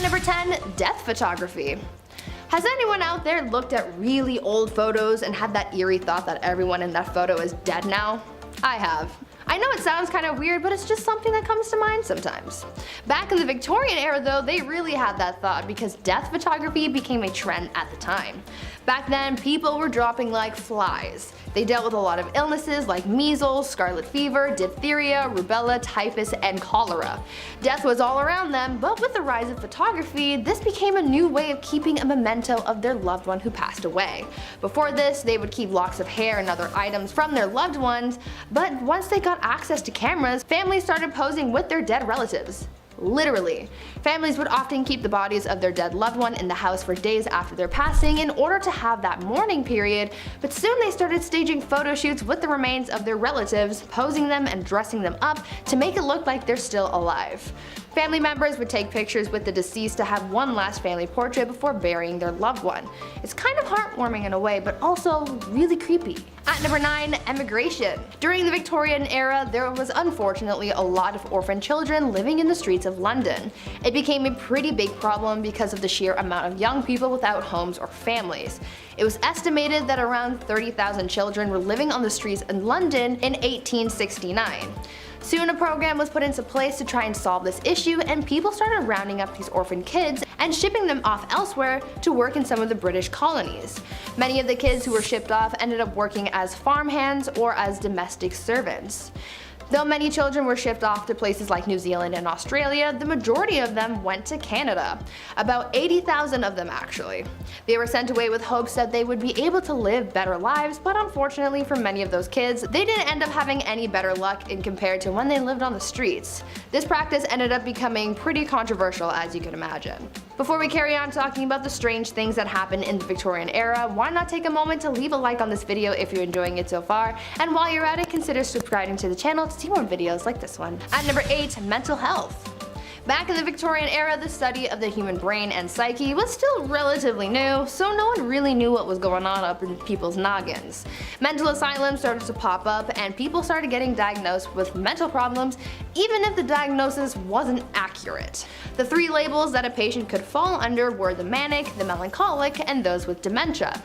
At number 10, death photography. Has anyone out there looked at really old photos and had that eerie thought that everyone in that photo is dead now? I have. I know it sounds kind of weird, but it's just something that comes to mind sometimes. Back in the Victorian era though, they really had that thought because death photography became a trend at the time. Back then, people were dropping like flies. They dealt with a lot of illnesses like measles, scarlet fever, diphtheria, rubella, typhus, and cholera. Death was all around them, but with the rise of photography, this became a new way of keeping a memento of their loved one who passed away. Before this, they would keep locks of hair and other items from their loved ones, but once they got access to cameras, families started posing with their dead relatives. Literally. Families would often keep the bodies of their dead loved one in the house for days after their passing in order to have that mourning period, but soon they started staging photo shoots with the remains of their relatives, posing them and dressing them up to make it look like they're still alive. Family members would take pictures with the deceased to have one last family portrait before burying their loved one. It's kind of heartwarming in a way, but also really creepy. At number 9, emigration. During the Victorian era, there was unfortunately a lot of orphan children living in the streets of London. It became a pretty big problem because of the sheer amount of young people without homes or families. It was estimated that around 30,000 children were living on the streets in London in 1869. Soon a program was put into place to try and solve this issue, and people started rounding up these orphan kids and shipping them off elsewhere to work in some of the British colonies. Many of the kids who were shipped off ended up working as farmhands or as domestic servants. Though many children were shipped off to places like New Zealand and Australia, the majority of them went to Canada. About 80,000 of them actually. They were sent away with hopes that they would be able to live better lives, but unfortunately for many of those kids, they didn't end up having any better luck in compared to when they lived on the streets. This practice ended up becoming pretty controversial, as you can imagine. Before we carry on talking about the strange things that happened in the Victorian era, why not take a moment to leave a like on this video if you're enjoying it so far, and while you're at it, consider subscribing to the channel to see more videos like this one. At number 8, mental health. Back in the Victorian era, the study of the human brain and psyche was still relatively new, so no one really knew what was going on up in people's noggins. Mental asylums started to pop up, and people started getting diagnosed with mental problems even if the diagnosis wasn't accurate. The 3 labels that a patient could fall under were the manic, the melancholic, and those with dementia.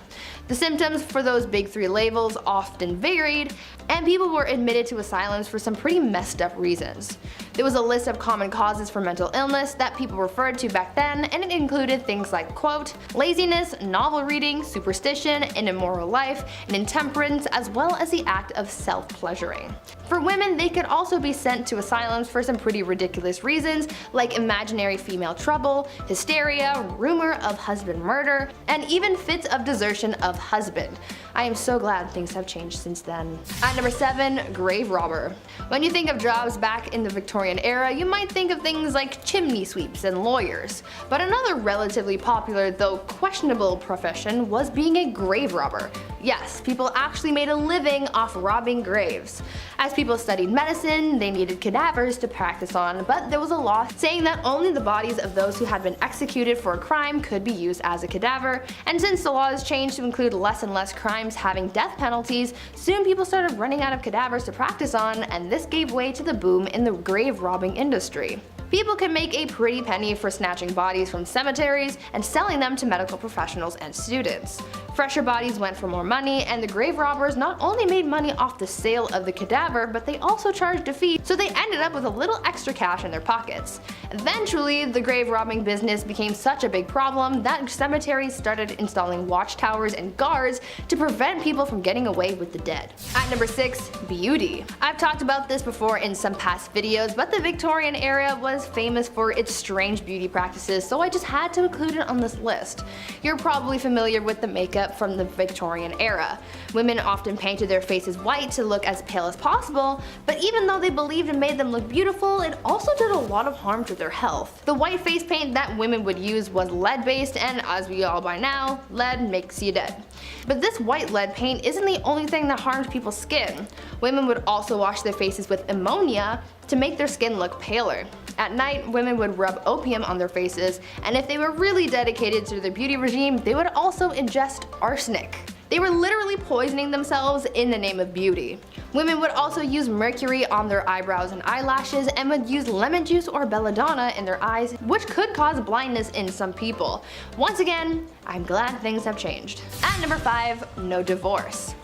The symptoms for those big 3 labels often varied, and people were admitted to asylums for some pretty messed up reasons. There was a list of common causes for mental illness that people referred to back then, and it included things like, quote, laziness, novel reading, superstition, an immoral life, and intemperance, as well as the act of self-pleasuring. For women, they could also be sent to asylums for some pretty ridiculous reasons, like imaginary female trouble, hysteria, rumor of husband murder, and even fits of desertion of husband. I am so glad things have changed since then. At number 7, grave robber. When you think of jobs back in the Victorian era, you might think of things like chimney sweeps and lawyers. But another relatively popular, though questionable profession was being a grave robber. Yes, people actually made a living off robbing graves. As people studied medicine, they needed cadavers to practice on, but there was a law saying that only the bodies of those who had been executed for a crime could be used as a cadaver, and since the laws changed to include less and less crimes having death penalties, soon people started running out of cadavers to practice on, and this gave way to the boom in the grave robbing industry. People could make a pretty penny for snatching bodies from cemeteries and selling them to medical professionals and students. Fresher bodies went for more money, and the grave robbers not only made money off the sale of the cadaver, but they also charged a fee, so they ended up with a little extra cash in their pockets. Eventually, the grave robbing business became such a big problem that cemeteries started installing watchtowers and guards to prevent people from getting away with the dead. At number 6, beauty. I've talked about this before in some past videos, but the Victorian era was famous for its strange beauty practices, so I just had to include it on this list. You're probably familiar with the makeup from the Victorian era. Women often painted their faces white to look as pale as possible, but even though they believed it made them look beautiful, it also did a lot of harm to their health. The white face paint that women would use was lead based, and as we all by now, lead makes you dead. But this white lead paint isn't the only thing that harmed people's skin. Women would also wash their faces with ammonia to make their skin look paler. At night, women would rub opium on their faces, and if they were really dedicated to their beauty regime, they would also ingest arsenic. They were literally poisoning themselves in the name of beauty. Women would also use mercury on their eyebrows and eyelashes and would use lemon juice or belladonna in their eyes, which could cause blindness in some people. Once again, I'm glad things have changed. At number 5, no divorce.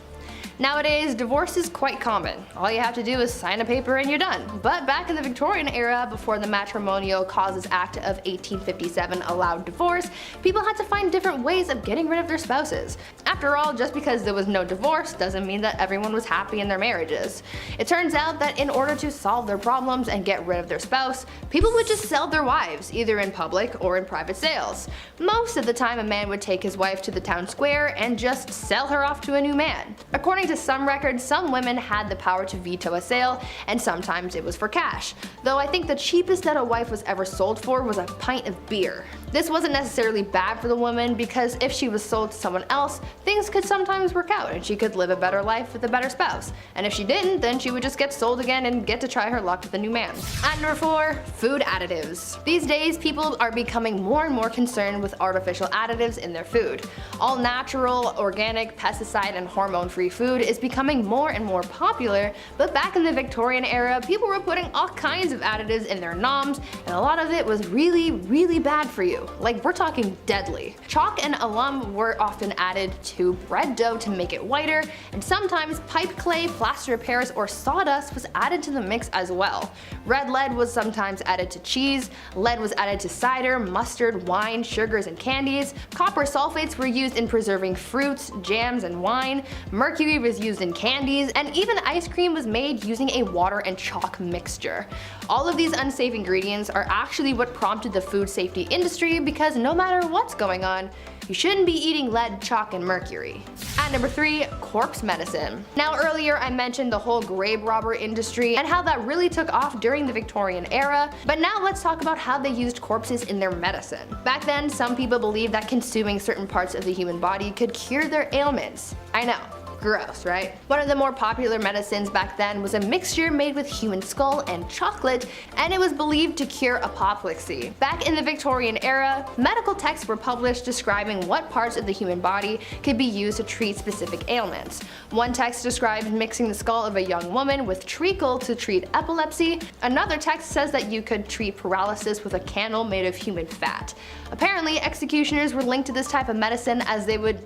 Nowadays, divorce is quite common. All you have to do is sign a paper and you're done. But back in the Victorian era, before the Matrimonial Causes Act of 1857 allowed divorce, people had to find different ways of getting rid of their spouses. After all, just because there was no divorce doesn't mean that everyone was happy in their marriages. It turns out that in order to solve their problems and get rid of their spouse, people would just sell their wives, either in public or in private sales. Most of the time, a man would take his wife to the town square and just sell her off to a new man. According to some records, some women had the power to veto a sale, and sometimes it was for cash. Though I think the cheapest that a wife was ever sold for was a pint of beer. This wasn't necessarily bad for the woman, because if she was sold to someone else, things could sometimes work out and she could live a better life with a better spouse. And if she didn't, then she would just get sold again and get to try her luck with a new man. At number 4, food additives. These days, people are becoming more and more concerned with artificial additives in their food. All natural, organic, pesticide, and hormone-free food is becoming more and more popular, but back in the Victorian era, people were putting all kinds of additives in their noms, and a lot of it was really, really bad for you. Like, we're talking deadly. Chalk and alum were often added to bread dough to make it whiter, and sometimes pipe clay, plaster of Paris, or sawdust was added to the mix as well. Red lead was sometimes added to cheese, lead was added to cider, mustard, wine, sugars, and candies. Copper sulfates were used in preserving fruits, jams, and wine. Mercury was used in candies, and even ice cream was made using a water and chalk mixture. All of these unsafe ingredients are actually what prompted the food safety industry, because no matter what's going on, you shouldn't be eating lead, chalk, and mercury. At number 3, corpse medicine. Now earlier I mentioned the whole grave robber industry and how that really took off during the Victorian era, but now let's talk about how they used corpses in their medicine. Back then, some people believed that consuming certain parts of the human body could cure their ailments. I know. Gross, right? One of the more popular medicines back then was a mixture made with human skull and chocolate, and it was believed to cure apoplexy. Back in the Victorian era, medical texts were published describing what parts of the human body could be used to treat specific ailments. One text described mixing the skull of a young woman with treacle to treat epilepsy. Another text says that you could treat paralysis with a candle made of human fat. Apparently, executioners were linked to this type of medicine, as they would,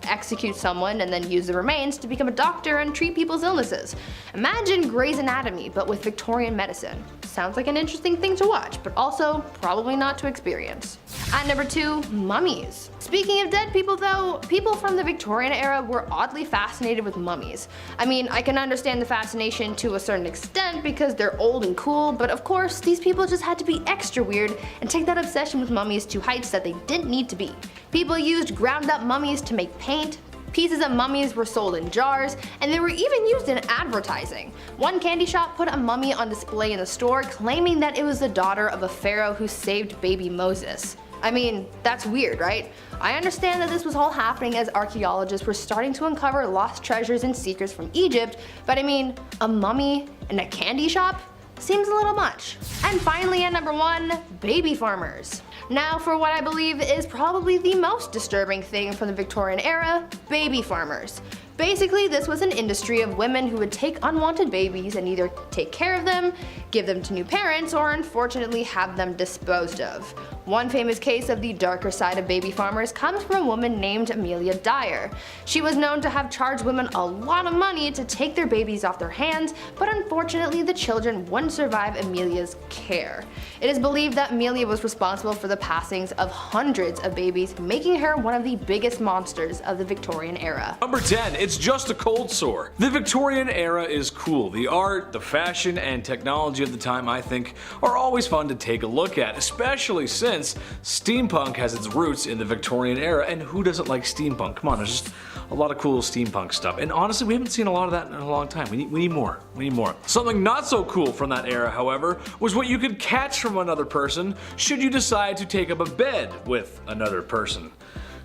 execute someone and then use the remains to become a doctor and treat people's illnesses. Imagine Grey's Anatomy, but with Victorian medicine. Sounds like an interesting thing to watch, but also probably not to experience. At number 2, mummies. Speaking of dead people though, people from the Victorian era were oddly fascinated with mummies. I mean, I can understand the fascination to a certain extent because they're old and cool, but of course, these people just had to be extra weird and take that obsession with mummies to heights that they didn't need to be. People used ground up mummies to make paint. Pieces of mummies were sold in jars, and they were even used in advertising. One candy shop put a mummy on display in the store, claiming that it was the daughter of a pharaoh who saved baby Moses. I mean, that's weird, right? I understand that this was all happening as archaeologists were starting to uncover lost treasures and secrets from Egypt, but I mean, a mummy in a candy shop? Seems a little much. And finally, at number 1, baby farmers. Now for what I believe is probably the most disturbing thing from the Victorian era, baby farmers. Basically, this was an industry of women who would take unwanted babies and either take care of them, give them to new parents, or unfortunately have them disposed of. One famous case of the darker side of baby farmers comes from a woman named Amelia Dyer. She was known to have charged women a lot of money to take their babies off their hands, but unfortunately the children wouldn't survive Amelia's care. It is believed that Amelia was responsible for the passings of hundreds of babies, making her one of the biggest monsters of the Victorian era. Number 10. It's just a cold sore. The Victorian era is cool. The art, the fashion, and technology of the time, I think, are always fun to take a look at, especially since steampunk has its roots in the Victorian era, and who doesn't like steampunk? Come on, there's just a lot of cool steampunk stuff, and honestly, we haven't seen a lot of that in a long time. We need more. We need more. Something not so cool from that era, however, was what you could catch from another person should you decide to take up a bed with another person.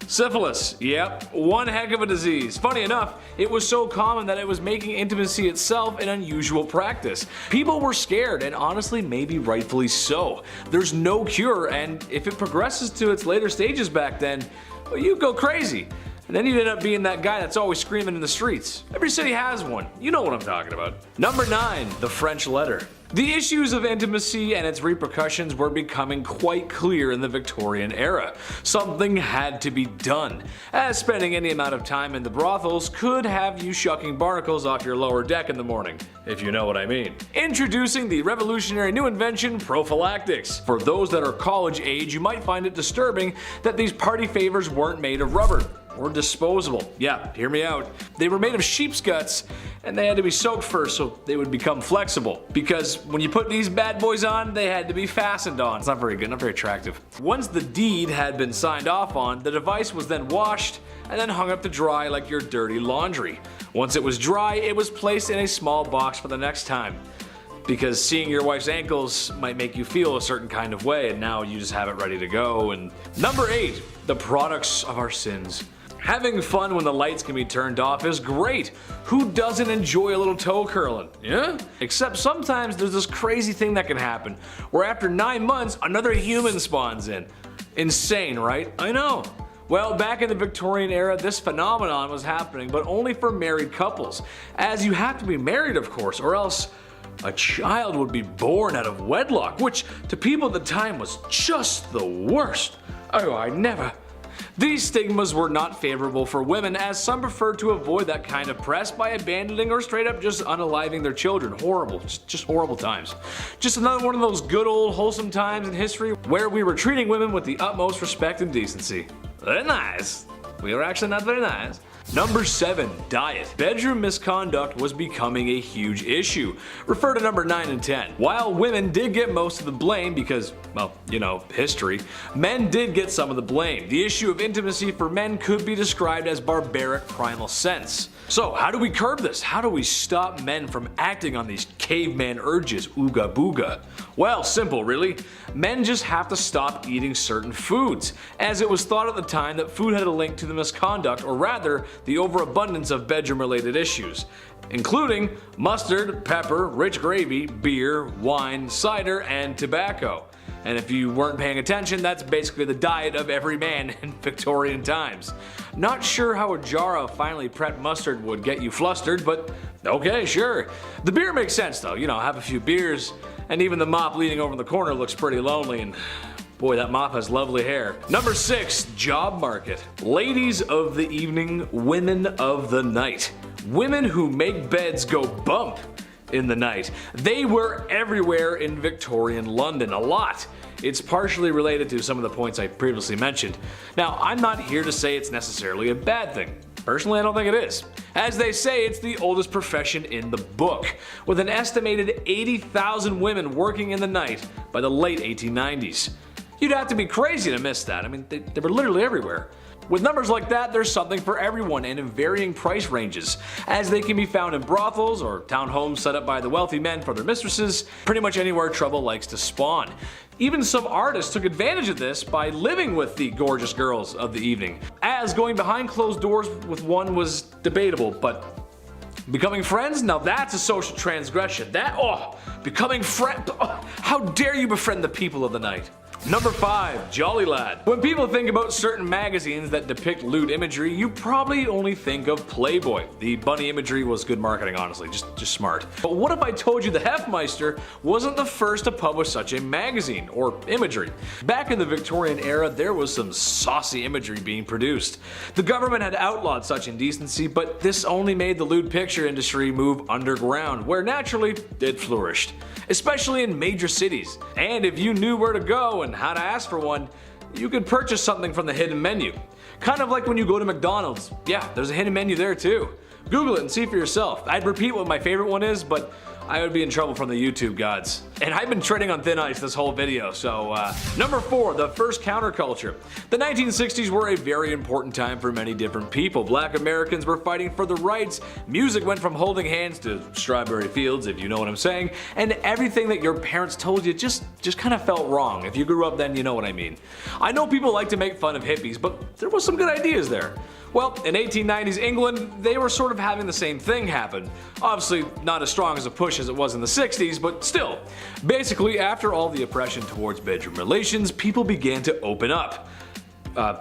Syphilis, yep, one heck of a disease. Funny enough, it was so common that it was making intimacy itself an unusual practice. People were scared, and honestly, maybe rightfully so. There's no cure, and if it progresses to its later stages back then, well, you go crazy. And then you'd end up being that guy that's always screaming in the streets. Every city has one. You know what I'm talking about. Number 9, the French letter. The issues of intimacy and its repercussions were becoming quite clear in the Victorian era. Something had to be done, as spending any amount of time in the brothels could have you shucking barnacles off your lower deck in the morning, if you know what I mean. Introducing the revolutionary new invention, prophylactics. For those that are college age, you might find it disturbing that these party favors weren't made of rubber or disposable. Yeah, hear me out. They were made of sheep's guts, and they had to be soaked first so they would become flexible. Because when you put these bad boys on, they had to be fastened on. It's not very good, not very attractive. Once the deed had been signed off on, the device was then washed and then hung up to dry like your dirty laundry. Once it was dry, it was placed in a small box for the next time. Because seeing your wife's ankles might make you feel a certain kind of way, and now you just have it ready to go. And number 8, the products of our sins. Having fun when the lights can be turned off is great. Who doesn't enjoy a little toe curling? Yeah? Except sometimes there's this crazy thing that can happen, where after 9 months, another human spawns in. Insane, right? I know. Well, back in the Victorian era, this phenomenon was happening, but only for married couples. As you have to be married, of course, or else a child would be born out of wedlock, which to people at the time was just the worst. Oh, I never. These stigmas were not favorable for women, as some preferred to avoid that kind of press by abandoning or straight up just unaliving their children. Horrible, just horrible times. Just another one of those good old wholesome times in history where we were treating women with the utmost respect and decency. Very nice. We were actually not very nice. Number 7, diet. Bedroom misconduct was becoming a huge issue. Refer to number 9 and 10. While women did get most of the blame because, well, you know, history, men did get some of the blame. The issue of intimacy for men could be described as barbaric primal sense. So how do we curb this? How do we stop men from acting on these caveman urges, ooga booga? Well, simple really. Men just have to stop eating certain foods, as it was thought at the time that food had a link to the misconduct, or rather, the overabundance of bedroom-related issues, including mustard, pepper, rich gravy, beer, wine, cider, and tobacco. And if you weren't paying attention, that's basically the diet of every man in Victorian times. Not sure how a jar of finely prepped mustard would get you flustered, but okay, sure. The beer makes sense though, you know, have a few beers, and even the mop leaning over the corner looks pretty lonely, and boy, that mop has lovely hair. Number 6, job market. Ladies of the evening, women of the night. Women who make beds go bump in the night. They were everywhere in Victorian London, a lot. It's partially related to some of the points I previously mentioned. Now, I'm not here to say it's necessarily a bad thing. Personally, I don't think it is. As they say, it's the oldest profession in the book, with an estimated 80,000 women working in the night by the late 1890s. You'd have to be crazy to miss that. I mean, they were literally everywhere. With numbers like that, there's something for everyone and in varying price ranges, as they can be found in brothels or townhomes set up by the wealthy men for their mistresses, pretty much anywhere trouble likes to spawn. Even some artists took advantage of this by living with the gorgeous girls of the evening, as going behind closed doors with one was debatable, but becoming friends? Now that's a social transgression. Becoming friend, how dare you befriend the people of the night? Number 5, Jolly Lad. When people think about certain magazines that depict lewd imagery, you probably only think of Playboy. The bunny imagery was good marketing, honestly, just smart. But what if I told you the Hefmeister wasn't the first to publish such a magazine, or imagery? Back in the Victorian era, there was some saucy imagery being produced. The government had outlawed such indecency, but this only made the lewd picture industry move underground, where naturally it flourished, especially in major cities. And if you knew where to go and how to ask for one, you could purchase something from the hidden menu. Kind of like when you go to McDonald's. Yeah, there's a hidden menu there too. Google it and see for yourself. I'd repeat what my favorite one is, but I would be in trouble from the YouTube gods. And I've been treading on thin ice this whole video, so Number 4, the first counterculture. The 1960s were a very important time for many different people. Black Americans were fighting for their rights, music went from holding hands to strawberry fields, if you know what I'm saying, and everything that your parents told you just kind of felt wrong. If you grew up then, you know what I mean. I know people like to make fun of hippies, but there was some good ideas there. Well, in 1890s England, they were sort of having the same thing happen. Obviously, not as strong as a push as it was in the 60s, but still. Basically, after all the oppression towards bedroom relations, people began to open up.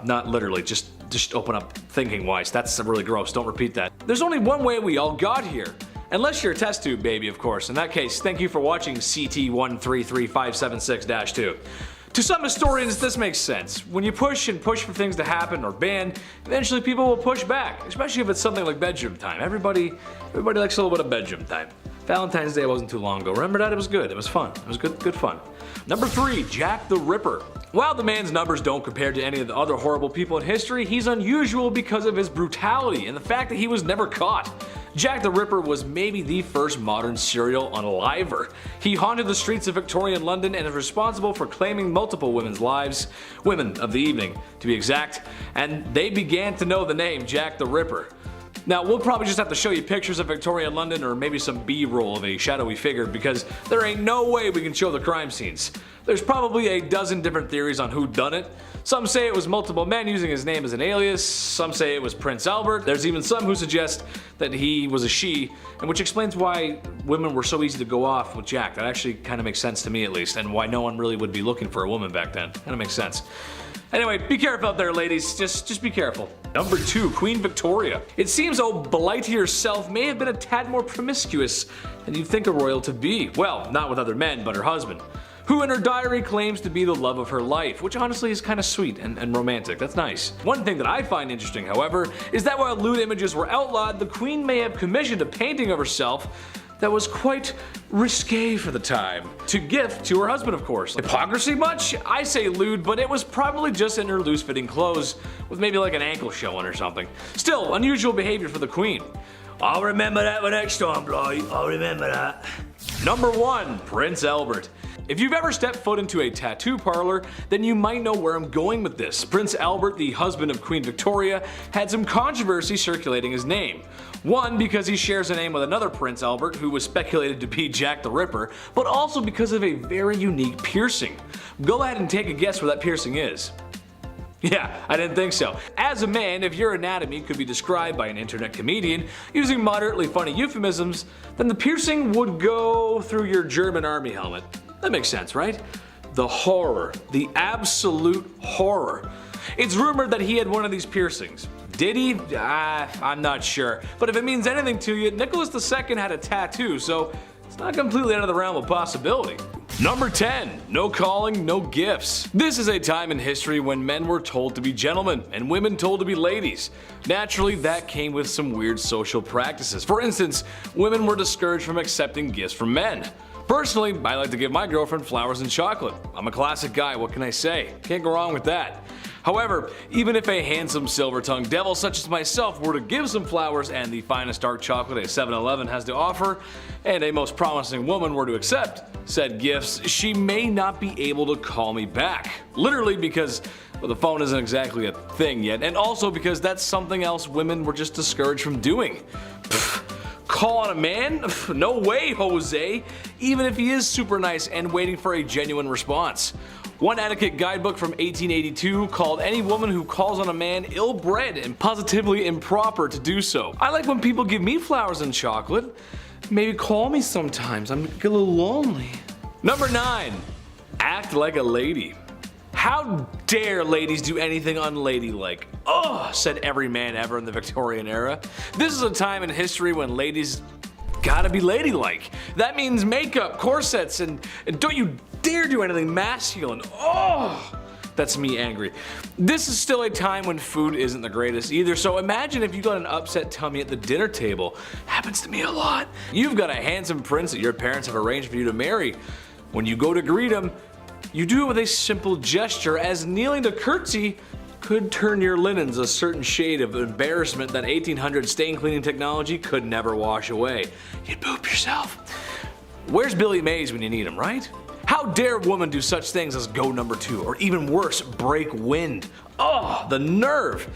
Not literally, just open up thinking wise. That's really gross, don't repeat that. There's only one way we all got here. Unless you're a test tube baby, of course. In that case, thank you for watching CT133576-2. To some historians, this makes sense. When you push and push for things to happen or ban, eventually people will push back, especially if it's something like bedroom time. Everybody likes a little bit of bedroom time. Valentine's Day wasn't too long ago. Remember that? It was good. It was fun. It was good fun. Number 3, Jack the Ripper. While the man's numbers don't compare to any of the other horrible people in history, he's unusual because of his brutality and the fact that he was never caught. Jack the Ripper was maybe the first modern serial unaliver. He haunted the streets of Victorian London and is responsible for claiming multiple women's lives, women of the evening to be exact, and they began to know the name Jack the Ripper. Now, we'll probably just have to show you pictures of Victorian London or maybe some B-roll of a shadowy figure because there ain't no way we can show the crime scenes. There's probably a dozen different theories on who done it. Some say it was multiple men using his name as an alias, some say it was Prince Albert, there's even some who suggest that he was a she, and which explains why women were so easy to go off with Jack. That actually kind of makes sense to me at least, and why no one really would be looking for a woman back then. Kind of makes sense. Anyway, be careful out there, ladies. Just be careful. Number 2, Queen Victoria. It seems old Blighty herself may have been a tad more promiscuous than you'd think a royal to be. Well, not with other men, but her husband, who in her diary claims to be the love of her life, which honestly is kind of sweet and romantic. That's nice. One thing that I find interesting, however, is that while lewd images were outlawed, the Queen may have commissioned a painting of herself that was quite risque for the time, to gift to her husband, of course. Hypocrisy much? I say lewd, but it was probably just in her loose-fitting clothes, with maybe like an ankle showing or something. Still, unusual behavior for the Queen. I'll remember that for next time, Blight. I'll remember that. Number 1, Prince Albert. If you've ever stepped foot into a tattoo parlor, then you might know where I'm going with this. Prince Albert, the husband of Queen Victoria, had some controversy circulating his name. One, because he shares a name with another Prince Albert who was speculated to be Jack the Ripper, but also because of a very unique piercing. Go ahead and take a guess where that piercing is. Yeah, I didn't think so. As a man, if your anatomy could be described by an internet comedian using moderately funny euphemisms, then the piercing would go through your German army helmet. That makes sense, right? The horror. The absolute horror. It's rumored that he had one of these piercings. Did he? I'm not sure. But if it means anything to you, Nicholas II had a tattoo, so it's not completely out of the realm of possibility. Number 10, no calling, no gifts. This is a time in history when men were told to be gentlemen and women told to be ladies. Naturally, that came with some weird social practices. For instance, women were discouraged from accepting gifts from men. Personally, I like to give my girlfriend flowers and chocolate. I'm a classic guy, what can I say? Can't go wrong with that. However, even if a handsome silver-tongued devil such as myself were to give some flowers and the finest dark chocolate a 7-Eleven has to offer, and a most promising woman were to accept said gifts, she may not be able to call me back. Literally because, well, the phone isn't exactly a thing yet, and also because that's something else women were just discouraged from doing. Call on a man? No way, Jose! Even if he is super nice and waiting for a genuine response. One etiquette guidebook from 1882 called any woman who calls on a man ill-bred and positively improper to do so. I like when people give me flowers and chocolate. Maybe call me sometimes, I'm a little lonely. Number 9, act like a lady. How dare ladies do anything unladylike? Ugh, said every man ever in the Victorian era. This is a time in history when ladies gotta be ladylike. That means makeup, corsets, and don't you dare do anything masculine. Oh, that's me angry. This is still a time when food isn't the greatest either, so imagine if you got an upset tummy at the dinner table. Happens to me a lot. You've got a handsome prince that your parents have arranged for you to marry. When you go to greet him, you do it with a simple gesture, as kneeling to curtsy could turn your linens a certain shade of embarrassment that 1800 stain cleaning technology could never wash away. You'd poop yourself. Where's Billy Mays when you need him, right? How dare a woman do such things as go number 2, or even worse, break wind? Oh, the nerve!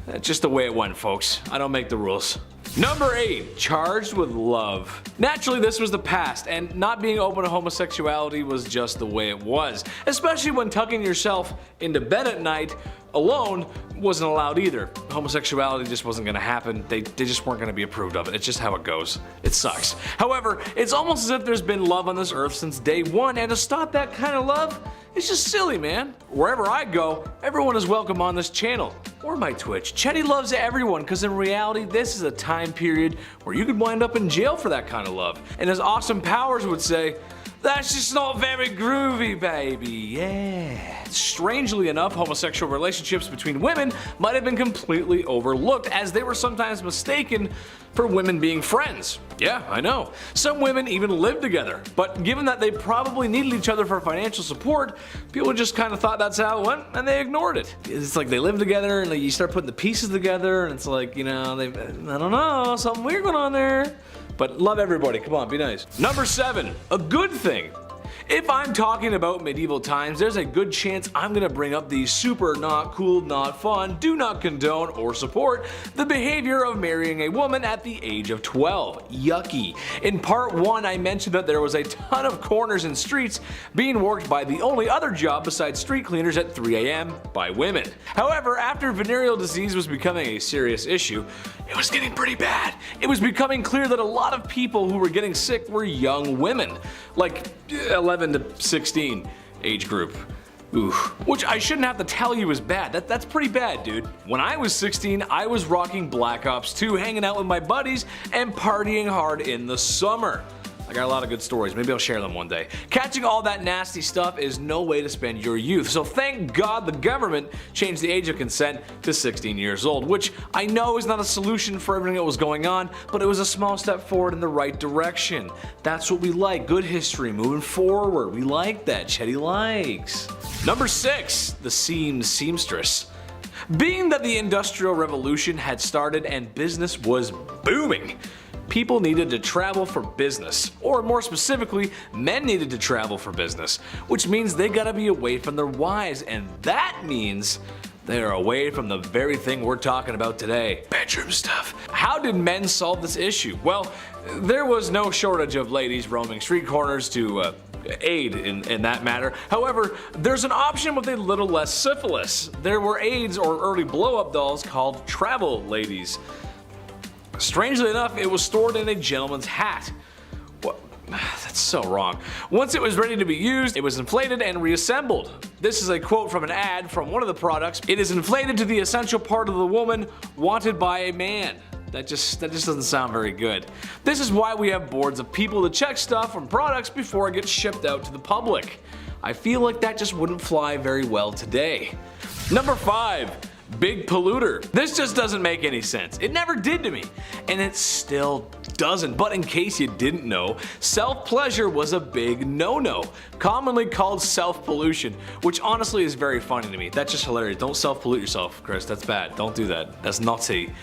That's just the way it went, folks. I don't make the rules. Number 8, charged with love. Naturally, this was the past, and not being open to homosexuality was just the way it was, especially when tucking yourself into bed at night alone wasn't allowed either. Homosexuality just wasn't going to happen. They just weren't going to be approved of it. It's just how it goes. It sucks. However, it's almost as if there's been love on this earth since day one, and to stop that kind of love, it's just silly, man. Wherever I go, everyone is welcome on this channel or my Twitch. Chetty loves everyone because in reality, this is a time period where you could wind up in jail for that kind of love. And as Austin Powers would say, that's just not very groovy, baby, yeah. Strangely enough, homosexual relationships between women might have been completely overlooked, as they were sometimes mistaken for women being friends. Yeah, I know. Some women even lived together, but given that they probably needed each other for financial support, people just kind of thought that's how it went, and they ignored it. It's like they live together, and like you start putting the pieces together, and it's like, you know, I don't know, something weird going on there. But love everybody, come on, be nice. Number 7, a good thing. If I'm talking about medieval times, there's a good chance I'm gonna bring up the super not cool, not fun, do not condone or support the behavior of marrying a woman at the age of 12. Yucky. In part 1, I mentioned that there was a ton of corners and streets being worked by the only other job besides street cleaners at 3 a.m. by women. However, after venereal disease was becoming a serious issue, it was getting pretty bad. It was becoming clear that a lot of people who were getting sick were young women, like 11 to 16 age group. Ooh. Which I shouldn't have to tell you is bad. That's pretty bad, dude. When I was 16, I was rocking Black Ops 2, hanging out with my buddies, and partying hard in the summer. I got a lot of good stories, maybe I'll share them one day. Catching all that nasty stuff is no way to spend your youth, so thank God the government changed the age of consent to 16 years old, which I know is not a solution for everything that was going on, but it was a small step forward in the right direction. That's what we like, good history moving forward. We like that, Chetty likes. Number 6, the seamstress. Being that the Industrial Revolution had started and business was booming, people needed to travel for business, or more specifically, men needed to travel for business, which means they gotta be away from their wives, and that means they are away from the very thing we're talking about today, bedroom stuff. How did men solve this issue? Well, there was no shortage of ladies roaming street corners to aid in that matter. However, there's an option with a little less syphilis. There were aids or early blow-up dolls called travel ladies. Strangely enough, it was stored in a gentleman's hat. What? That's so wrong. Once it was ready to be used, it was inflated and reassembled. This is a quote from an ad from one of the products. It is inflated to the essential part of the woman wanted by a man. That just doesn't sound very good. This is why we have boards of people to check stuff from products before it gets shipped out to the public. I feel like that just wouldn't fly very well today. Number 5. Big polluter. This just doesn't make any sense. It never did to me, and it still doesn't. But in case you didn't know, self-pleasure was a big no-no, commonly called self-pollution, which honestly is very funny to me. That's just hilarious. Don't self-pollute yourself, Chris. That's bad. Don't do that. That's naughty.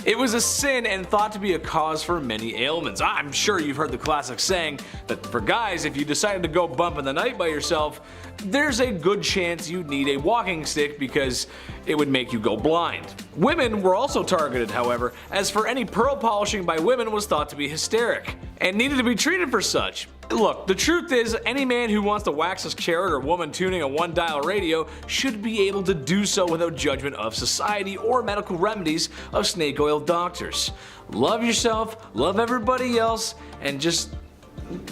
It was a sin and thought to be a cause for many ailments. I'm sure you've heard the classic saying that for guys, if you decided to go bump in the night by yourself, there's a good chance you'd need a walking stick because it would make you go blind. Women were also targeted, however, as for any pearl polishing by women was thought to be hysteric and needed to be treated for such. Look, the truth is, any man who wants to wax his carrot or woman tuning a one-dial radio should be able to do so without judgment of society or medical remedies of snake oil doctors. Love yourself, love everybody else, and just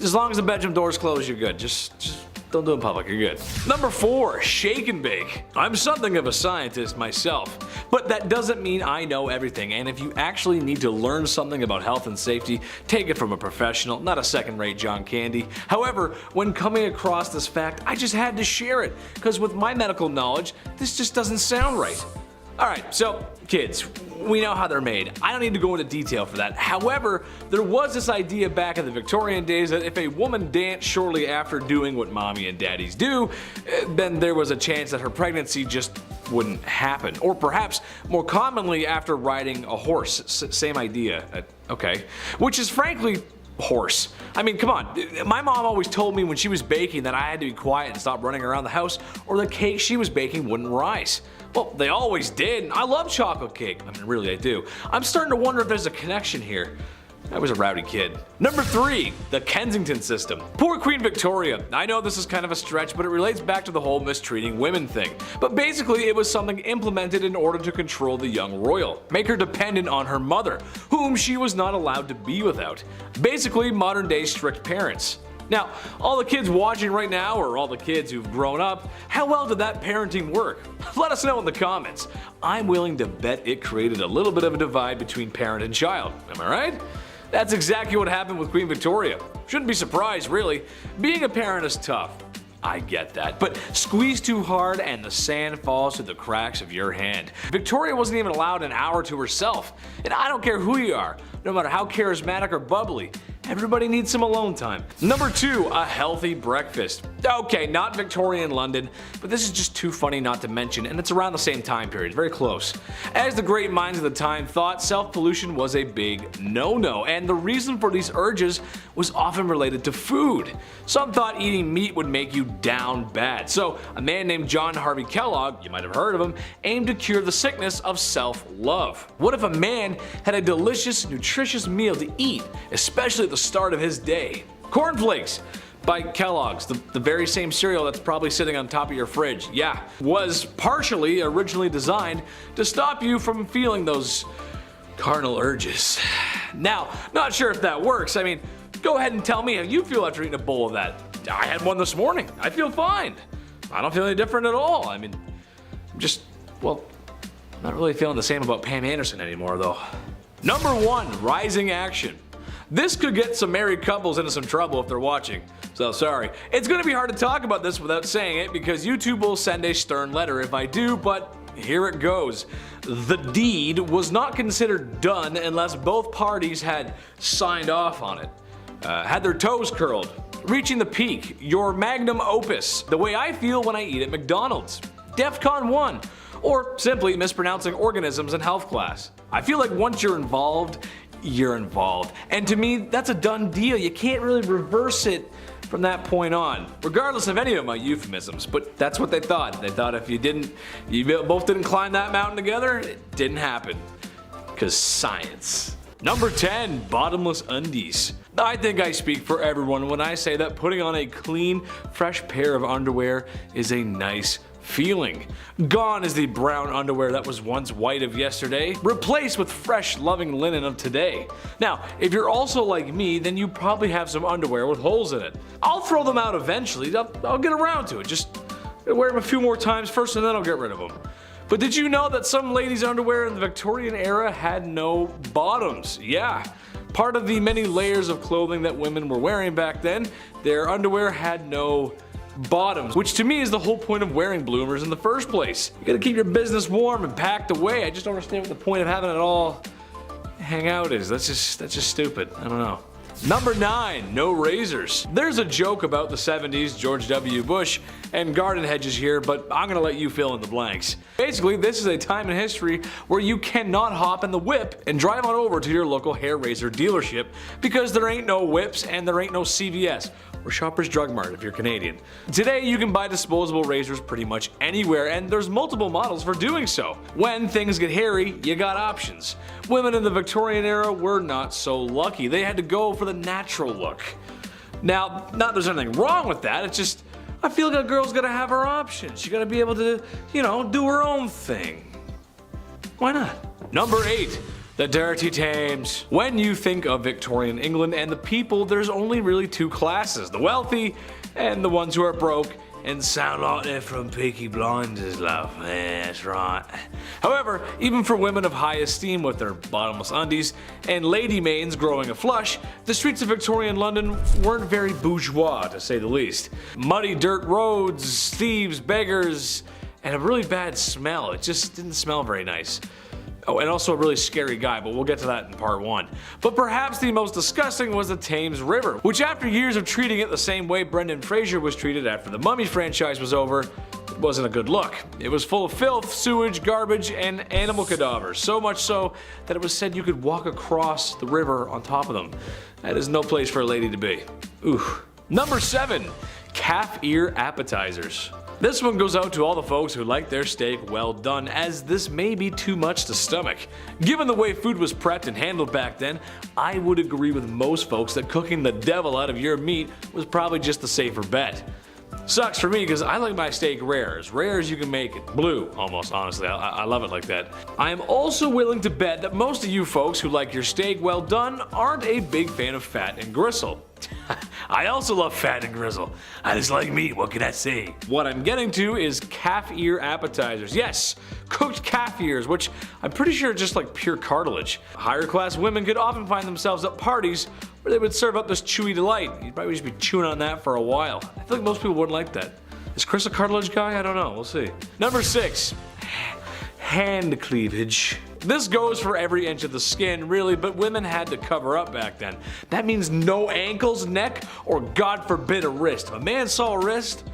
as long as the bedroom door's closed, you're good. Just don't do it in public, you're good. Number 4, shake and bake. I'm something of a scientist myself, but that doesn't mean I know everything, and if you actually need to learn something about health and safety, take it from a professional, not a second-rate John Candy. However, when coming across this fact, I just had to share it, because with my medical knowledge, this just doesn't sound right. Alright, so kids, we know how they're made. I don't need to go into detail for that. However, there was this idea back in the Victorian days that if a woman danced shortly after doing what mommy and daddies do, then there was a chance that her pregnancy just wouldn't happen. Or perhaps more commonly after riding a horse. Same idea. Okay. Which is frankly horse. I mean, come on. My mom always told me when she was baking that I had to be quiet and stop running around the house or the cake she was baking wouldn't rise. Well, they always did. I love chocolate cake. I mean, really, I do. I'm starting to wonder if there's a connection here. I was a rowdy kid. Number 3, the Kensington system. Poor Queen Victoria. I know this is kind of a stretch, but it relates back to the whole mistreating women thing. But basically it was something implemented in order to control the young royal, make her dependent on her mother, whom she was not allowed to be without. Basically modern day strict parents. Now, all the kids watching right now, or all the kids who've grown up, how well did that parenting work? Let us know in the comments. I'm willing to bet it created a little bit of a divide between parent and child. Am I right? That's exactly what happened with Queen Victoria. Shouldn't be surprised, really. Being a parent is tough. I get that, but squeeze too hard and the sand falls through the cracks of your hand. Victoria wasn't even allowed an hour to herself, and I don't care who you are, no matter how charismatic or bubbly. Everybody needs some alone time. Number 2, a healthy breakfast. Okay, not Victorian London, but this is just too funny not to mention, and it's around the same time period, very close. As the great minds of the time thought, self-pollution was a big no-no, and the reason for these urges was often related to food. Some thought eating meat would make you down bad, so a man named John Harvey Kellogg, you might have heard of him, aimed to cure the sickness of self-love. What if a man had a delicious, nutritious meal to eat, especially at the start of his day? Cornflakes by Kellogg's, the very same cereal that's probably sitting on top of your fridge, yeah, was partially originally designed to stop you from feeling those carnal urges. Now, not sure if that works. I mean, go ahead and tell me how you feel after eating a bowl of that. I had one this morning. I feel fine. I don't feel any different at all. I mean, I'm just, well, not really feeling the same about Pam Anderson anymore though. Number 1, rising action. This could get some married couples into some trouble if they're watching, so sorry. It's gonna be hard to talk about this without saying it because YouTube will send a stern letter if I do, but here it goes. The deed was not considered done unless both parties had signed off on it, had their toes curled, reaching the peak, your magnum opus, the way I feel when I eat at McDonald's, DEFCON 1, or simply mispronouncing organisms in health class. I feel like once you're involved, and to me that's a done deal. You can't really reverse it from that point on, regardless of any of my euphemisms, but that's what they thought. They thought if you both didn't climb that mountain together, it didn't happen. Cause science. Number 10, bottomless undies. I think I speak for everyone when I say that putting on a clean, fresh pair of underwear is a nice feeling. Gone is the brown underwear that was once white of yesterday, replaced with fresh, loving linen of today. Now, if you're also like me, then you probably have some underwear with holes in it. I'll throw them out eventually. I'll get around to it. Just wear them a few more times first and then I'll get rid of them. But did you know that some ladies' underwear in the Victorian era had no bottoms? Yeah. Part of the many layers of clothing that women were wearing back then, their underwear had no bottoms, which to me is the whole point of wearing bloomers in the first place. You gotta keep your business warm and packed away. I just don't understand what the point of having it all hang out is. That's just stupid. I don't know. Number 9, no razors. There's a joke about the 70s, George W. Bush, and garden hedges here, but I'm gonna let you fill in the blanks. Basically, this is a time in history where you cannot hop in the whip and drive on over to your local hair razor dealership because there ain't no whips and there ain't no CVS. Or Shoppers Drug Mart if you're Canadian. Today you can buy disposable razors pretty much anywhere and there's multiple models for doing so. When things get hairy, you got options. Women in the Victorian era were not so lucky. They had to go for the natural look. Now, not there's anything wrong with that, it's just I feel like a girl's gotta have her options. She gotta be able to, do her own thing. Why not? Number 8. The dirty Thames. When you think of Victorian England and the people, there's only really 2 classes, the wealthy and the ones who are broke and sound like they're from Peaky Blinders, love. Yeah, that's right. However, even for women of high esteem with their bottomless undies and lady maidens growing a flush, the streets of Victorian London weren't very bourgeois, to say the least. Muddy dirt roads, thieves, beggars, and a really bad smell. It just didn't smell very nice. Oh, and also a really scary guy, but we'll get to that in part 1. But perhaps the most disgusting was the Thames River, which after years of treating it the same way Brendan Fraser was treated after the Mummy franchise was over, it wasn't a good look. It was full of filth, sewage, garbage, and animal cadavers, so much so that it was said you could walk across the river on top of them. That is no place for a lady to be. Ooh. Number 7, calf ear appetizers. This one goes out to all the folks who like their steak well done, as this may be too much to stomach. Given the way food was prepped and handled back then, I would agree with most folks that cooking the devil out of your meat was probably just the safer bet. Sucks for me because I like my steak rare as you can make it. Blue, almost, honestly. I love it like that. I am also willing to bet that most of you folks who like your steak well done aren't a big fan of fat and gristle. I also love fat and gristle. I just like meat, what can I say? What I'm getting to is calf ear appetizers. Yes, cooked calf ears, which I'm pretty sure are just like pure cartilage. Higher class women could often find themselves at parties where they would serve up this chewy delight. You'd probably just be chewing on that for a while. I feel like most people wouldn't like that. Is Chris a cartilage guy? I don't know, we'll see. Number 6, hand cleavage. This goes for every inch of the skin, really, but women had to cover up back then. That means no ankles, neck, or God forbid a wrist. If a man saw a wrist,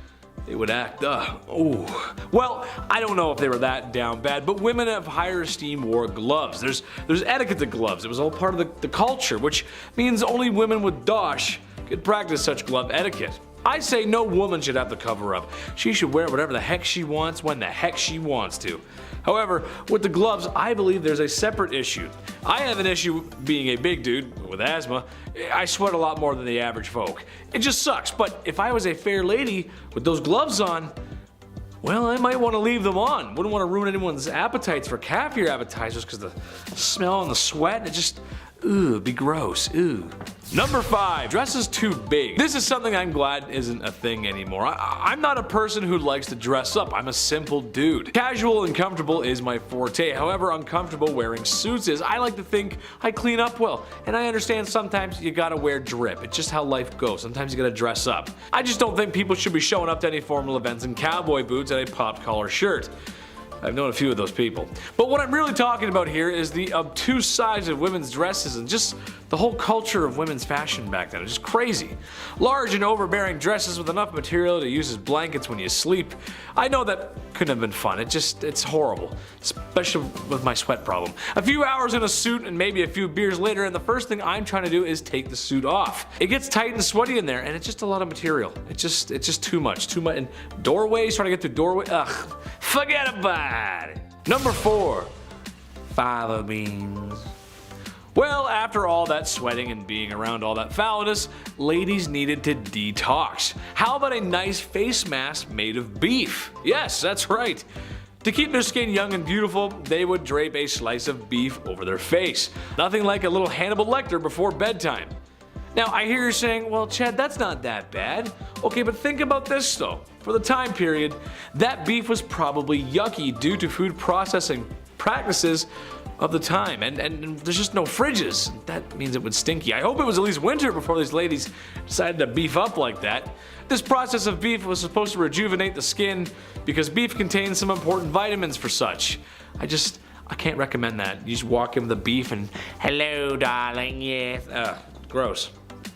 they would act, ooh. Well, I don't know if they were that down bad, but women of higher esteem wore gloves. There's etiquette to gloves. It was all part of the culture, which means only women with dosh could practice such glove etiquette. I say no woman should have to cover up. She should wear whatever the heck she wants when the heck she wants to. However, with the gloves, I believe there's a separate issue. I have an issue being a big dude with asthma. I sweat a lot more than the average folk. It just sucks, but if I was a fair lady with those gloves on, well, I might want to leave them on. Wouldn't want to ruin anyone's appetites for calf ear appetizers because the smell and the sweat, it just, it'd be gross, Number 5, dresses too big. This is something I'm glad isn't a thing anymore. I'm not a person who likes to dress up. I'm a simple dude. Casual and comfortable is my forte. However uncomfortable wearing suits is, I like to think I clean up well. And I understand sometimes you gotta wear drip. It's just how life goes. Sometimes you gotta dress up. I just don't think people should be showing up to any formal events in cowboy boots and a popped collar shirt. I've known a few of those people. But what I'm really talking about here is the obtuse size of women's dresses and just the whole culture of women's fashion back then. It's just crazy. Large and overbearing dresses with enough material to use as blankets when you sleep. I know that couldn't have been fun. It's horrible. Especially with my sweat problem. A few hours in a suit and maybe a few beers later, and the first thing I'm trying to do is take the suit off. It gets tight and sweaty in there, and it's just a lot of material. It's just too much. And doorways, trying to get through doorway, ugh. Forget about it. Number 4, fava beans. Well, after all that sweating and being around all that foulness, ladies needed to detox. How about a nice face mask made of beef? Yes, that's right. To keep their skin young and beautiful, they would drape a slice of beef over their face. Nothing like a little Hannibal Lecter before bedtime. Now, I hear you saying, well, Chad, that's not that bad. Okay, but think about this though. For the time period, that beef was probably yucky due to food processing practices of the time, and there's just no fridges. That means it would stinky. I hope it was at least winter before these ladies decided to beef up like that. This process of beef was supposed to rejuvenate the skin because beef contains some important vitamins for such. I can't recommend that. You just walk in with the beef and, hello darling, yes. Gross.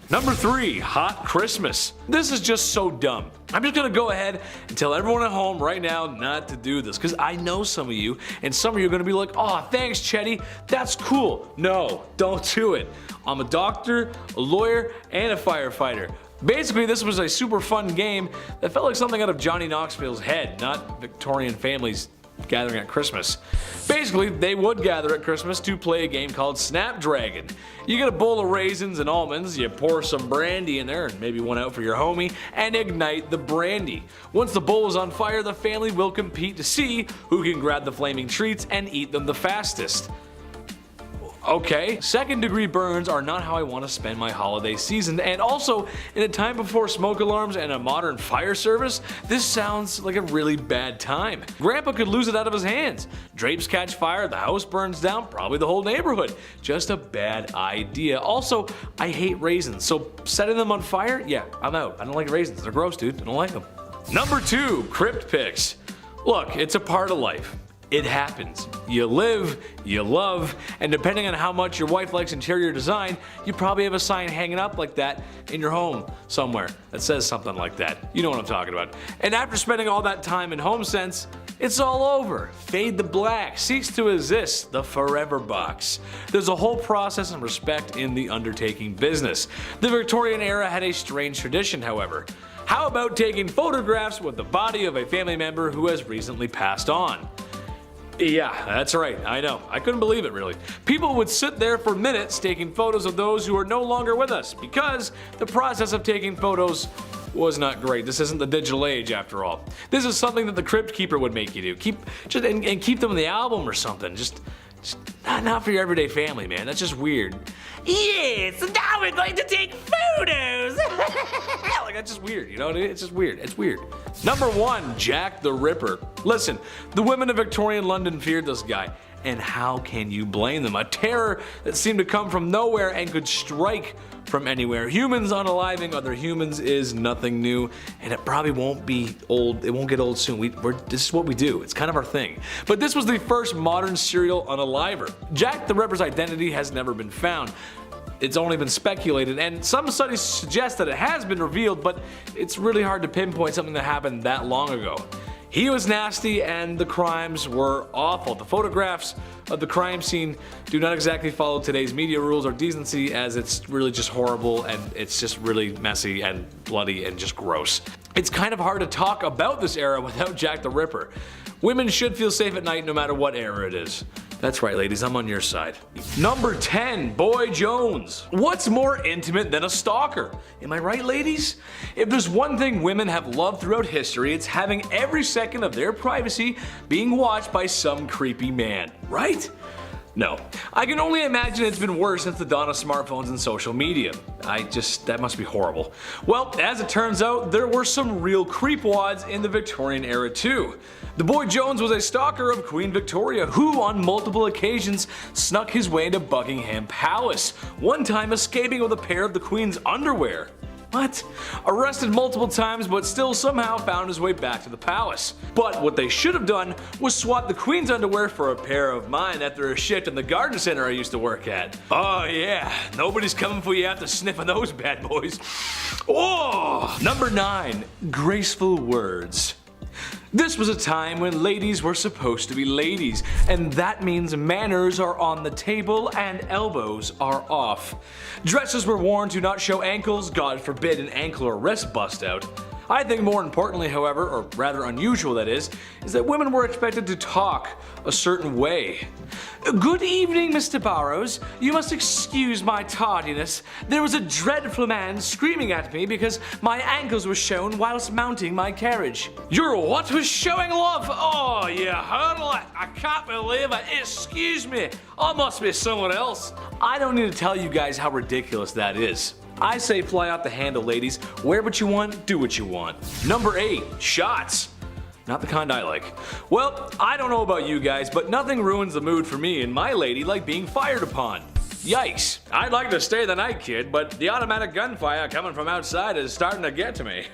Number 3, hot Christmas. This is just so dumb. I'm just gonna go ahead and tell everyone at home right now not to do this, because I know some of you, and some of you are gonna be like, oh, thanks, Chetty, that's cool. No, don't do it. I'm a doctor, a lawyer, and a firefighter. Basically, this was a super fun game that felt like something out of Johnny Knoxville's head, not Victorian families gathering at Christmas. Basically, they would gather at Christmas to play a game called Snapdragon. You get a bowl of raisins and almonds, you pour some brandy in there and maybe one out for your homie, and ignite the brandy. Once the bowl is on fire, the family will compete to see who can grab the flaming treats and eat them the fastest. Okay, second-degree burns are not how I want to spend my holiday season, and also, in a time before smoke alarms and a modern fire service, this sounds like a really bad time. Grandpa could lose it out of his hands. Drapes catch fire, the house burns down, probably the whole neighborhood. Just a bad idea. Also, I hate raisins, so setting them on fire? Yeah, I'm out. I don't like raisins. They're gross, dude. I don't like them. Number 2, crypt pics. Look, it's a part of life. It happens. You live, you love, and depending on how much your wife likes interior design, you probably have a sign hanging up like that in your home somewhere that says something like that. You know what I'm talking about. And after spending all that time in HomeSense, it's all over. Fade to black, cease to exist, the forever box. There's a whole process and respect in the undertaking business. The Victorian era had a strange tradition, however. How about taking photographs with the body of a family member who has recently passed on? Yeah, that's right, I know. I couldn't believe it, really. People would sit there for minutes taking photos of those who are no longer with us because the process of taking photos was not great. This isn't the digital age, after all. This is something that the crypt keeper would make you do. Keep them in the album or something. Just not for your everyday family, man. That's just weird. Yes, now we're going to take photos. Like, that's just weird, you know? It's just weird. It's weird. Number 1, Jack the Ripper. Listen, the women of Victorian London feared this guy. And how can you blame them? A terror that seemed to come from nowhere and could strike from anywhere. Humans unaliving other humans is nothing new, and it probably won't be old. It won't get old soon. This is what we do. It's kind of our thing. But this was the first modern serial unaliver. Jack the Ripper's identity has never been found. It's only been speculated, and some studies suggest that it has been revealed, but it's really hard to pinpoint something that happened that long ago. He was nasty and the crimes were awful. The photographs of the crime scene do not exactly follow today's media rules or decency, as it's really just horrible and it's just really messy and bloody and just gross. It's kind of hard to talk about this era without Jack the Ripper. Women should feel safe at night no matter what era it is. That's right, ladies, I'm on your side. Number 10, Boy Jones. What's more intimate than a stalker? Am I right, ladies? If there's one thing women have loved throughout history, it's having every second of their privacy being watched by some creepy man, right? No. I can only imagine it's been worse since the dawn of smartphones and social media. That must be horrible. Well, as it turns out, there were some real creepwads in the Victorian era too. The Boy Jones was a stalker of Queen Victoria who on multiple occasions snuck his way into Buckingham Palace, one time escaping with a pair of the Queen's underwear. What? Arrested multiple times but still somehow found his way back to the palace. But what they should have done was swap the Queen's underwear for a pair of mine after a shift in the garden center I used to work at. Oh yeah, nobody's coming for you after sniffing those bad boys. Oh! Number 9, graceful words. This was a time when ladies were supposed to be ladies, and that means manners are on the table and elbows are off. Dresses were worn to not show ankles, God forbid an ankle or wrist bust out. I think more importantly, however, or rather unusual that is that women were expected to talk a certain way. Good evening, Mr. Burrows. You must excuse my tardiness. There was a dreadful man screaming at me because my ankles were shown whilst mounting my carriage. Your what was showing, love? Oh, you hurdle. I can't believe it. Excuse me. I must be someone else. I don't need to tell you guys how ridiculous that is. I say fly out the handle, ladies. Wear what you want, do what you want. Number 8, shots. Not the kind I like. Well, I don't know about you guys, but nothing ruins the mood for me and my lady like being fired upon. Yikes. I'd like to stay the night, kid, but the automatic gunfire coming from outside is starting to get to me.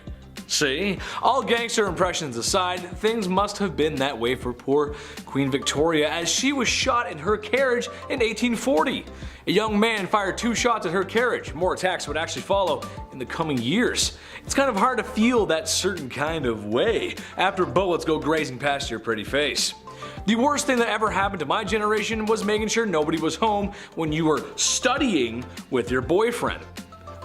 See? All gangster impressions aside, things must have been that way for poor Queen Victoria as she was shot in her carriage in 1840. A young man fired 2 shots at her carriage. More attacks would actually follow in the coming years. It's kind of hard to feel that certain kind of way after bullets go grazing past your pretty face. The worst thing that ever happened to my generation was making sure nobody was home when you were studying with your boyfriend.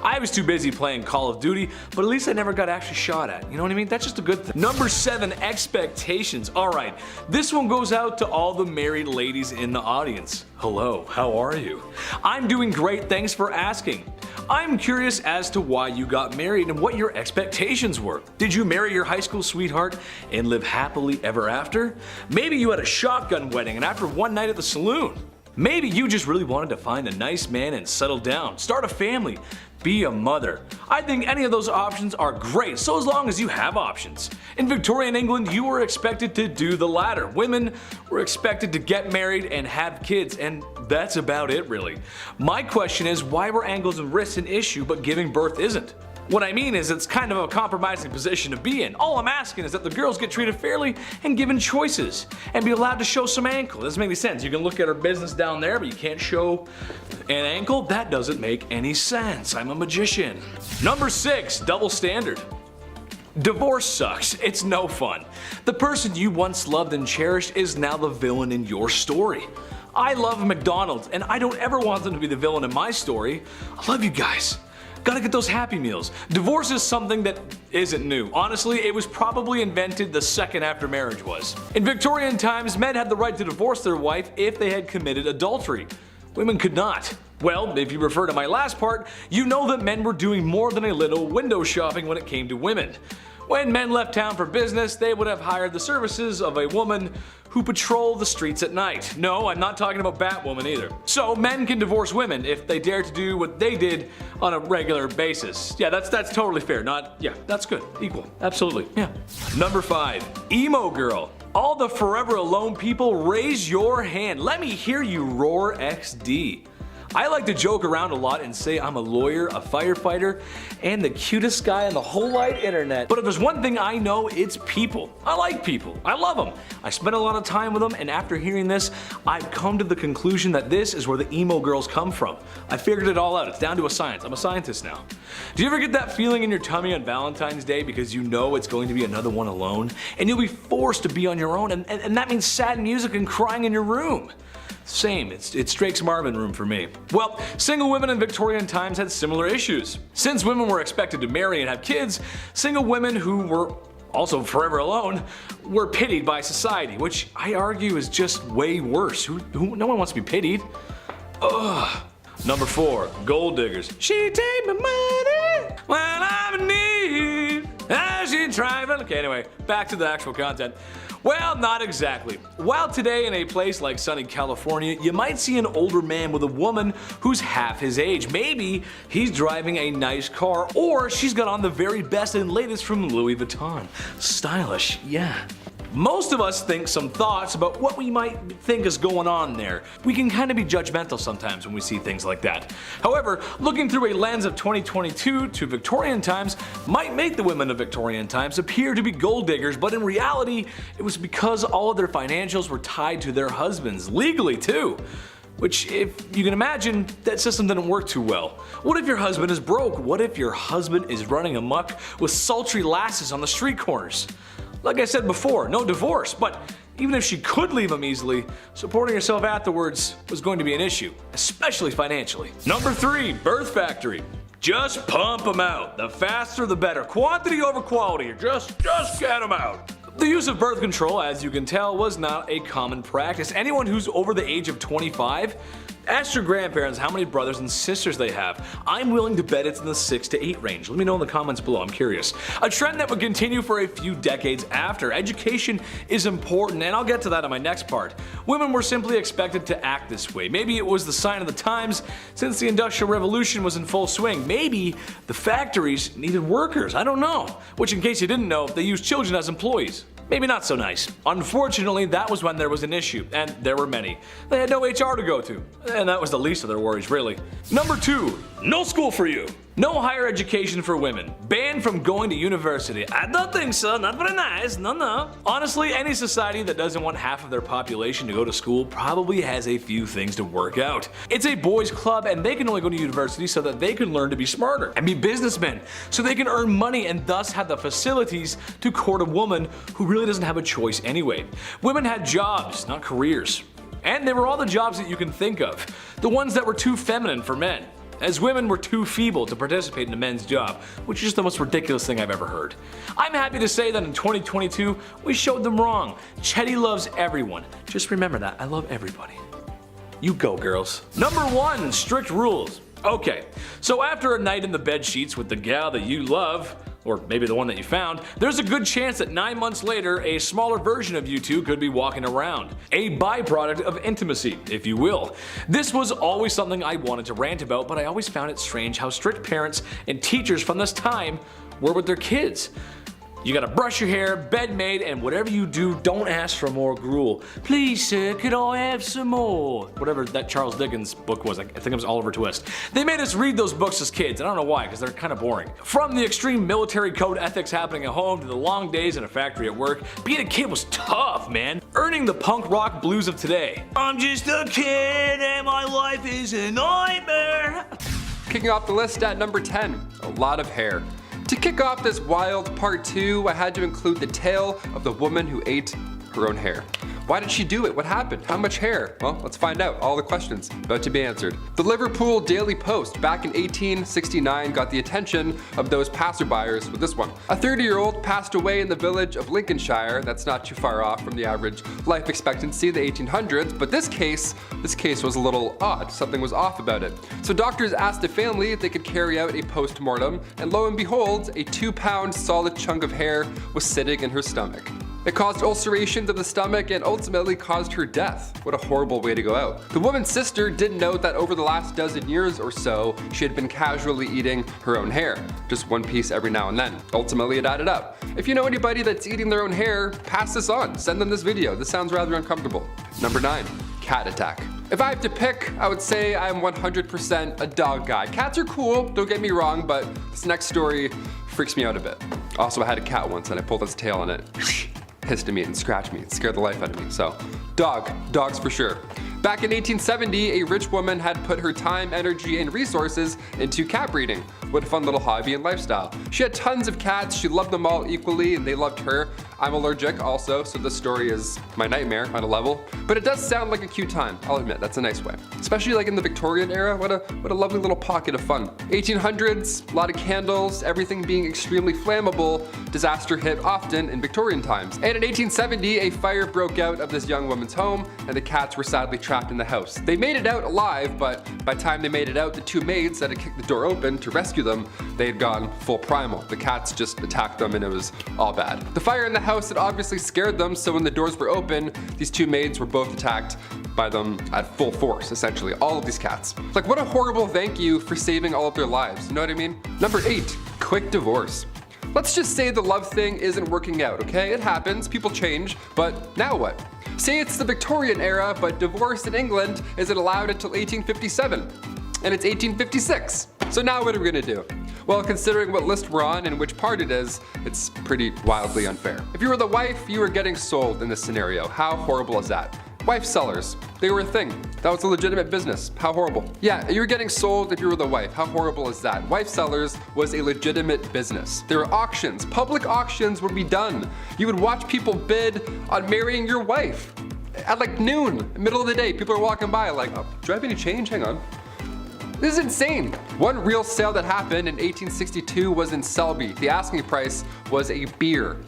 I was too busy playing Call of Duty, but at least I never got actually shot at. You know what I mean? That's just a good thing. Number 7, expectations. Alright, this one goes out to all the married ladies in the audience. Hello, how are you? I'm doing great, thanks for asking. I'm curious as to why you got married and what your expectations were. Did you marry your high school sweetheart and live happily ever after? Maybe you had a shotgun wedding and after one night at the saloon. Maybe you just really wanted to find a nice man and settle down, start a family, be a mother. I think any of those options are great, so as long as you have options. In Victorian England, you were expected to do the latter. Women were expected to get married and have kids, and that's about it really. My question is, why were ankles and wrists an issue but giving birth isn't? What I mean is it's kind of a compromising position to be in. All I'm asking is that the girls get treated fairly and given choices and be allowed to show some ankle. It doesn't make any sense. You can look at her business down there but you can't show an ankle? That doesn't make any sense. I'm a magician. Number 6, double standard. Divorce sucks. It's no fun. The person you once loved and cherished is now the villain in your story. I love McDonald's and I don't ever want them to be the villain in my story. I love you guys. Gotta get those Happy Meals. Divorce is something that isn't new. Honestly, it was probably invented the second after marriage was. In Victorian times, men had the right to divorce their wife if they had committed adultery. Women could not. Well, if you refer to my last part, you know that men were doing more than a little window shopping when it came to women. When men left town for business, they would have hired the services of a woman who patrol the streets at night. No, I'm not talking about Batwoman either. So men can divorce women if they dare to do what they did on a regular basis. Yeah, that's totally fair. That's good. Equal. Absolutely. Yeah. Number 5. Emo girl. All the forever alone people, raise your hand. Let me hear you roar XD. I like to joke around a lot and say I'm a lawyer, a firefighter, and the cutest guy on the whole wide internet. But if there's one thing I know, it's people. I like people. I love them. I spend a lot of time with them, and after hearing this, I've come to the conclusion that this is where the emo girls come from. I figured it all out. It's down to a science. I'm a scientist now. Do you ever get that feeling in your tummy on Valentine's Day because you know it's going to be another one alone? And you'll be forced to be on your own, and that means sad music and crying in your room. Same, it's Drake's Marvin room for me. Well, single women in Victorian times had similar issues. Since women were expected to marry and have kids, single women who were also forever alone were pitied by society, which I argue is just way worse. No one wants to be pitied. Ugh. Number 4, gold diggers. She take my money when I'm in need. As she travel. Okay, anyway, back to the actual content. Well, not exactly. While today in a place like sunny California, you might see an older man with a woman who's half his age. Maybe he's driving a nice car, or she's got on the very best and latest from Louis Vuitton. Stylish, yeah. Most of us think some thoughts about what we might think is going on there. We can kind of be judgmental sometimes when we see things like that. However, looking through a lens of 2022 to Victorian times might make the women of Victorian times appear to be gold diggers, but in reality, it was because all of their financials were tied to their husbands, legally too. Which, if you can imagine, that system didn't work too well. What if your husband is broke? What if your husband is running amok with sultry lasses on the street corners? Like I said before, no divorce, but even if she could leave him easily, supporting herself afterwards was going to be an issue, especially financially. Number 3, birth factory. Just pump them out. The faster the better. Quantity over quality. Just get them out. The use of birth control, as you can tell, was not a common practice. Anyone who's over the age of 25, ask your grandparents how many brothers and sisters they have. I'm willing to bet it's in the 6 to 8 range. Let me know in the comments below, I'm curious. A trend that would continue for a few decades after. Education is important, and I'll get to that in my next part. Women were simply expected to act this way. Maybe it was the sign of the times since the Industrial Revolution was in full swing. Maybe the factories needed workers, I don't know. Which, in case you didn't know, they used children as employees. Maybe not so nice. Unfortunately, that was when there was an issue, and there were many. They had no HR to go to, and that was the least of their worries, really. Number 2, no school for you. No higher education for women. Banned from going to university. I don't think so, not very nice, no. Honestly, any society that doesn't want half of their population to go to school probably has a few things to work out. It's a boys' club, and they can only go to university so that they can learn to be smarter and be businessmen, so they can earn money and thus have the facilities to court a woman who really doesn't have a choice anyway. Women had jobs, not careers. And they were all the jobs that you can think of. The ones that were too feminine for men, as women were too feeble to participate in a men's job, which is just the most ridiculous thing I've ever heard. I'm happy to say that in 2022, we showed them wrong. Chetty loves everyone. Just remember that, I love everybody. You go, girls. Number 1, strict rules. Okay, so after a night in the bed sheets with the gal that you love, or maybe the one that you found, there's a good chance that 9 months later, a smaller version of you two could be walking around. A byproduct of intimacy, if you will. This was always something I wanted to rant about, but I always found it strange how strict parents and teachers from this time were with their kids. You gotta brush your hair, bed made, and whatever you do, don't ask for more gruel. Please, sir, could I have some more? Whatever that Charles Dickens book was, I think it was Oliver Twist. They made us read those books as kids, and I don't know why, because they're kind of boring. From the extreme military code ethics happening at home to the long days in a factory at work, being a kid was tough, man. Earning the punk rock blues of today. I'm just a kid and my life is a nightmare. Kicking off the list at number 10, a lot of hair. To kick off this wild part 2, I had to include the tale of the woman who ate her own hair. Why did she do it? What happened? How much hair? Well, let's find out. All the questions about to be answered. The Liverpool Daily Post back in 1869 got the attention of those passerbyers with this one. A 30-year-old passed away in the village of Lincolnshire. That's not too far off from the average life expectancy of the 1800s, but this case was a little odd. Something was off about it. So doctors asked the family if they could carry out a post-mortem, and lo and behold, a 2-pound solid chunk of hair was sitting in her stomach. It caused ulcerations of the stomach and ultimately caused her death. What a horrible way to go out. The woman's sister didn't know that over the last dozen years or so, she had been casually eating her own hair, just one piece every now and then. Ultimately, it added up. If you know anybody that's eating their own hair, pass this on. Send them this video. This sounds rather uncomfortable. Number 9, cat attack. If I have to pick, I would say I'm 100% a dog guy. Cats are cool, don't get me wrong, but this next story freaks me out a bit. Also, I had a cat once and I pulled its tail on it. Hissed at me and scratched me and scared the life out of me. So, dogs for sure. Back in 1870, a rich woman had put her time, energy, and resources into cat breeding. What a fun little hobby and lifestyle. She had tons of cats, she loved them all equally, and they loved her. I'm allergic also, so this story is my nightmare on a level. But it does sound like a cute time, I'll admit, that's a nice way. Especially like in the Victorian era, what a lovely little pocket of fun. 1800s, a lot of candles, everything being extremely flammable, disaster hit often in Victorian times. And in 1870, a fire broke out of this young woman's home, and the cats were sadly trapped in the house. They made it out alive, but by the time they made it out, the 2 maids that had kicked the door open to rescue them, they had gone full primal. The cats just attacked them and it was all bad. The fire in the house had obviously scared them, so when the doors were open, these 2 maids were both attacked by them at full force, essentially, all of these cats. Like, what a horrible thank you for saving all of their lives, you know what I mean? Number 8, quick divorce. Let's just say the love thing isn't working out, okay? It happens, people change, but now what? Say it's the Victorian era, but divorce in England isn't allowed until 1857, and it's 1856. So now what are we gonna do? Well, considering what list we're on and which part it is, it's pretty wildly unfair. If you were the wife, you were getting sold in this scenario. How horrible is that? Wife sellers, they were a thing. That was a legitimate business. How horrible. Yeah, you were getting sold if you were the wife. How horrible is that? Wife sellers was a legitimate business. There were auctions. Public auctions would be done. You would watch people bid on marrying your wife. At like noon, middle of the day, people are walking by like, oh, do I have any change? Hang on. This is insane. One real sale that happened in 1862 was in Selby. The asking price was a beer.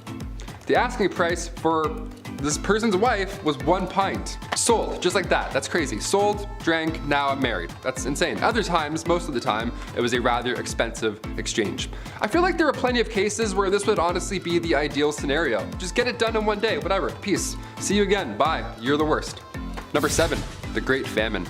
The asking price for this person's wife was 1 pint. Sold, just like that. That's crazy. Sold, drank, now I'm married. That's insane. Other times, most of the time, it was a rather expensive exchange. I feel like there are plenty of cases where this would honestly be the ideal scenario. Just get it done in one day, whatever. Peace. See you again. Bye. You're the worst. Number 7, the Great Famine.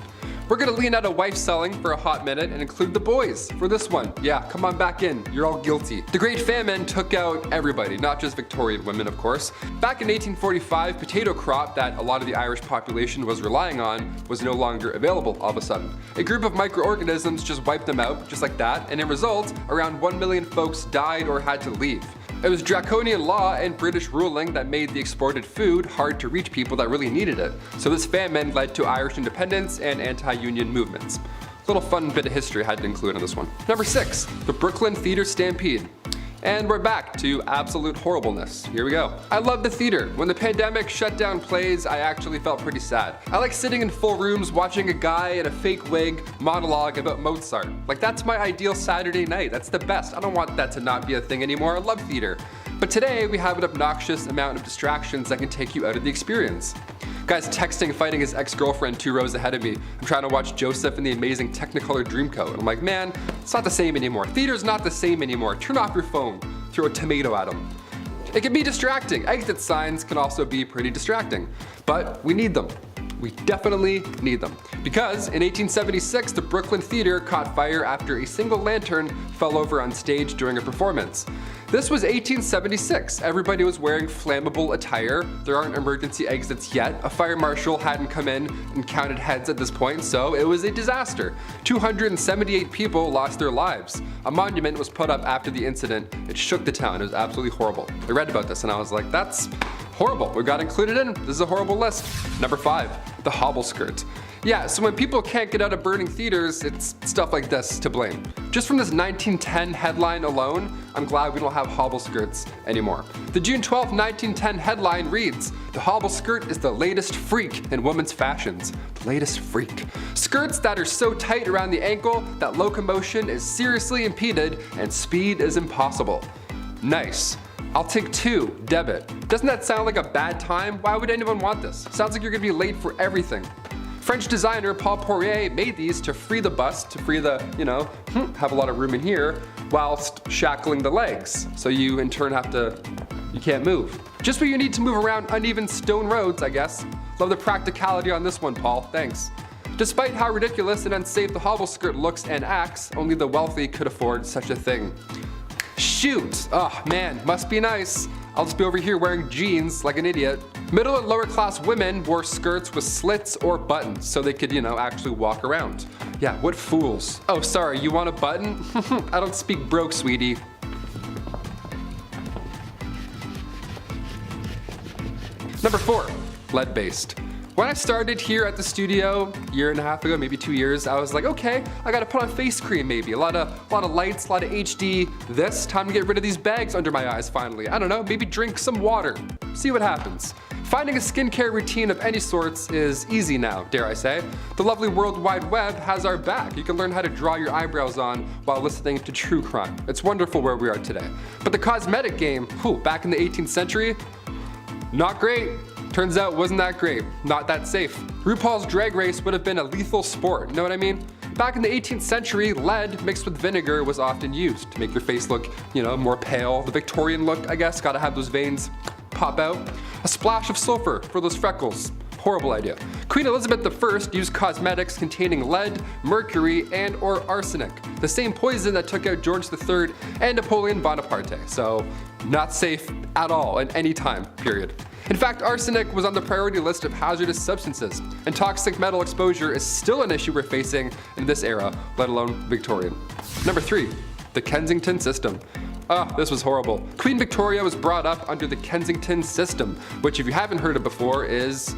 We're gonna lean out of wife selling for a hot minute and include the boys for this one. Yeah, come on back in, you're all guilty. The Great Famine took out everybody, not just Victorian women, of course. Back in 1845, potato crop that a lot of the Irish population was relying on was no longer available all of a sudden. A group of microorganisms just wiped them out, just like that, and in result, around 1 million folks died or had to leave. It was draconian law and British ruling that made the exported food hard to reach people that really needed it. So this famine led to Irish independence and anti-union movements. Little fun bit of history I had to include in this one. Number 6, the Brooklyn Theater Stampede. And we're back to absolute horribleness. Here we go. I love the theater. When the pandemic shut down plays, I actually felt pretty sad. I like sitting in full rooms watching a guy in a fake wig monologue about Mozart. Like, that's my ideal Saturday night. That's the best. I don't want that to not be a thing anymore. I love theater. But today we have an obnoxious amount of distractions that can take you out of the experience. Guy's texting, fighting his ex-girlfriend 2 rows ahead of me. I'm trying to watch Joseph and the Amazing Technicolor Dreamcoat. And I'm like, man, it's not the same anymore. Theater's not the same anymore. Turn off your phone. Throw a tomato at him. It can be distracting. Exit signs can also be pretty distracting. But we need them. We definitely need them. Because in 1876, the Brooklyn Theater caught fire after a single lantern fell over on stage during a performance. This was 1876. Everybody was wearing flammable attire. There aren't emergency exits yet. A fire marshal hadn't come in and counted heads at this point, so it was a disaster. 278 people lost their lives. A monument was put up after the incident. It shook the town. It was absolutely horrible. I read about this and I was like, that's Horrible. We got included in. This is a horrible list. Number 5, the hobble skirt. Yeah, so when people can't get out of burning theaters, it's stuff like this to blame. Just from this 1910 headline alone, I'm glad we don't have hobble skirts anymore. The June 12, 1910 headline reads, "The hobble skirt is the latest freak in women's fashions." The latest freak. Skirts that are so tight around the ankle that locomotion is seriously impeded and speed is impossible. Nice. I'll take 2, debit. Doesn't that sound like a bad time? Why would anyone want this? Sounds like you're gonna be late for everything. French designer Paul Poirier made these to free the bust, to free the, have a lot of room in here, whilst shackling the legs. So you in turn you can't move. Just what you need to move around uneven stone roads, I guess. Love the practicality on this one, Paul, thanks. Despite how ridiculous and unsafe the hobble skirt looks and acts, only the wealthy could afford such a thing. Shoot! Oh man, must be nice. I'll just be over here wearing jeans like an idiot. Middle and lower class women wore skirts with slits or buttons so they could, actually walk around. Yeah, what fools. Oh, sorry, you want a button? I don't speak broke, sweetie. Number 4, lead-based. When I started here at the studio a year and a half ago, maybe 2 years, I was like, okay, I gotta put on face cream maybe. A lot of lights, a lot of HD. Time to get rid of these bags under my eyes finally. I don't know, maybe drink some water. See what happens. Finding a skincare routine of any sorts is easy now, dare I say. The lovely World Wide Web has our back. You can learn how to draw your eyebrows on while listening to true crime. It's wonderful where we are today. But the cosmetic game, back in the 18th century, not great. Turns out wasn't that great, not that safe. RuPaul's Drag Race would have been a lethal sport, know what I mean? Back in the 18th century, lead mixed with vinegar was often used to make your face look, more pale. The Victorian look, I guess, gotta have those veins pop out. A splash of sulfur for those freckles. Horrible idea. Queen Elizabeth I used cosmetics containing lead, mercury, and or arsenic, the same poison that took out George III and Napoleon Bonaparte, so not safe at all at any time, period. In fact, arsenic was on the priority list of hazardous substances, and toxic metal exposure is still an issue we're facing in this era, let alone Victorian. Number 3, the Kensington system. This was horrible. Queen Victoria was brought up under the Kensington system, which if you haven't heard it before is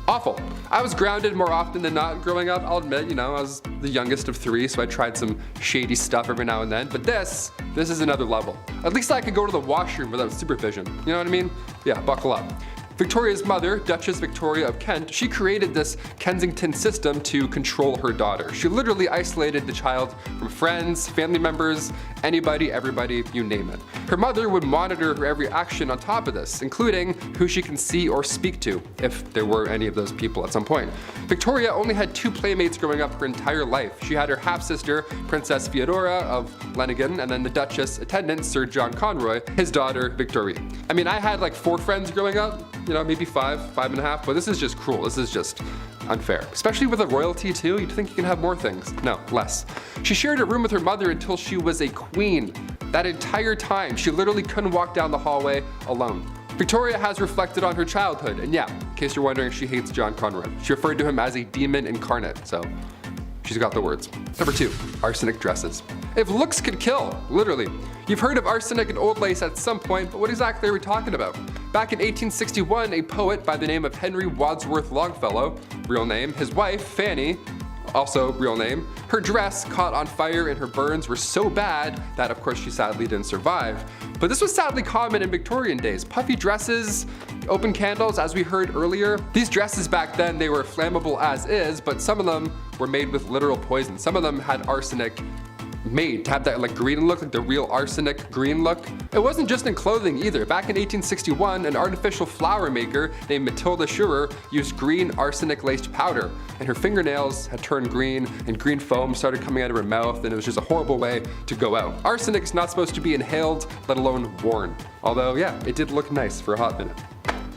awful. I was grounded more often than not growing up, I'll admit, I was the youngest of 3, so I tried some shady stuff every now and then, but this is another level. At least I could go to the washroom without supervision, you know what I mean? Yeah, buckle up. Victoria's mother, Duchess Victoria of Kent, she created this Kensington system to control her daughter. She literally isolated the child from friends, family members, anybody, everybody, you name it. Her mother would monitor her every action on top of this, including who she can see or speak to, if there were any of those people at some point. Victoria only had 2 playmates growing up her entire life. She had her half-sister, Princess Feodora of Lenigan, and then the Duchess attendant, Sir John Conroy, his daughter, Victoria. I mean, I had like 4 friends growing up, maybe 5.5, but this is just cruel. This is just unfair. Especially with a royalty too, you'd think you can have more things. No, less. She shared a room with her mother until she was a queen. That entire time, she literally couldn't walk down the hallway alone. Victoria has reflected on her childhood, and yeah, in case you're wondering, she hates John Conroy. She referred to him as a demon incarnate, so she's got the words. Number 2, arsenic dresses. If looks could kill, literally. You've heard of arsenic and old lace at some point, but what exactly are we talking about? Back in 1861, a poet by the name of Henry Wadsworth Longfellow, real name, his wife, Fanny, also real name, her dress caught on fire and her burns were so bad that of course she sadly didn't survive. But this was sadly common in Victorian days. Puffy dresses, open candles, as we heard earlier. These dresses back then, they were flammable as is, but some of them were made with literal poison. Some of them had arsenic made to have that like green look, like the real arsenic green look. It wasn't just in clothing either. Back in 1861, an artificial flower maker named Matilda Schurer used green arsenic laced powder, and her fingernails had turned green and green foam started coming out of her mouth, and it was just a horrible way to go out. Arsenic's not supposed to be inhaled, let alone worn. Although yeah, it did look nice for a hot minute.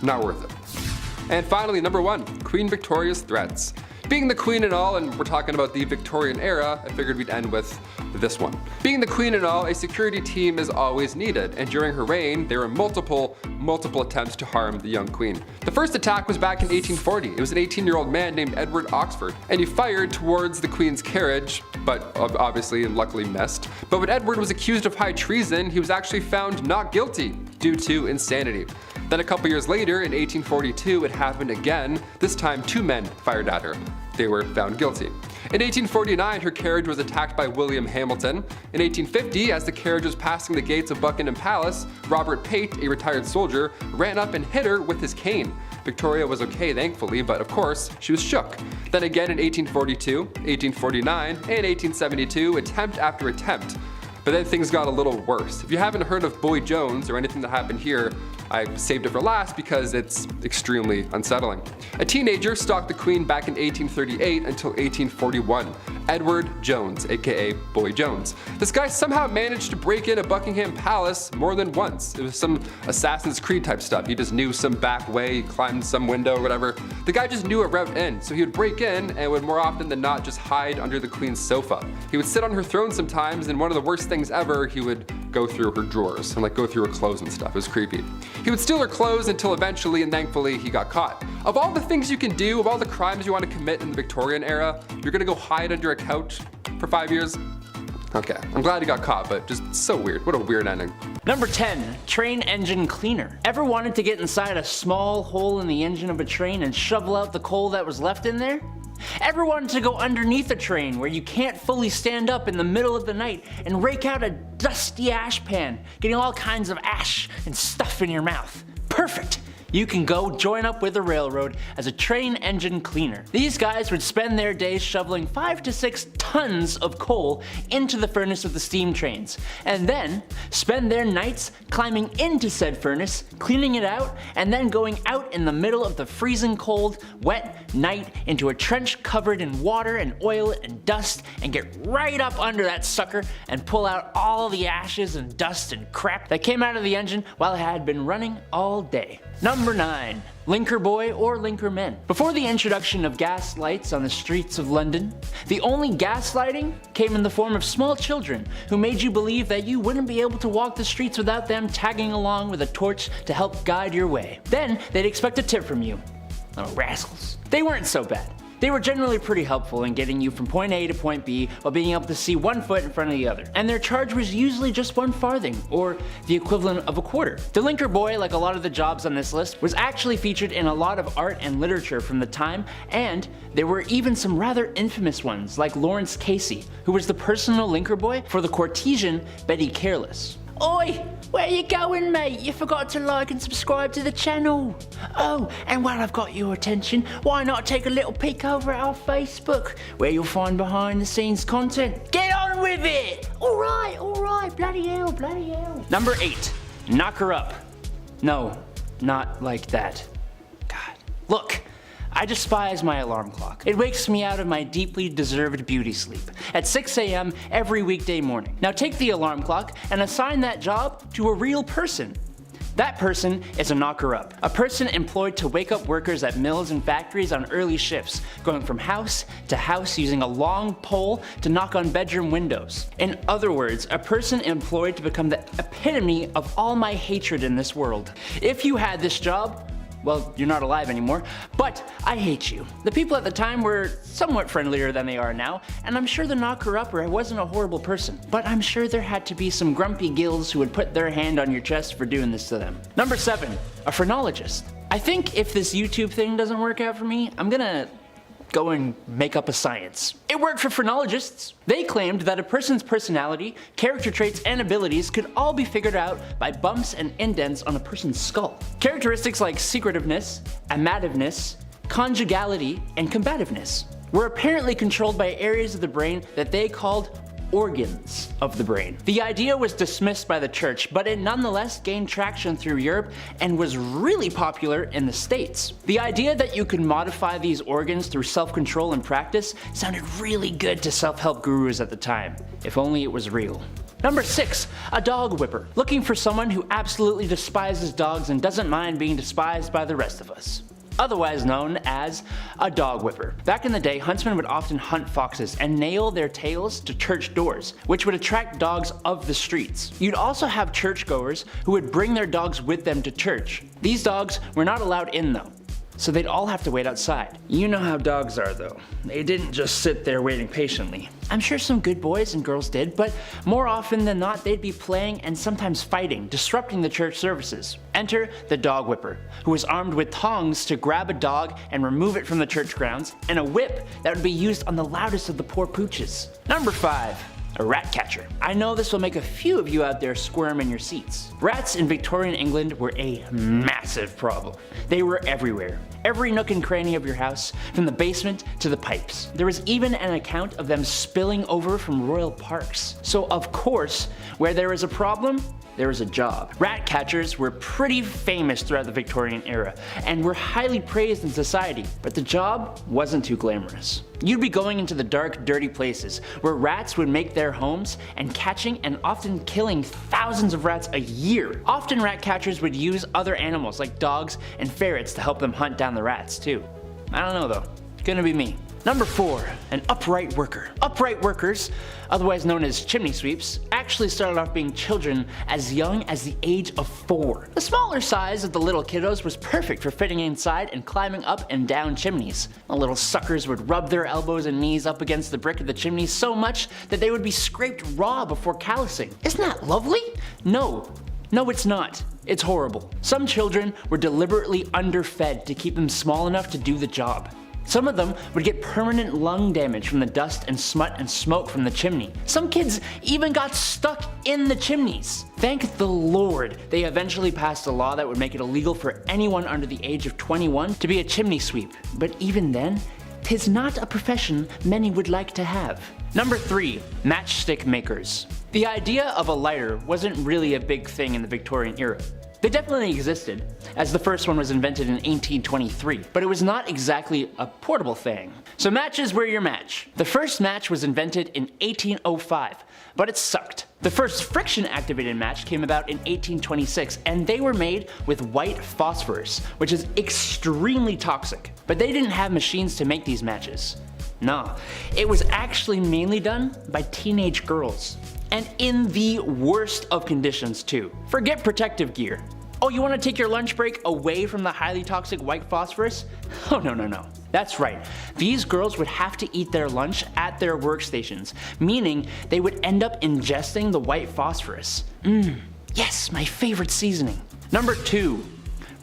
Not worth it. And finally, number 1, Queen Victoria's threats. Being the queen and all, and we're talking about the Victorian era, I figured we'd end with this one. Being the queen and all, a security team is always needed, and during her reign, there were multiple attempts to harm the young queen. The first attack was back in 1840. It was an 18-year-old man named Edward Oxford, and he fired towards the queen's carriage, but obviously and luckily missed. But when Edward was accused of high treason, he was actually found not guilty due to insanity. Then a couple years later, in 1842, it happened again. This time 2 men fired at her. They were found guilty. In 1849, her carriage was attacked by William Hamilton. In 1850, as the carriage was passing the gates of Buckingham Palace, Robert Pate, a retired soldier, ran up and hit her with his cane. Victoria was okay, thankfully, but of course, she was shook. Then again in 1842, 1849, and 1872, attempt after attempt. But then things got a little worse. If you haven't heard of Boy Jones or anything that happened here, I saved it for last because it's extremely unsettling. A teenager stalked the Queen back in 1838 until 1841. Edward Jones, aka Boy Jones. This guy somehow managed to break into Buckingham Palace more than once. It was some Assassin's Creed type stuff. He just knew some back way, he climbed some window or whatever. The guy just knew a route in, so he would break in and would more often than not just hide under the Queen's sofa. He would sit on her throne sometimes, and one of the worst things ever, he would go through her drawers and go through her clothes and stuff. It was creepy. He would steal her clothes until eventually and thankfully he got caught. Of all the things you can do, of all the crimes you want to commit in the Victorian era, you're gonna go hide under a couch for 5 years? Okay, I'm glad he got caught, but just so weird. What a weird ending. Number 10, train engine cleaner. Ever wanted to get inside a small hole in the engine of a train and shovel out the coal that was left in there? Ever wanted to go underneath a train where you can't fully stand up in the middle of the night and rake out a dusty ash pan, getting all kinds of ash and stuff in your mouth? Perfect! You can go join up with the railroad as a train engine cleaner. These guys would spend their days shoveling 5 to 6 tons of coal into the furnace of the steam trains, and then spend their nights climbing into said furnace, cleaning it out, and then going out in the middle of the freezing cold, wet night into a trench covered in water and oil and dust, and get right up under that sucker and pull out all the ashes and dust and crap that came out of the engine while it had been running all day. Number 9. Linker boy or linker men. Before the introduction of gas lights on the streets of London, the only gaslighting came in the form of small children who made you believe that you wouldn't be able to walk the streets without them tagging along with a torch to help guide your way. Then they'd expect a tip from you. Little rascals. They weren't so bad. They were generally pretty helpful in getting you from point A to point B while being able to see one foot in front of the other. And their charge was usually just 1 farthing, or the equivalent of a quarter. The linker boy, like a lot of the jobs on this list, was actually featured in a lot of art and literature from the time, and there were even some rather infamous ones, like Lawrence Casey, who was the personal linker boy for the courtesan Betty Careless. Oi! Where you going, mate? You forgot to like and subscribe to the channel. Oh, and while I've got your attention, why not take a little peek over at our Facebook, where you'll find behind the scenes content. Get on with it! Alright, bloody hell. Number 8, knock her up. No, not like that. God. Look, I despise my alarm clock. It wakes me out of my deeply deserved beauty sleep at 6 a.m. every weekday morning. Now take the alarm clock and assign that job to a real person. That person is a knocker-up, a person employed to wake up workers at mills and factories on early shifts, going from house to house using a long pole to knock on bedroom windows. In other words, a person employed to become the epitome of all my hatred in this world. If you had this job, well, you're not alive anymore, but I hate you. The people at the time were somewhat friendlier than they are now, and I'm sure the knocker-upper wasn't a horrible person, but I'm sure there had to be some grumpy gills who would put their hand on your chest for doing this to them. Number 7, a phrenologist. I think if this YouTube thing doesn't work out for me, I'm gonna go and make up a science. It worked for phrenologists. They claimed that a person's personality, character traits, and abilities could all be figured out by bumps and indents on a person's skull. Characteristics like secretiveness, amativeness, conjugality, and combativeness were apparently controlled by areas of the brain that they called organs of the brain. The idea was dismissed by the church, but it nonetheless gained traction through Europe and was really popular in the States. The idea that you could modify these organs through self-control and practice sounded really good to self-help gurus at the time, if only it was real. Number 6, a dog whipper. Looking for someone who absolutely despises dogs and doesn't mind being despised by the rest of us. Otherwise known as a dog whipper. Back in the day, huntsmen would often hunt foxes and nail their tails to church doors, which would attract dogs of the streets. You'd also have churchgoers who would bring their dogs with them to church. These dogs were not allowed in though, so they'd all have to wait outside. You know how dogs are though. They didn't just sit there waiting patiently. I'm sure some good boys and girls did, but more often than not they'd be playing and sometimes fighting, disrupting the church services. Enter the dog whipper, who was armed with tongs to grab a dog and remove it from the church grounds, and a whip that would be used on the loudest of the poor pooches. Number 5. A rat catcher. I know this will make a few of you out there squirm in your seats. Rats in Victorian England were a massive problem. They were everywhere. Every nook and cranny of your house, from the basement to the pipes. There was even an account of them spilling over from royal parks. So of course, where there is a problem, there is a job. Rat catchers were pretty famous throughout the Victorian era and were highly praised in society, but the job wasn't too glamorous. You'd be going into the dark, dirty places where rats would make their homes and catching and often killing thousands of rats a year. Often rat catchers would use other animals like dogs and ferrets to help them hunt down the rats too. I don't know though, gonna be me. Number 4, an upright worker. Upright workers, otherwise known as chimney sweeps, actually started off being children as young as the age of 4. The smaller size of the little kiddos was perfect for fitting inside and climbing up and down chimneys. The little suckers would rub their elbows and knees up against the brick of the chimney so much that they would be scraped raw before callousing. Isn't that lovely? No, it's not. It's horrible. Some children were deliberately underfed to keep them small enough to do the job. Some of them would get permanent lung damage from the dust and smut and smoke from the chimney. Some kids even got stuck in the chimneys. Thank the Lord they eventually passed a law that would make it illegal for anyone under the age of 21 to be a chimney sweep. But even then, 'tis not a profession many would like to have. Number 3, matchstick makers. The idea of a lighter wasn't really a big thing in the Victorian era. They definitely existed, as the first one was invented in 1823, but it was not exactly a portable thing. So matches were your match. The first match was invented in 1805, but it sucked. The first friction-activated match came about in 1826, and they were made with white phosphorus, which is extremely toxic. But they didn't have machines to make these matches. No, it was actually mainly done by teenage girls. And in the worst of conditions too. Forget protective gear. Oh, you want to take your lunch break away from the highly toxic white phosphorus? Oh no. That's right. These girls would have to eat their lunch at their workstations, meaning they would end up ingesting the white phosphorus. Yes, my favorite seasoning. Number 2.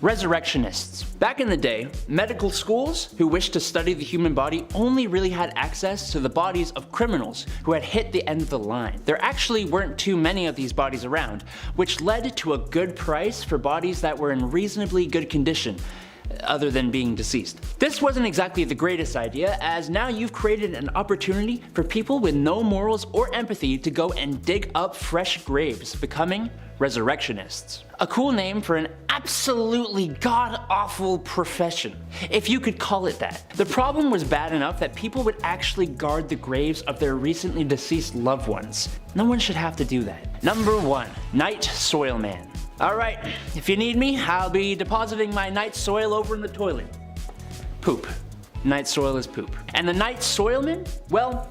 Resurrectionists. Back in the day, medical schools who wished to study the human body only really had access to the bodies of criminals who had hit the end of the line. There actually weren't too many of these bodies around, which led to a good price for bodies that were in reasonably good condition, other than being deceased. This wasn't exactly the greatest idea, as now you've created an opportunity for people with no morals or empathy to go and dig up fresh graves, becoming resurrectionists. A cool name for an absolutely god-awful profession, if you could call it that. The problem was bad enough that people would actually guard the graves of their recently deceased loved ones. No one should have to do that. Number 1, night soil man. Alright, if you need me, I'll be depositing my night soil over in the toilet. Poop. Night soil is poop. And the night soilman? Well,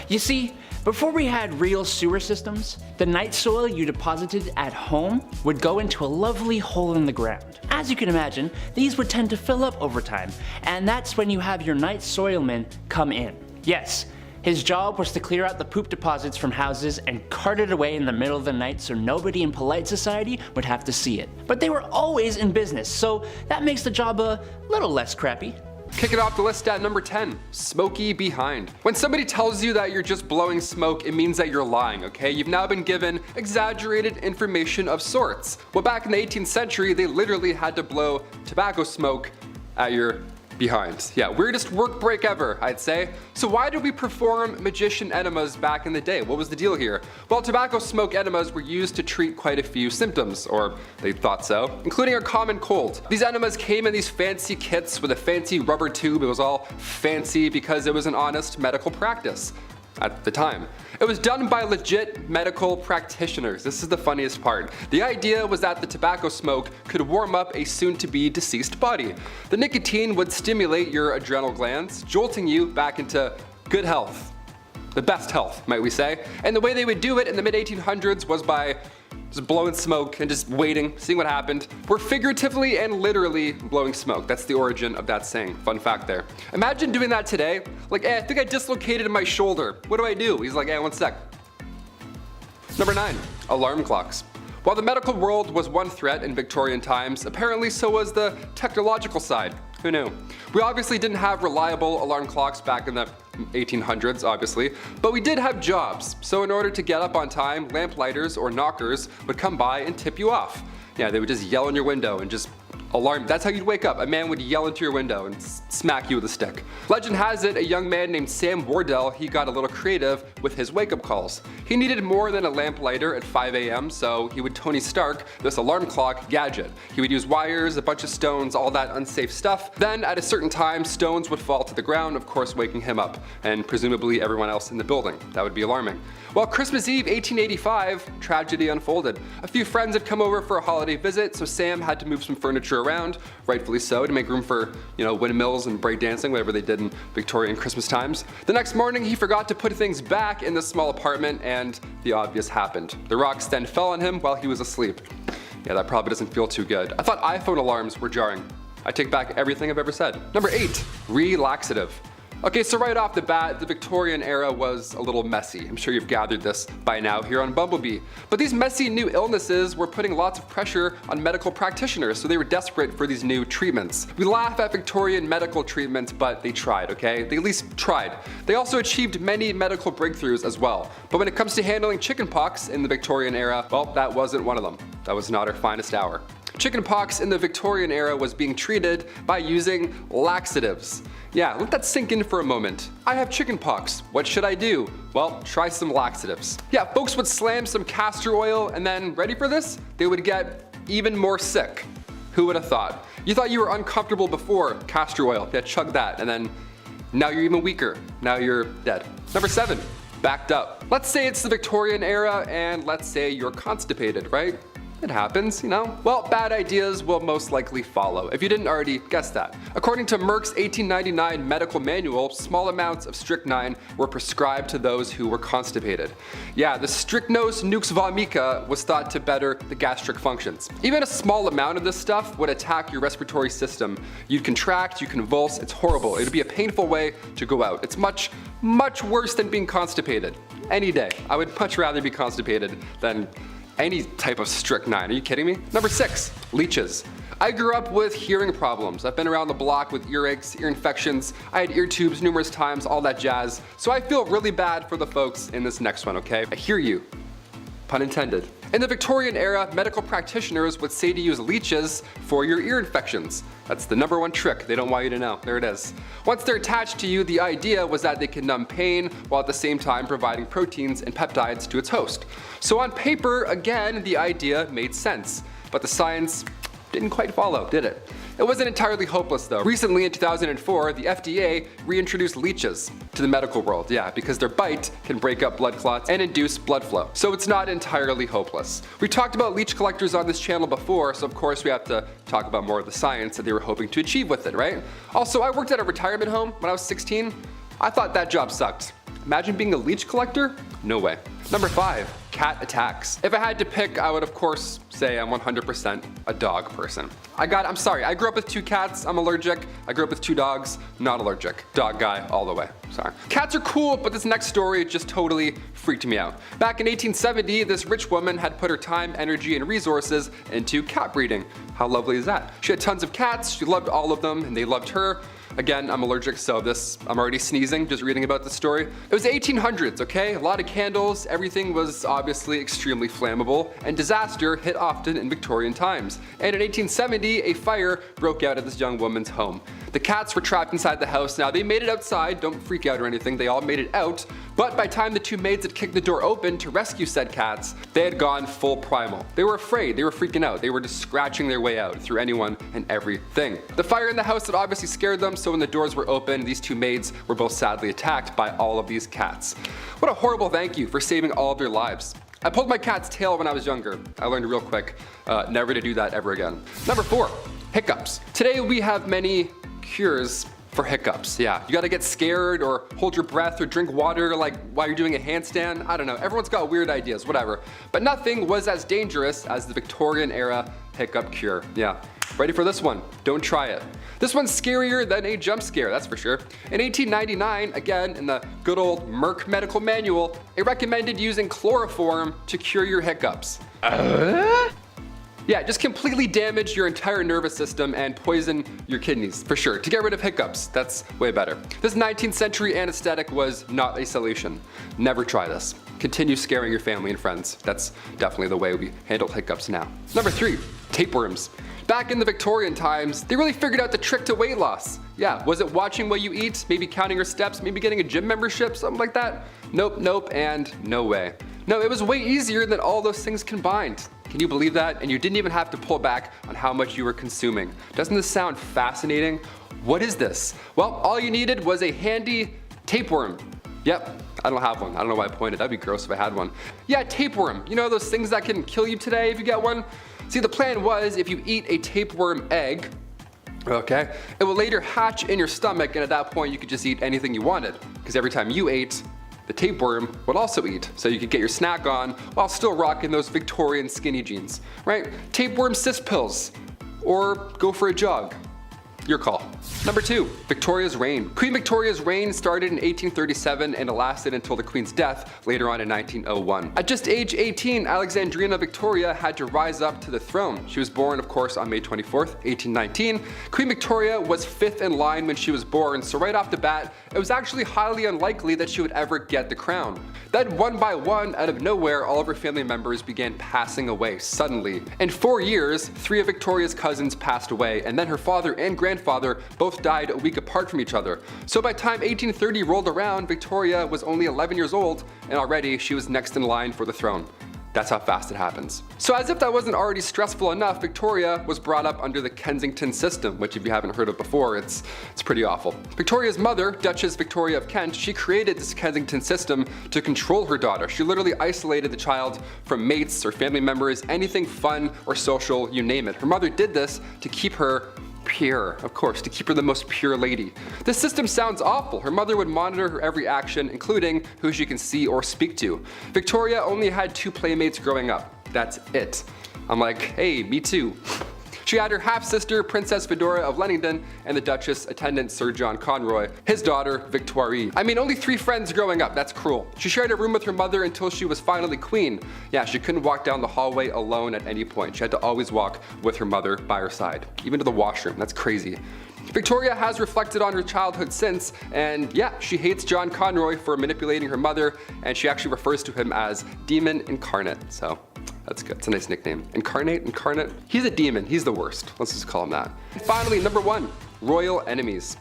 you see, before we had real sewer systems, the night soil you deposited at home would go into a lovely hole in the ground. As you can imagine, these would tend to fill up over time, and that's when you have your night soilman come in. Yes, his job was to clear out the poop deposits from houses and cart it away in the middle of the night so nobody in polite society would have to see it. But they were always in business, so that makes the job a little less crappy. Kicking off the list at number 10, smoky behind. When somebody tells you that you're just blowing smoke, it means that you're lying, okay? You've now been given exaggerated information of sorts. Well, back in the 18th century, they literally had to blow tobacco smoke at your behind. Yeah, weirdest work break ever, I'd say. So why did we perform magician enemas back in the day? What was the deal here? Well, tobacco smoke enemas were used to treat quite a few symptoms, or they thought so, including a common cold. These enemas came in these fancy kits with a fancy rubber tube. It was all fancy because it was an honest medical practice at the time. It was done by legit medical practitioners. This is the funniest part. The idea was that the tobacco smoke could warm up a soon-to-be deceased body. The nicotine would stimulate your adrenal glands, jolting you back into good health. The best health, might we say. And the way they would do it in the mid-1800s was by just blowing smoke and just waiting, seeing what happened. We're figuratively and literally blowing smoke. That's the origin of that saying. Fun fact there. Imagine doing that today. Like, I think I dislocated my shoulder. What do I do? He's like, one sec. Number 9, alarm clocks. While the medical world was one threat in Victorian times, apparently so was the technological side. Who knew? We obviously didn't have reliable alarm clocks back in the 1800s, obviously, but we did have jobs. So in order to get up on time, lamplighters or knockers would come by and tip you off. Yeah, they would just yell in your window and just alarm. That's how you'd wake up. A man would yell into your window and smack you with a stick. Legend has it, a young man named Sam Wardell, he got a little creative with his wake-up calls. He needed more than a lamplighter at 5 a.m., so he would Tony Stark this alarm clock gadget. He would use wires, a bunch of stones, all that unsafe stuff. Then at a certain time, stones would fall to the ground, of course waking him up, and presumably everyone else in the building. That would be alarming. Well, Christmas Eve 1885, tragedy unfolded. A few friends had come over for a holiday visit, so Sam had to move some furniture around, rightfully so, to make room for, windmills and breakdancing, whatever they did in Victorian Christmas times. The next morning, he forgot to put things back in the small apartment, and the obvious happened. The rocks then fell on him while he was asleep. Yeah, that probably doesn't feel too good. I thought iPhone alarms were jarring. I take back everything I've ever said. Number 8, relaxative. Okay, so right off the bat, the Victorian era was a little messy. I'm sure you've gathered this by now here on BumbleBee. But these messy new illnesses were putting lots of pressure on medical practitioners, so they were desperate for these new treatments. We laugh at Victorian medical treatments, but they tried, okay? They at least tried. They also achieved many medical breakthroughs as well. But when it comes to handling chickenpox in the Victorian era, well, that wasn't one of them. That was not our finest hour. Chickenpox in the Victorian era was being treated by using laxatives. Yeah, let that sink in for a moment. I have chickenpox. What should I do? Well, try some laxatives. Yeah, folks would slam some castor oil and then, ready for this? They would get even more sick. Who would have thought? You thought you were uncomfortable before, castor oil. Yeah, chug that, and then now you're even weaker. Now you're dead. Number 7, backed up. Let's say it's the Victorian era and let's say you're constipated, right? It happens, Well, bad ideas will most likely follow, if you didn't already guess that. According to Merck's 1899 medical manual, small amounts of strychnine were prescribed to those who were constipated. Yeah, the strychnos nux vomica was thought to better the gastric functions. Even a small amount of this stuff would attack your respiratory system. You'd contract, you convulse, it's horrible. It'd be a painful way to go out. It's much, much worse than being constipated. Any day. I would much rather be constipated than any type of strychnine. Are you kidding me? Number 6, leeches. I grew up with hearing problems. I've been around the block with earaches, ear infections. I had ear tubes numerous times, all that jazz. So I feel really bad for the folks in this next one, okay? I hear you. Pun intended. In the Victorian era, medical practitioners would say to use leeches for your ear infections. That's the number 1 trick they don't want you to know. There it is. Once they're attached to you, the idea was that they could numb pain while at the same time providing proteins and peptides to its host. So on paper, again, the idea made sense. But the science didn't quite follow, did it? It wasn't entirely hopeless though. Recently in 2004, the FDA reintroduced leeches to the medical world, because their bite can break up blood clots and induce blood flow. So it's not entirely hopeless. We talked about leech collectors on this channel before, so of course we have to talk about more of the science that they were hoping to achieve with it, right? Also, I worked at a retirement home when I was 16. I thought that job sucked. Imagine being a leech collector? No way. Number 5, cat attacks. If I had to pick, I would of course say I'm 100% a dog person. I grew up with 2 cats, I'm allergic. I grew up with 2 dogs, not allergic. Dog guy all the way, sorry. Cats are cool, but this next story just totally freaked me out. Back in 1870, this rich woman had put her time, energy, and resources into cat breeding. How lovely is that? She had tons of cats, she loved all of them, and they loved her. Again, I'm allergic, so I'm already sneezing just reading about this story. It was the 1800s, okay? A lot of candles, everything was obviously extremely flammable, and disaster hit often in Victorian times. And in 1870, a fire broke out at this young woman's home. The cats were trapped inside the house. Now, they made it outside, don't freak out or anything, they all made it out, but by the time the 2 maids had kicked the door open to rescue said cats, they had gone full primal. They were afraid, they were freaking out, they were just scratching their way out through anyone and everything. The fire in the house had obviously scared them, so when the doors were open, these 2 maids were both sadly attacked by all of these cats. What a horrible thank you for saving all of their lives. I pulled my cat's tail when I was younger. I learned real quick, never to do that ever again. Number 4, hiccups. Today we have many cures for hiccups. Yeah, you gotta get scared or hold your breath or drink water like while you're doing a handstand. I don't know, everyone's got weird ideas, whatever. But nothing was as dangerous as the Victorian era hiccup cure. Yeah, ready for this one? Don't try it. This one's scarier than a jump scare, that's for sure. In 1899, again in the good old Merck medical manual, it recommended using chloroform to cure your hiccups. Yeah, just completely damage your entire nervous system and poison your kidneys, for sure. To get rid of hiccups, that's way better. This 19th century anesthetic was not a solution. Never try this. Continue scaring your family and friends. That's definitely the way we handle hiccups now. Number 3, tapeworms. Back in the Victorian times, they really figured out the trick to weight loss. Yeah, was it watching what you eat, maybe counting your steps, maybe getting a gym membership, something like that? Nope, and no way. No, it was way easier than all those things combined. Can you believe that? And you didn't even have to pull back on how much you were consuming. Doesn't this sound fascinating? What is this? Well, all you needed was a handy tapeworm. Yep, I don't have one. I don't know why I pointed. That'd be gross if I had one. Yeah, tapeworm. You know those things that can kill you today if you get one? See, the plan was if you eat a tapeworm egg, okay, it will later hatch in your stomach, and at that point you could just eat anything you wanted. Because every time you ate, the tapeworm would also eat, so you could get your snack on while still rocking those Victorian skinny jeans, right? Tapeworm cyst pills, or go for a jog. Your call. Number 2, Victoria's reign. Queen Victoria's reign started in 1837 and it lasted until the Queen's death later on in 1901. At just age 18, Alexandrina Victoria had to rise up to the throne. She was born, of course, on May 24th, 1819. Queen Victoria was 5th in line when she was born, so right off the bat, it was actually highly unlikely that she would ever get the crown. Then one by one, out of nowhere, all of her family members began passing away suddenly. In 4 years, 3 of Victoria's cousins passed away, and then her father and grandfather both died a week apart from each other. So by the time 1830 rolled around, Victoria was only 11 years old, and already she was next in line for the throne. That's how fast it happens. So as if that wasn't already stressful enough, Victoria was brought up under the Kensington system, which if you haven't heard of before, it's pretty awful. Victoria's mother, Duchess Victoria of Kent, she created this Kensington system to control her daughter. She literally isolated the child from mates or family members, anything fun or social, you name it. Her mother did this to keep her pure, of course, to keep her the most pure lady. This system sounds awful. Her mother would monitor her every action, including who she can see or speak to. Victoria only had 2 playmates growing up. That's it. I'm like, hey, me too. She had her half-sister, Princess Fedora of Leamington, and the Duchess attendant Sir John Conroy, his daughter, Victoire. I mean, only 3 friends growing up, that's cruel. She shared a room with her mother until she was finally queen. Yeah, she couldn't walk down the hallway alone at any point. She had to always walk with her mother by her side, even to the washroom. That's crazy. Victoria has reflected on her childhood since, and yeah, she hates John Conroy for manipulating her mother, and she actually refers to him as Demon Incarnate, so that's good. It's a nice nickname. Incarnate? He's a demon. He's the worst. Let's just call him that. And finally, number 1, royal enemies.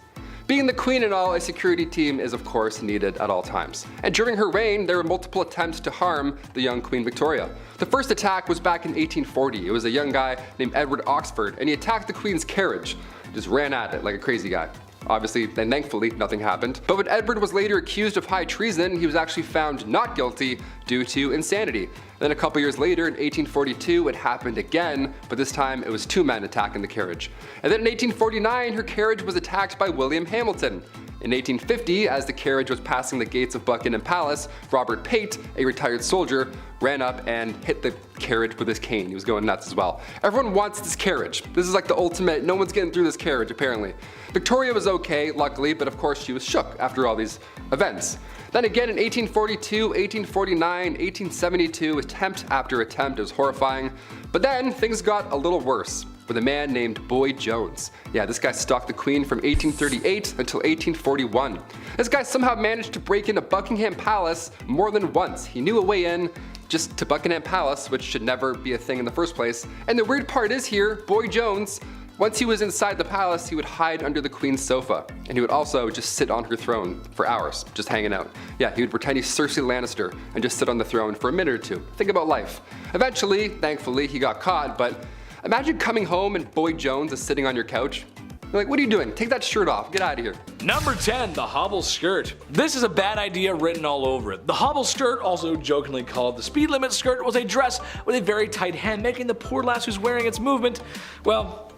Being the queen and all, a security team is of course needed at all times. And during her reign, there were multiple attempts to harm the young Queen Victoria. The first attack was back in 1840. It was a young guy named Edward Oxford, and he attacked the Queen's carriage. Just ran at it like a crazy guy. Obviously, and thankfully, nothing happened. But when Edward was later accused of high treason, he was actually found not guilty due to insanity. Then a couple years later, in 1842, it happened again, but this time it was 2 men attacking the carriage. And then in 1849, her carriage was attacked by William Hamilton. In 1850, as the carriage was passing the gates of Buckingham Palace, Robert Pate, a retired soldier, ran up and hit the carriage with his cane. He was going nuts as well. Everyone wants this carriage. This is like the ultimate, no one's getting through this carriage apparently. Victoria was okay, luckily, but of course she was shook after all these events. Then again in 1842, 1849, 1872, attempt after attempt. It was horrifying. But then things got a little worse with a man named Boyd Jones. Yeah, this guy stalked the Queen from 1838 until 1841. This guy somehow managed to break into Buckingham Palace more than once. He knew a way in just to Buckingham Palace, which should never be a thing in the first place. And the weird part is here, Boyd Jones, once he was inside the palace, he would hide under the Queen's sofa. And he would also just sit on her throne for hours, just hanging out. Yeah, he would pretend he's Cersei Lannister and just sit on the throne for a minute or 2. Think about life. Eventually, thankfully, he got caught, but imagine coming home and Boyd Jones is sitting on your couch. You're like, what are you doing? Take that shirt off. Get out of here. Number 10, the hobble skirt. This is a bad idea written all over it. The hobble skirt, also jokingly called the speed limit skirt, was a dress with a very tight hem, making the poor lass who's wearing its movement, well,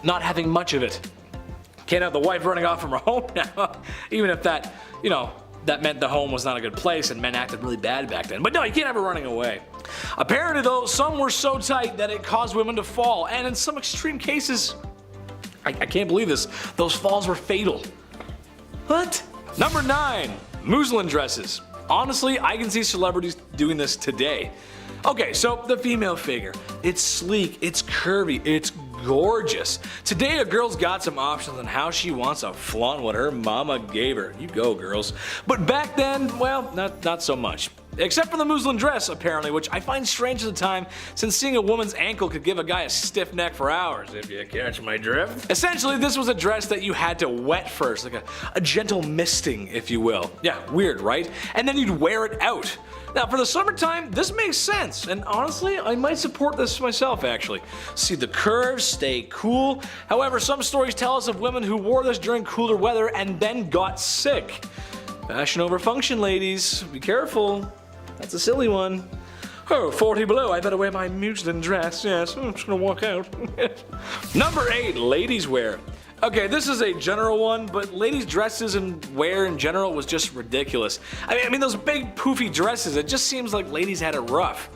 not having much of it. Can't have the wife running off from her home now, even if that, that meant the home was not a good place and men acted really bad back then. But no, you can't have her running away. Apparently though, some were so tight that it caused women to fall, and in some extreme cases, I can't believe this, those falls were fatal. What? Number 9, muslin dresses. Honestly, I can see celebrities doing this today. Okay, so the female figure. It's sleek, it's curvy, it's gorgeous. Today a girl's got some options on how she wants to flaunt what her mama gave her. You go, girls. But back then, well, not so much. Except for the muslin dress, apparently, which I find strange at the time, since seeing a woman's ankle could give a guy a stiff neck for hours, if you catch my drift. Essentially, this was a dress that you had to wet first, like a gentle misting, if you will. Yeah, weird, right? And then you'd wear it out. Now, for the summertime, this makes sense, and honestly, I might support this myself, actually. See the curves, stay cool. However, some stories tell us of women who wore this during cooler weather and then got sick. Fashion over function, ladies. Be careful. That's a silly one. Oh, 40 below, I better wear my muslin dress. Yes, I'm just gonna walk out. Number 8, ladies wear. Okay, this is a general one, but ladies' dresses and wear in general was just ridiculous. I mean those big poofy dresses, it just seems like ladies had it rough.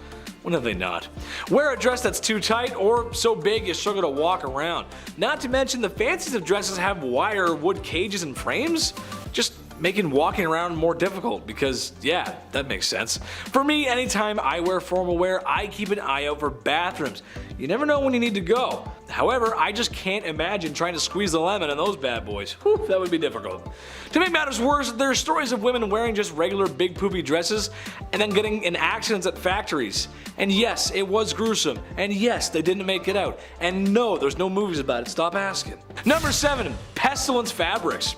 When have they not? Wear a dress that's too tight or so big you struggle to walk around. Not to mention the fanciest of dresses have wire or wood cages and frames. Just making walking around more difficult because, yeah, that makes sense. For me, anytime I wear formal wear, I keep an eye out for bathrooms. You never know when you need to go. However, I just can't imagine trying to squeeze the lemon in those bad boys. Whew, that would be difficult. To make matters worse, there are stories of women wearing just regular big poofy dresses and then getting in accidents at factories. And yes, it was gruesome. And yes, they didn't make it out. And no, there's no movies about it. Stop asking. Number 7, pestilence fabrics.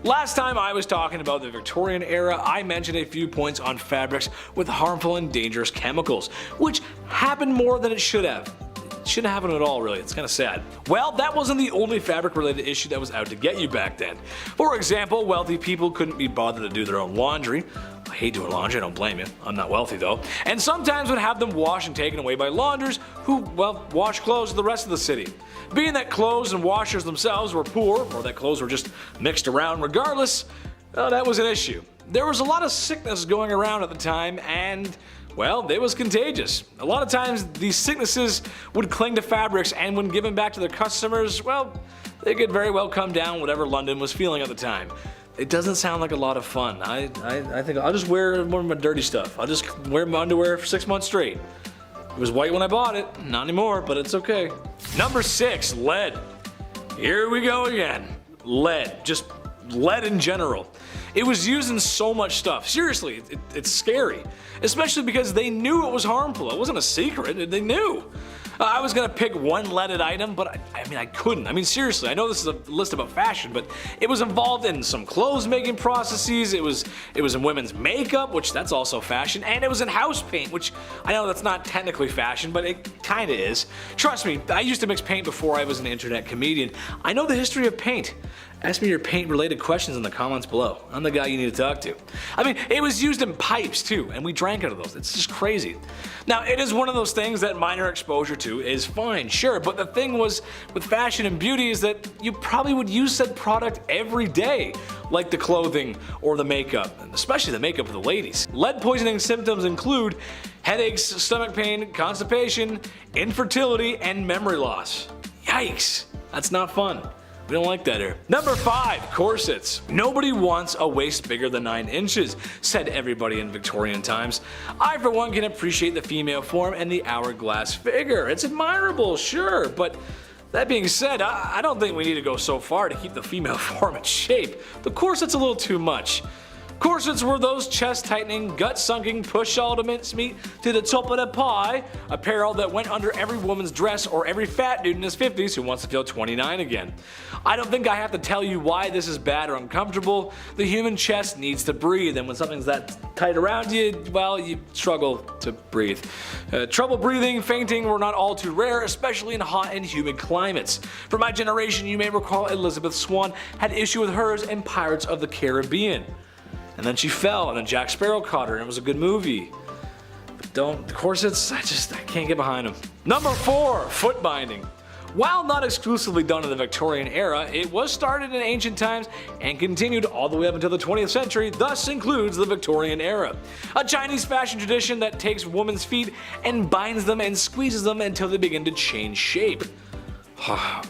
Last time I was talking about the Victorian era, I mentioned a few points on fabrics with harmful and dangerous chemicals, which happened more than it should have. It shouldn't happen at all, really. It's kind of sad. Well, that wasn't the only fabric-related issue that was out to get you back then. For example, wealthy people couldn't be bothered to do their own laundry. I hate doing laundry, I don't blame you. I'm not wealthy though. And sometimes would have them washed and taken away by launders who, well, wash clothes to the rest of the city. Being that clothes and washers themselves were poor, or that clothes were just mixed around regardless, well, that was an issue. There was a lot of sickness going around at the time and, well, it was contagious. A lot of times these sicknesses would cling to fabrics and when given back to their customers, well, they could very well come down whatever London was feeling at the time. It doesn't sound like a lot of fun. I think I'll just wear more of my dirty stuff. I'll just wear my underwear for 6 months straight. It was white when I bought it, not anymore, but it's okay. Number 6, lead. Here we go again. Lead, just lead in general. It was used in so much stuff. Seriously, it's scary. Especially because they knew it was harmful. It wasn't a secret, they knew. I was gonna pick one leaded item, but I couldn't. I mean, seriously, I know this is a list about fashion, but it was involved in some clothes making processes, it was in women's makeup, which that's also fashion, and it was in house paint, which I know that's not technically fashion, but it kinda is. Trust me, I used to mix paint before I was an internet comedian. I know the history of paint. Ask me your paint related questions in the comments below. I'm the guy you need to talk to. I mean, it was used in pipes too, and we drank out of those. It's just crazy. Now, it is one of those things that minor exposure to is fine, sure, but the thing was with fashion and beauty is that you probably would use said product every day, like the clothing or the makeup, and especially the makeup of the ladies. Lead poisoning symptoms include headaches, stomach pain, constipation, infertility, and memory loss. Yikes, that's not fun. We don't like that here. Number 5, corsets. Nobody wants a waist bigger than 9 inches, said everybody in Victorian times. I for one can appreciate the female form and the hourglass figure. It's admirable, sure, but that being said, I don't think we need to go so far to keep the female form in shape. The corset's a little too much. Corsets were those chest-tightening, gut-sunking, push all the mincemeat to the top of the pie apparel that went under every woman's dress or every fat dude in his 50s who wants to feel 29 again. I don't think I have to tell you why this is bad or uncomfortable. The human chest needs to breathe, and when something's that tight around you, well, you struggle to breathe. Trouble breathing, fainting were not all too rare, especially in hot and humid climates. For my generation, you may recall Elizabeth Swann had issue with hers in Pirates of the Caribbean. And then she fell, and then Jack Sparrow caught her, and it was a good movie. But the corsets, I can't get behind them. Number 4, foot binding. While not exclusively done in the Victorian era, it was started in ancient times and continued all the way up until the 20th century, thus includes the Victorian era. A Chinese fashion tradition that takes women's feet and binds them and squeezes them until they begin to change shape.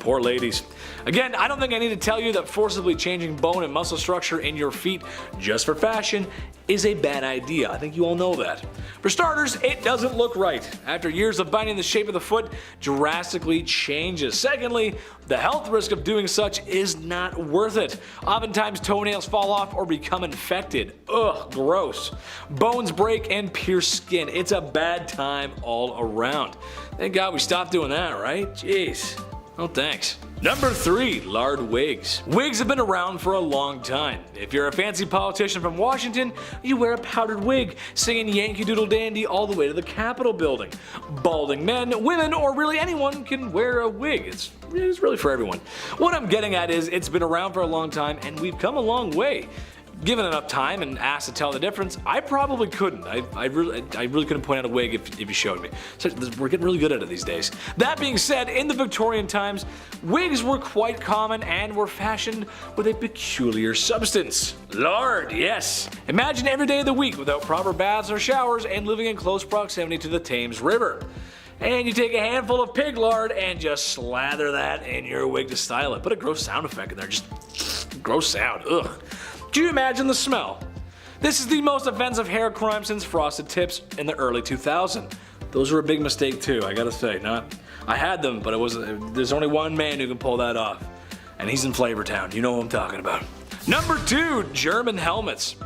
Poor ladies. Again, I don't think I need to tell you that forcibly changing bone and muscle structure in your feet just for fashion is a bad idea. I think you all know that. For starters, it doesn't look right. After years of binding, the shape of the foot drastically changes. Secondly, the health risk of doing such is not worth it. Oftentimes toenails fall off or become infected. Ugh, gross. Bones break and pierce skin. It's a bad time all around. Thank God we stopped doing that, right? Jeez. Oh, thanks. Number 3. Lard wigs. Wigs have been around for a long time. If you're a fancy politician from Washington, you wear a powdered wig, singing Yankee Doodle Dandy all the way to the Capitol building. Balding men, women, or really anyone can wear a wig. It's really for everyone. What I'm getting at is it's been around for a long time and we've come a long way. Given enough time and asked to tell the difference, I probably couldn't. I really couldn't point out a wig if you showed me. So we're getting really good at it these days. That being said, in the Victorian times, wigs were quite common and were fashioned with a peculiar substance. Lard, yes. Imagine every day of the week without proper baths or showers and living in close proximity to the Thames River. And you take a handful of pig lard and just slather that in your wig to style it. Put a gross sound effect in there, just gross sound, ugh. Do you imagine the smell? This is the most offensive hair crime since frosted tips in the early 2000s. Those were a big mistake too, I gotta say. I had them, but there's only one man who can pull that off. And he's in Flavortown, you know what I'm talking about. Number 2, German helmets.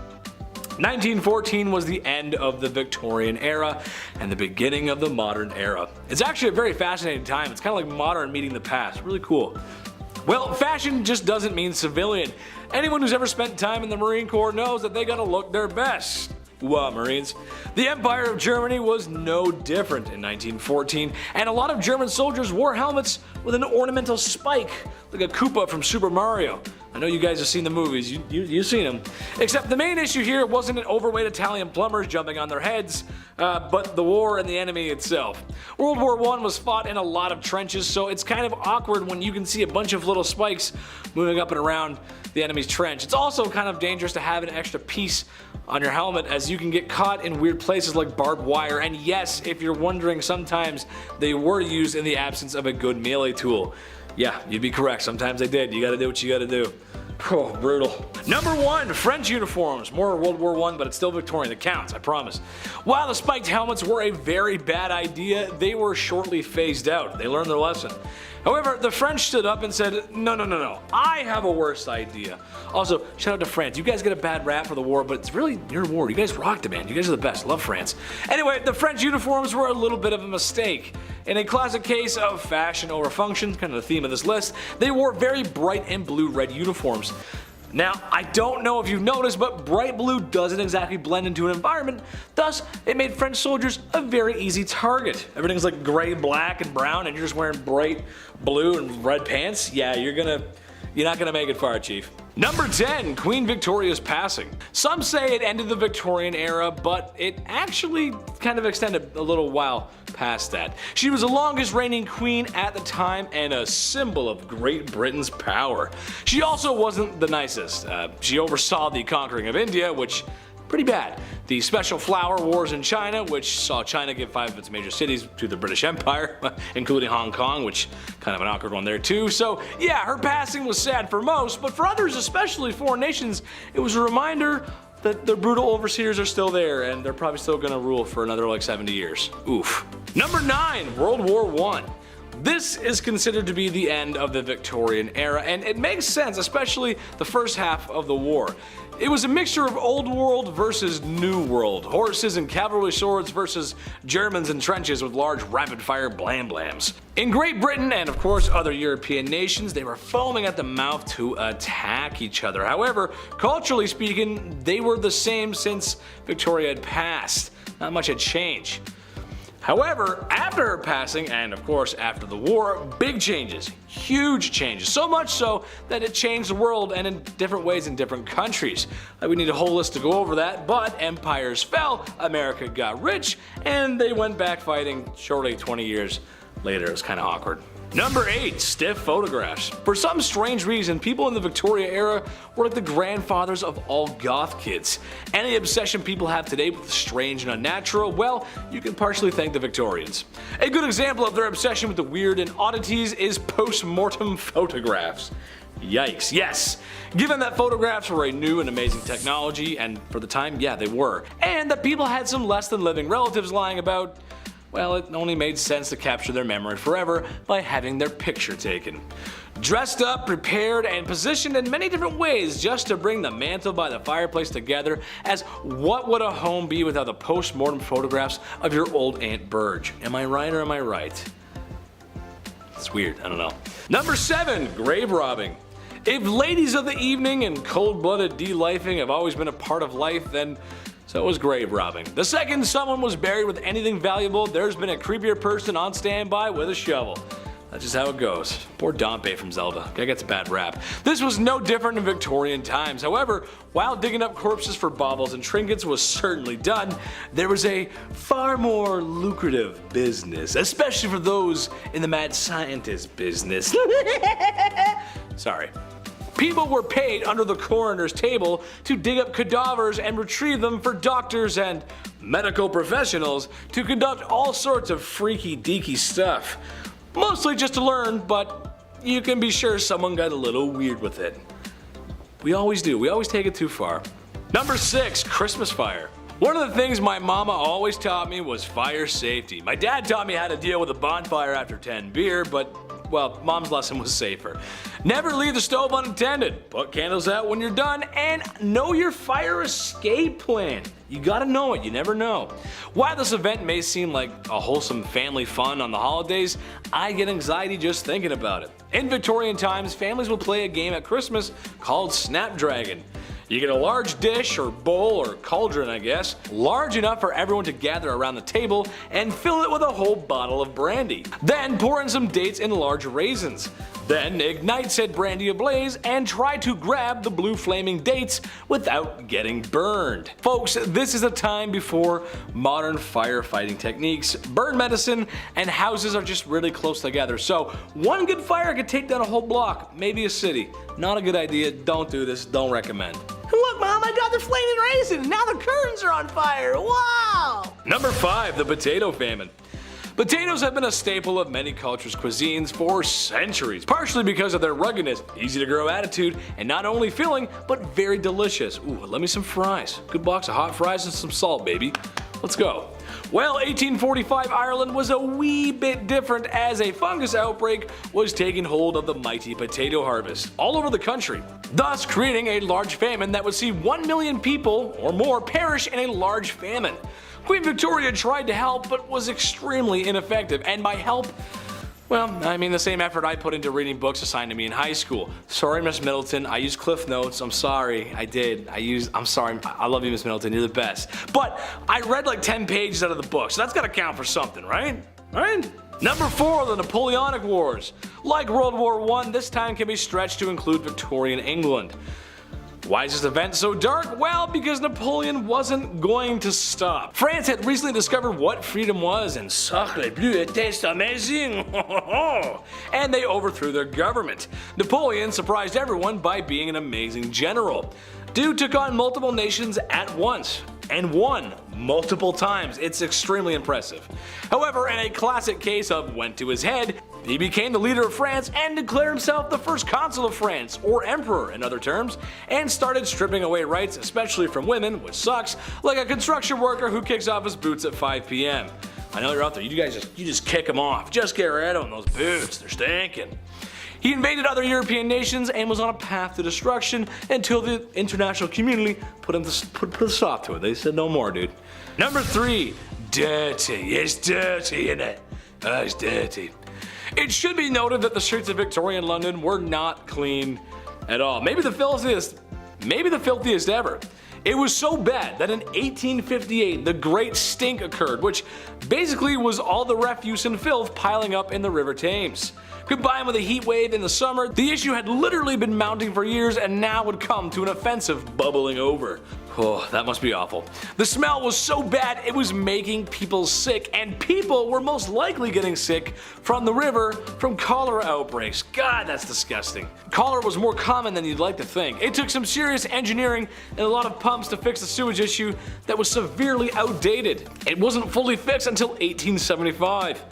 1914 was the end of the Victorian era and the beginning of the modern era. It's actually a very fascinating time. It's kind of like modern meeting the past. Really cool. Well, fashion just doesn't mean civilian. Anyone who's ever spent time in the Marine Corps knows that they gotta look their best. What, Marines? The Empire of Germany was no different in 1914, and a lot of German soldiers wore helmets with an ornamental spike, like a Koopa from Super Mario. I know you guys have seen the movies, you've seen them. Except the main issue here wasn't an overweight Italian plumbers jumping on their heads, but the war and the enemy itself. World War I was fought in a lot of trenches, so it's kind of awkward when you can see a bunch of little spikes moving up and around the enemy's trench. It's also kind of dangerous to have an extra piece on your helmet, as you can get caught in weird places like barbed wire, and yes, if you're wondering, sometimes they were used in the absence of a good melee tool. Yeah, you'd be correct, sometimes they did. You gotta do what you gotta do. Oh, brutal. Number 1, French uniforms. More World War I, but it's still Victorian. It counts, I promise. While the spiked helmets were a very bad idea, they were shortly phased out. They learned their lesson. However, the French stood up and said, no, I have a worse idea. Also, shout out to France. You guys get a bad rap for the war, but it's really your war. You guys rocked it, man. You guys are the best. Love France. Anyway, the French uniforms were a little bit of a mistake. In a classic case of fashion over function, kind of the theme of this list, they wore very bright and blue-red uniforms. Now, I don't know if you've noticed, but bright blue doesn't exactly blend into an environment, thus it made French soldiers a very easy target. Everything's like gray, black, and brown, and you're just wearing bright blue and red pants? Yeah, you're not gonna make it far, Chief. Number 10, Queen Victoria's passing. Some say it ended the Victorian era, but it actually kind of extended a little while past that. She was the longest reigning queen at the time and a symbol of Great Britain's power. She also wasn't the nicest. She oversaw the conquering of India, which pretty bad. The Special Flower Wars in China, which saw China give 5 of its major cities to the British Empire, including Hong Kong, which kind of an awkward one there too. So yeah, her passing was sad for most, but for others, especially foreign nations, it was a reminder that the brutal overseers are still there and they're probably still gonna rule for another like 70 years. Oof. Number 9, World War I. This is considered to be the end of the Victorian era, and it makes sense, especially the first half of the war. It was a mixture of old world versus new world, horses and cavalry swords versus Germans in trenches with large rapid fire blam blams. In Great Britain and of course other European nations, they were foaming at the mouth to attack each other. However, culturally speaking, they were the same since Victoria had passed. Not much had changed. However, after her passing, and of course after the war, big changes, huge changes, so much so that it changed the world and in different ways in different countries. We need a whole list to go over that, but empires fell, America got rich, and they went back fighting shortly 20 years later. It was kind of awkward. Number 8. Stiff photographs. For some strange reason, people in the Victorian era were like the grandfathers of all goth kids. Any obsession people have today with the strange and unnatural, well, you can partially thank the Victorians. A good example of their obsession with the weird and oddities is post-mortem photographs. Yikes, yes. Given that photographs were a new and amazing technology, and for the time, yeah, they were, and that people had some less than living relatives lying about, well, it only made sense to capture their memory forever by having their picture taken. Dressed up, prepared, and positioned in many different ways just to bring the mantle by the fireplace together as what would a home be without the post-mortem photographs of your old Aunt Burge? Am I right or am I right? It's weird, I don't know. Number 7. Grave robbing. If ladies of the evening and cold-blooded de-lifing have always been a part of life, then so was grave robbing. The second someone was buried with anything valuable, there's been a creepier person on standby with a shovel. That's just how it goes. Poor Dompe from Zelda. Guy gets a bad rap. This was no different in Victorian times. However, while digging up corpses for baubles and trinkets was certainly done, there was a far more lucrative business, especially for those in the mad scientist business. Sorry. People were paid under the coroner's table to dig up cadavers and retrieve them for doctors and medical professionals to conduct all sorts of freaky deaky stuff. Mostly just to learn, but you can be sure someone got a little weird with it. We always do, we always take it too far. Number 6. Christmas fire. One of the things my mama always taught me was fire safety. My dad taught me how to deal with a bonfire after 10 beer, but well, mom's lesson was safer. Never leave the stove unattended, put candles out when you're done, and know your fire escape plan. You gotta know it, you never know. While this event may seem like a wholesome family fun on the holidays, I get anxiety just thinking about it. In Victorian times, families would play a game at Christmas called Snapdragon. You get a large dish or bowl or cauldron, I guess, large enough for everyone to gather around the table and fill it with a whole bottle of brandy. Then pour in some dates and large raisins. Then ignite said brandy ablaze and try to grab the blue flaming dates without getting burned. Folks, this is a time before modern firefighting techniques, burn medicine, and houses are just really close together. So one good fire could take down a whole block, maybe a city. Not a good idea, don't do this, don't recommend. Look, Mom, I got the flaming raisin. Now the curtains are on fire. Wow! Number 5. The potato famine. Potatoes have been a staple of many cultures' cuisines for centuries, partially because of their ruggedness, easy to grow attitude, and not only filling, but very delicious. Ooh, let me some fries. Good box of hot fries and some salt, baby. Let's go. Well, 1845 Ireland was a wee bit different as a fungus outbreak was taking hold of the mighty potato harvest all over the country, thus creating a large famine that would see 1 million people or more perish in a large famine. Queen Victoria tried to help but was extremely ineffective, and by help, well, I mean the same effort I put into reading books assigned to me in high school. Sorry, Miss Middleton, I used Cliff Notes, I'm sorry, I did. I'm sorry, I love you, Miss Middleton, you're the best. But I read like 10 pages out of the book, so that's gotta count for something, right? Right? Number 4, the Napoleonic Wars. Like World War I, this time can be stretched to include Victorian England. Why is this event so dark? Well, because Napoleon wasn't going to stop. France had recently discovered what freedom was, and sacre bleu, était amazing! And they overthrew their government. Napoleon surprised everyone by being an amazing general. Dude took on multiple nations at once, and won multiple times. It's extremely impressive. However, in a classic case of went to his head, he became the leader of France and declared himself the first consul of France, or emperor in other terms, and started stripping away rights, especially from women, which sucks, like a construction worker who kicks off his boots at 5 p.m. I know you're out there, you just kick them off. Just get rid of them, those boots, they're stinking. He invaded other European nations and was on a path to destruction until the international community put a stop to it. They said no more, dude. Number 3, dirty. It's dirty, innit? Oh, it's dirty. It should be noted that the streets of Victorian London were not clean at all. Maybe the filthiest ever. It was so bad that in 1858 the Great Stink occurred, which basically was all the refuse and filth piling up in the River Thames. Combined with a heat wave in the summer, the issue had literally been mounting for years and now would come to an offensive bubbling over. Oh, that must be awful. The smell was so bad it was making people sick, and people were most likely getting sick from the river from cholera outbreaks. God, that's disgusting. Cholera was more common than you'd like to think. It took some serious engineering and a lot of pumps to fix the sewage issue that was severely outdated. It wasn't fully fixed until 1875.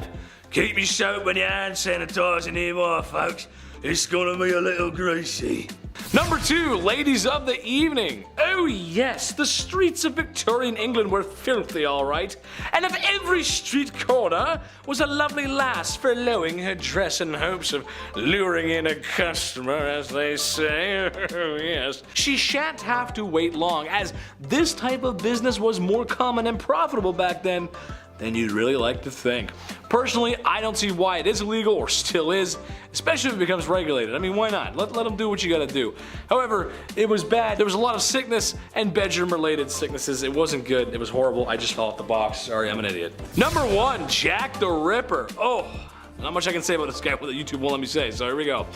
Keep your soap and your hand sanitizer nearby, folks. It's gonna be a little greasy. Number 2, ladies of the evening. Oh yes, the streets of Victorian England were filthy, alright. And if every street corner was a lovely lass furloughing her dress in hopes of luring in a customer, as they say, oh yes, she shan't have to wait long, as this type of business was more common and profitable back then than you'd really like to think. Personally, I don't see why it is illegal, or still is, especially if it becomes regulated. I mean, why not? Let them do what you gotta do. However, it was bad. There was a lot of sickness and bedroom-related sicknesses. It wasn't good. It was horrible. I just fell off the box. Sorry, I'm an idiot. Number 1, Jack the Ripper. Oh. Not much I can say about this guy, what YouTube won't let me say, so here we go.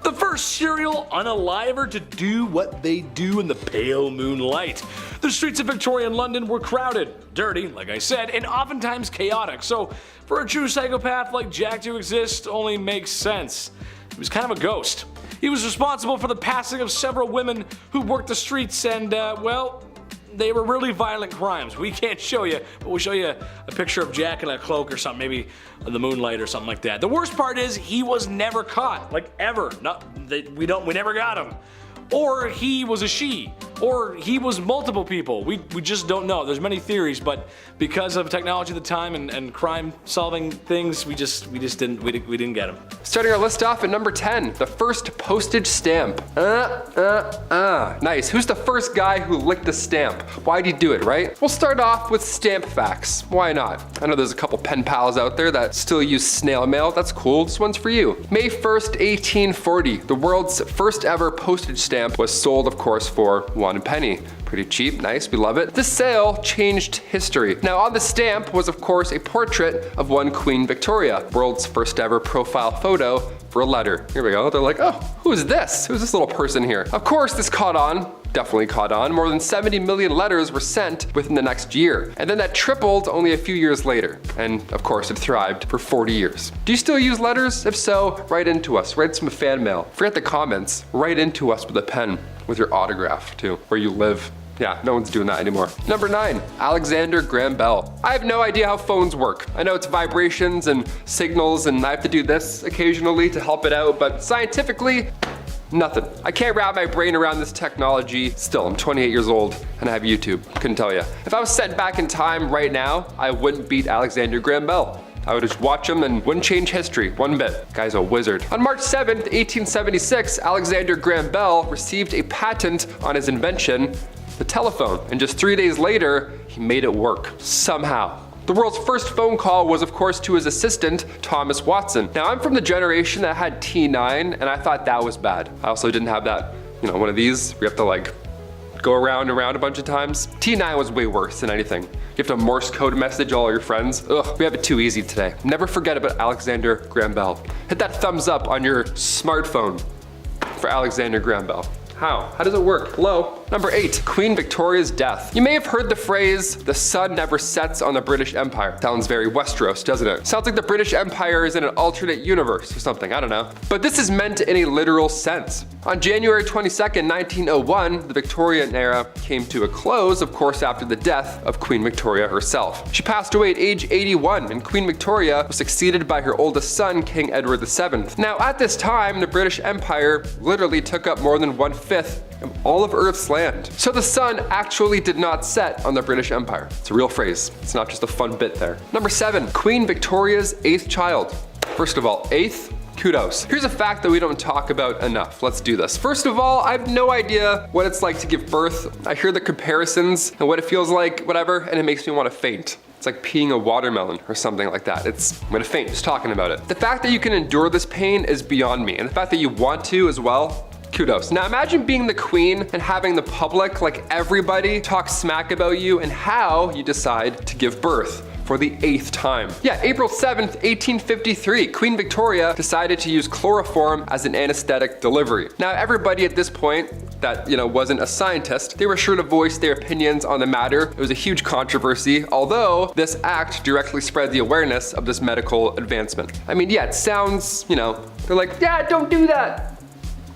The first serial unaliver to do what they do in the pale moonlight. The streets of Victorian London were crowded, dirty, like I said, and oftentimes chaotic, so for a true psychopath like Jack to exist only makes sense. He was kind of a ghost. He was responsible for the passing of several women who worked the streets and, well, they were really violent crimes. We can't show you, but we'll show you a picture of Jack in a cloak or something, maybe in the moonlight or something like that. The worst part is he was never caught, like ever. We never got him. Or he was a she, or he was multiple people. We just don't know. There's many theories, but because of technology at the time and crime solving things, we didn't get him. Starting our list off at number 10, the first postage stamp. Nice. Who's the first guy who licked a stamp? Why'd he do it, right? We'll start off with stamp facts. Why not? I know there's a couple pen pals out there that still use snail mail. That's cool. This one's for you. May 1st, 1840, the world's first ever postage stamp was sold, of course, for 1 penny. Pretty cheap, nice, we love it. This sale changed history. Now on the stamp was of course a portrait of one Queen Victoria, world's first ever profile photo for a letter. Here we go, they're like, oh, who's this? Who's this little person here? Of course this caught on. Definitely caught on. More than 70 million letters were sent within the next year. And then that tripled only a few years later. And of course it thrived for 40 years. Do you still use letters? If so, write into us. Write some fan mail. Forget the comments. Write into us with a pen, with your autograph too, where you live. Yeah, no one's doing that anymore. Number 9, Alexander Graham Bell. I have no idea how phones work. I know it's vibrations and signals and I have to do this occasionally to help it out, but scientifically, nothing. I can't wrap my brain around this technology. Still, I'm 28 years old and I have YouTube. Couldn't tell you. If I was sent back in time right now, I wouldn't beat Alexander Graham Bell. I would just watch him and wouldn't change history one bit. Guy's a wizard. On March 7th, 1876, Alexander Graham Bell received a patent on his invention, the telephone. And just 3 days later, he made it work. Somehow. The world's first phone call was of course to his assistant, Thomas Watson. Now I'm from the generation that had T9 and I thought that was bad. I also didn't have that, one of these where you have to like go around and around a bunch of times. T9 was way worse than anything. You have to Morse code message all your friends. Ugh, we have it too easy today. Never forget about Alexander Graham Bell. Hit that thumbs up on your smartphone for Alexander Graham Bell. How? How does it work? Hello? Number 8, Queen Victoria's death. You may have heard the phrase, the sun never sets on the British Empire. Sounds very Westeros, doesn't it? Sounds like the British Empire is in an alternate universe or something, I don't know. But this is meant in a literal sense. On January 22nd, 1901, the Victorian era came to a close, of course, after the death of Queen Victoria herself. She passed away at age 81, and Queen Victoria was succeeded by her oldest son, King Edward VII. Now, at this time, the British Empire literally took up more than 1/5 of all of Earth's land. So the sun actually did not set on the British Empire. It's a real phrase. It's not just a fun bit there. Number 7, Queen Victoria's 8th child. First of all, 8th? Kudos. Here's a fact that we don't talk about enough. Let's do this. First of all, I have no idea what it's like to give birth. I hear the comparisons and what it feels like, whatever, and it makes me want to faint. It's like peeing a watermelon or something like that. I'm gonna faint just talking about it. The fact that you can endure this pain is beyond me, and the fact that you want to as well, Kudos. Now imagine being the queen and having the public, like everybody, talk smack about you and how you decide to give birth for the 8th time. Yeah, April 7th, 1853, Queen Victoria decided to use chloroform as an anesthetic delivery. Now everybody at this point that, wasn't a scientist, they were sure to voice their opinions on the matter. It was a huge controversy, although this act directly spread the awareness of this medical advancement. I mean, yeah, it sounds, they're like, yeah, don't do that.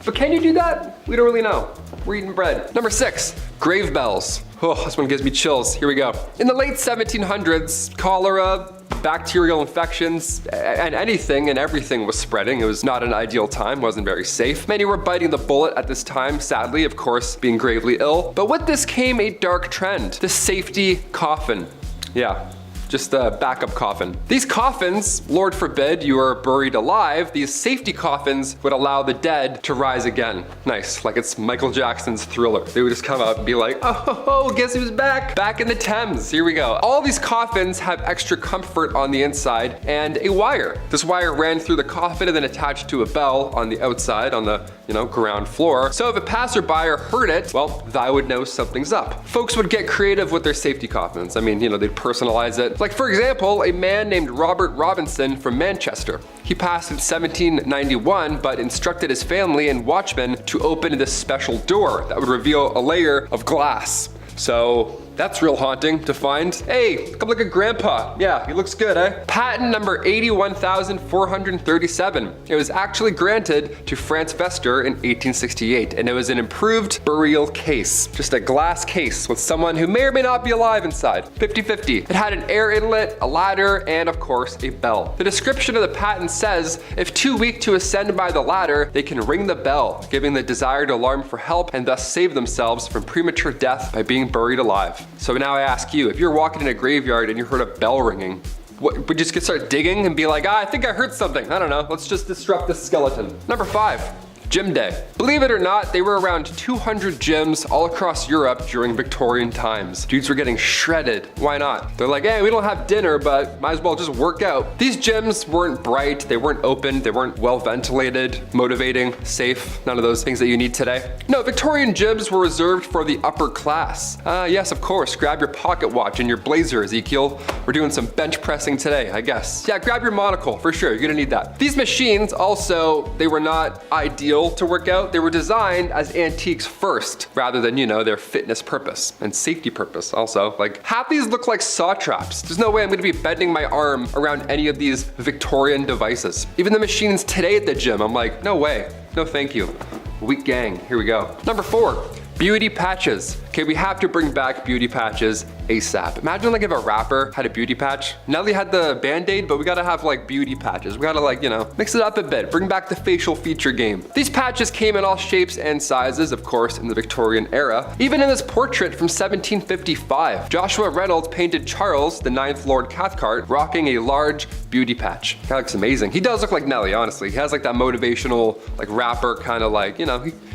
But can you do that? We don't really know. We're eating bread. Number 6, grave bells. Oh, this one gives me chills. Here we go. In the late 1700s, cholera, bacterial infections, and anything and everything was spreading. It was not an ideal time, wasn't very safe. Many were biting the bullet at this time, sadly, of course, being gravely ill. But with this came a dark trend, the safety coffin. Yeah. Just a backup coffin. These coffins, Lord forbid you are buried alive, these safety coffins would allow the dead to rise again. Nice, like it's Michael Jackson's Thriller. They would just come out and be like, oh, guess who's back? Back in the Thames, here we go. All these coffins have extra comfort on the inside and a wire. This wire ran through the coffin and then attached to a bell on the outside on the, ground floor. So if a passerby heard it, well, they would know something's up. Folks would get creative with their safety coffins. I mean, they'd personalize it. Like for example, a man named Robert Robinson from Manchester. He passed in 1791, but instructed his family and watchmen to open this special door that would reveal a layer of glass. So that's real haunting to find. Hey, come look at Grandpa. Yeah, he looks good, eh? Patent number 81,437. It was actually granted to Franz Vester in 1868, and it was an improved burial case. Just a glass case with someone who may or may not be alive inside. 50-50. It had an air inlet, a ladder, and of course, a bell. The description of the patent says, if too weak to ascend by the ladder, they can ring the bell, giving the desired alarm for help and thus save themselves from premature death by being buried alive. So now I ask you, if you're walking in a graveyard and you heard a bell ringing, would you just start digging and be like, I think I heard something. I don't know, let's just disrupt this skeleton. Number 5. Gym day. Believe it or not, they were around 200 gyms all across Europe during Victorian times. Dudes were getting shredded. Why not? They're like, hey, we don't have dinner, but might as well just work out. These gyms weren't bright, they weren't open, they weren't well ventilated, motivating, safe, none of those things that you need today. No, Victorian gyms were reserved for the upper class. Yes, of course, grab your pocket watch and your blazer, Ezekiel. We're doing some bench pressing today, I guess. Yeah, grab your monocle, for sure, you're gonna need that. These machines also, they were not ideal to work out. They were designed as antiques first, rather than, their fitness purpose and safety purpose also. Like, half these look like saw traps. There's no way I'm gonna be bending my arm around any of these Victorian devices. Even the machines today at the gym, I'm like, no way, no thank you. Weak gang, here we go. Number 4. Beauty patches. Okay, we have to bring back beauty patches ASAP. Imagine like if a rapper had a beauty patch. Nelly had the Band-Aid, but we gotta have like beauty patches. We gotta mix it up a bit. Bring back the facial feature game. These patches came in all shapes and sizes, of course, in the Victorian era. Even in this portrait from 1755, Joshua Reynolds painted Charles, the 9th Lord Cathcart, rocking a large beauty patch. That looks amazing. He does look like Nelly, honestly. He has like that motivational, like rapper kind of like,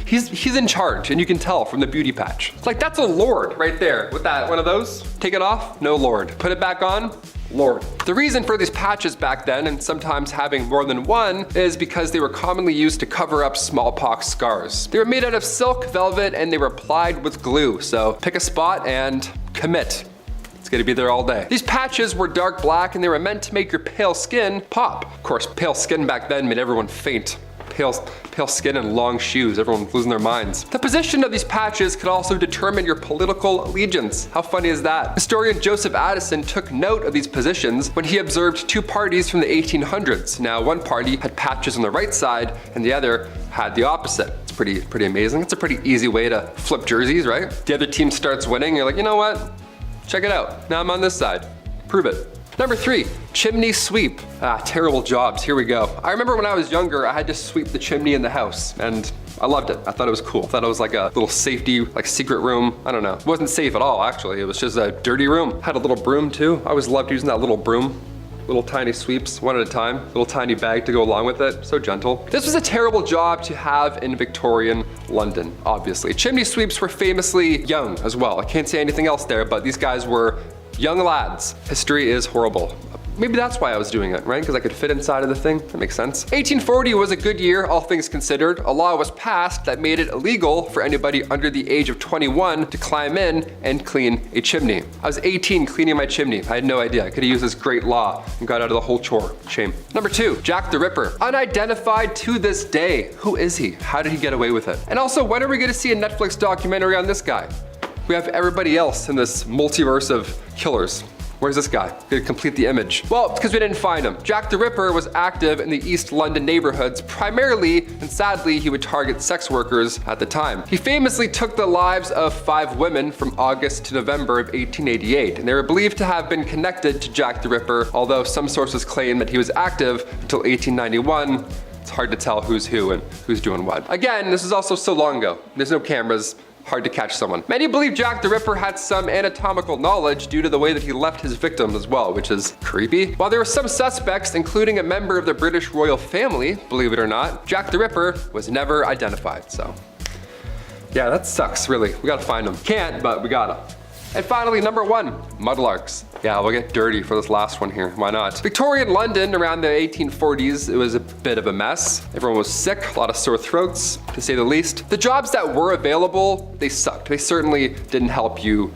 he's in charge, and you can tell from the beauty patch. Like that's a lord right there with that one of those. Take it off, no lord. Put it back on, lord. The reason for these patches back then, and sometimes having more than one, is because they were commonly used to cover up smallpox scars. They were made out of silk, velvet, and they were applied with glue. So pick a spot and commit. It's gonna be there all day. These patches were dark black and they were meant to make your pale skin pop. Of course, pale skin back then made everyone faint. Pale skin and long shoes, everyone's losing their minds. The position of these patches could also determine your political allegiance. How funny is that? Historian Joseph Addison took note of these positions when he observed 2 parties from the 1800s. Now, one party had patches on the right side and the other had the opposite. It's pretty amazing. It's a pretty easy way to flip jerseys, right? The other team starts winning, you're like, you know what? Check it out. Now I'm on this side. Prove it. Number 3, chimney sweep. Terrible jobs, here we go. I remember when I was younger, I had to sweep the chimney in the house, and I loved it. I thought it was cool. I thought it was like a little safety, like secret room. I don't know. It wasn't safe at all, actually. It was just a dirty room. Had a little broom too. I always loved using that little broom. Little tiny sweeps, one at a time. Little tiny bag to go along with it, so gentle. This was a terrible job to have in Victorian London, obviously. Chimney sweeps were famously young as well. I can't say anything else there, but these guys were young lads. History is horrible. Maybe that's why I was doing it, right? Because I could fit inside of the thing. That makes sense. 1840 was a good year, all things considered. A law was passed that made it illegal for anybody under the age of 21 to climb in and clean a chimney. I was 18 cleaning my chimney. I had no idea. I could have used this great law and got out of the whole chore. Shame. Number 2, Jack the Ripper. Unidentified to this day. Who is he? How did he get away with it? And also, when are we going to see a Netflix documentary on this guy? We have everybody else in this multiverse of killers. Where's this guy? Gonna complete the image. Well, it's because we didn't find him. Jack the Ripper was active in the East London neighborhoods primarily, and sadly, he would target sex workers at the time. He famously took the lives of 5 women from August to November of 1888, and they were believed to have been connected to Jack the Ripper, although some sources claim that he was active until 1891. It's hard to tell who's who and who's doing what. Again, this is also so long ago. There's no cameras. Hard to catch someone. Many believe Jack the Ripper had some anatomical knowledge due to the way that he left his victims as well, which is creepy. While there were some suspects, including a member of the British royal family, believe it or not, Jack the Ripper was never identified, so. Yeah, that sucks, really. We gotta find him. Can't, but we gotta. And finally, number 1, mudlarks. Yeah, we'll get dirty for this last one here. Why not? Victorian London around the 1840s, it was a bit of a mess. Everyone was sick, a lot of sore throats, to say the least. The jobs that were available, they sucked. They certainly didn't help you,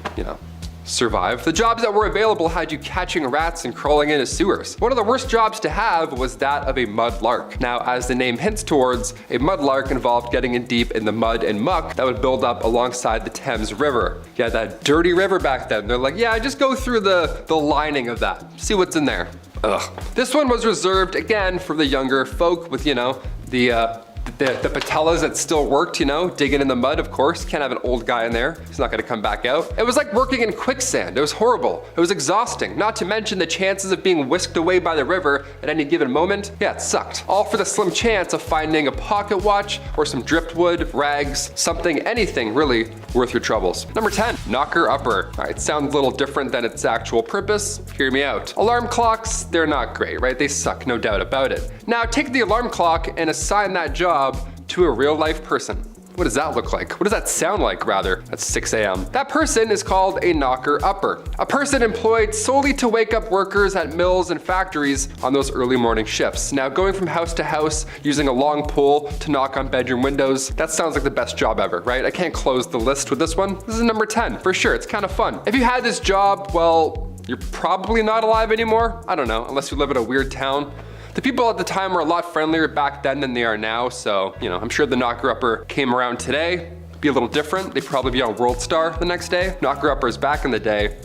survive. The jobs that were available had you catching rats and crawling into sewers. One of the worst jobs to have was that of a mudlark. Now, as the name hints towards, a mudlark involved getting in deep in the mud and muck that would build up alongside the Thames River. Yeah, that dirty river back then. They're like, yeah, just go through the lining of that. See what's in there. Ugh. This one was reserved, again, for the younger folk with, the patellas that still worked, digging in the mud, of course. Can't have an old guy in there. He's not gonna come back out. It was like working in quicksand. It was horrible. It was exhausting. Not to mention the chances of being whisked away by the river at any given moment. Yeah, it sucked. All for the slim chance of finding a pocket watch or some driftwood, rags, something, anything really worth your troubles. Number 10, knocker-upper. All right, sounds a little different than its actual purpose. Hear me out. Alarm clocks, they're not great, right? They suck, no doubt about it. Now, take the alarm clock and assign that job to a real life person. What does that look like? What does that sound like, rather, at 6 a.m.? That person is called a knocker-upper. A person employed solely to wake up workers at mills and factories on those early morning shifts. Now, going from house to house, using a long pole to knock on bedroom windows, that sounds like the best job ever, right? I can't close the list with this one. This is number 10, for sure. It's kind of fun. If you had this job, well, you're probably not alive anymore. I don't know, unless you live in a weird town. The people at the time were a lot friendlier back then than they are now, so, I'm sure the knocker-upper came around today, be a little different. They'd probably be on World Star the next day. Knocker-uppers back in the day,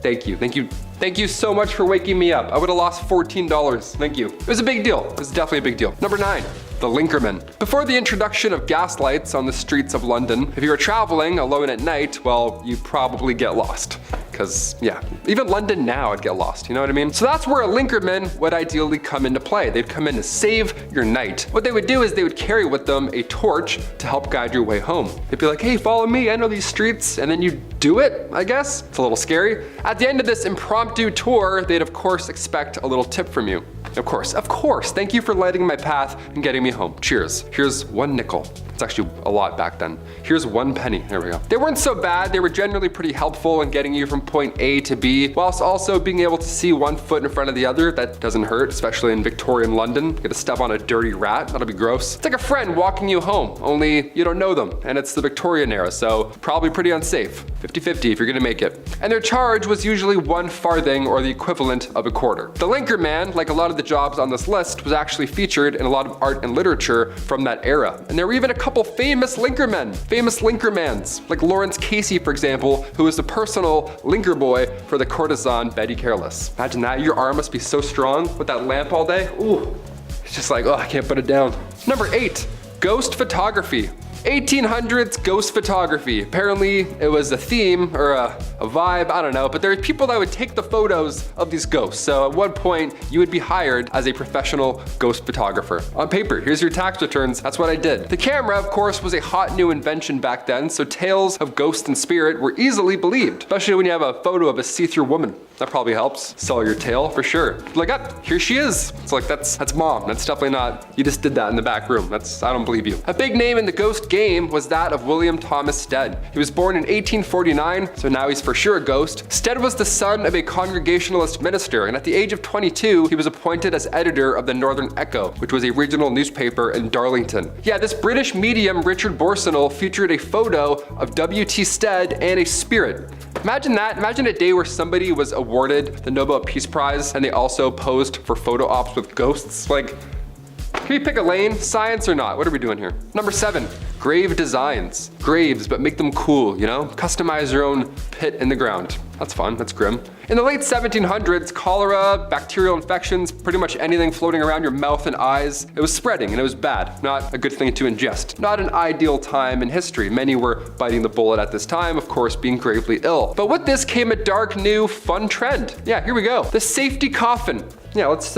thank you so much for waking me up. I would have lost $14, thank you. It was a big deal, it was definitely a big deal. Number 9. The linkerman. Before the introduction of gas lights on the streets of London, if you were traveling alone at night, well, you'd probably get lost. Because, yeah, even London now I'd get lost, you know what I mean? So that's where a linkerman would ideally come into play. They'd come in to save your night. What they would do is they would carry with them a torch to help guide your way home. They'd be like, hey, follow me, I know these streets, and then you do it, I guess. It's a little scary. At the end of this impromptu tour, they'd of course expect a little tip from you. Of course, thank you for lighting my path and getting me home. Cheers. Here's 1 nickel. It's actually a lot back then. Here's 1 penny. There we go. They weren't so bad. They were generally pretty helpful in getting you from point A to B, whilst also being able to see 1 foot in front of the other. That doesn't hurt, especially in Victorian London. You get to step on a dirty rat. That'll be gross. It's like a friend walking you home, only you don't know them. And it's the Victorian era, so probably pretty unsafe. 50-50 if you're gonna make it. And their charge was usually 1 farthing or the equivalent of a quarter. The linkerman, like a lot of the jobs on this list, was actually featured in a lot of art and literature from that era. And there were even a couple famous linkermans, like Lawrence Casey, for example, who was the personal linker boy for the courtesan Betty Careless. Imagine that, your arm must be so strong with that lamp all day. Ooh, it's just like, oh, I can't put it down. Number 8, ghost photography. 1800s ghost photography. Apparently it was a theme or a vibe, I don't know, but there were people that would take the photos of these ghosts. So at one point you would be hired as a professional ghost photographer. On paper, here's your tax returns, that's what I did. The camera, of course, was a hot new invention back then, so tales of ghost and spirit were easily believed, especially when you have a photo of a see-through woman. That probably helps sell your tale for sure. Like, here she is. It's like, that's mom. That's definitely not, you just did that in the back room. I don't believe you. A big name in the ghost game was that of William Thomas Stead. He was born in 1849, so now he's for sure a ghost. Stead was the son of a Congregationalist minister, and at the age of 22, he was appointed as editor of the Northern Echo, which was a regional newspaper in Darlington. Yeah, this British medium, Richard Borsonal, featured a photo of W.T. Stead and a spirit. Imagine that. Imagine a day where somebody was awarded the Nobel Peace Prize and they also posed for photo ops with ghosts. Like, can we pick a lane? Science or not? What are we doing here? Number 7, grave designs. Graves, but make them cool, you know? Customize your own pit in the ground. That's fun, that's grim. In the late 1700s, cholera, bacterial infections, pretty much anything floating around your mouth and eyes, it was spreading and it was bad. Not a good thing to ingest. Not an ideal time in history. Many were biting the bullet at this time, of course, being gravely ill. But with this came a dark, new, fun trend. Yeah, here we go. The safety coffin. Yeah, let's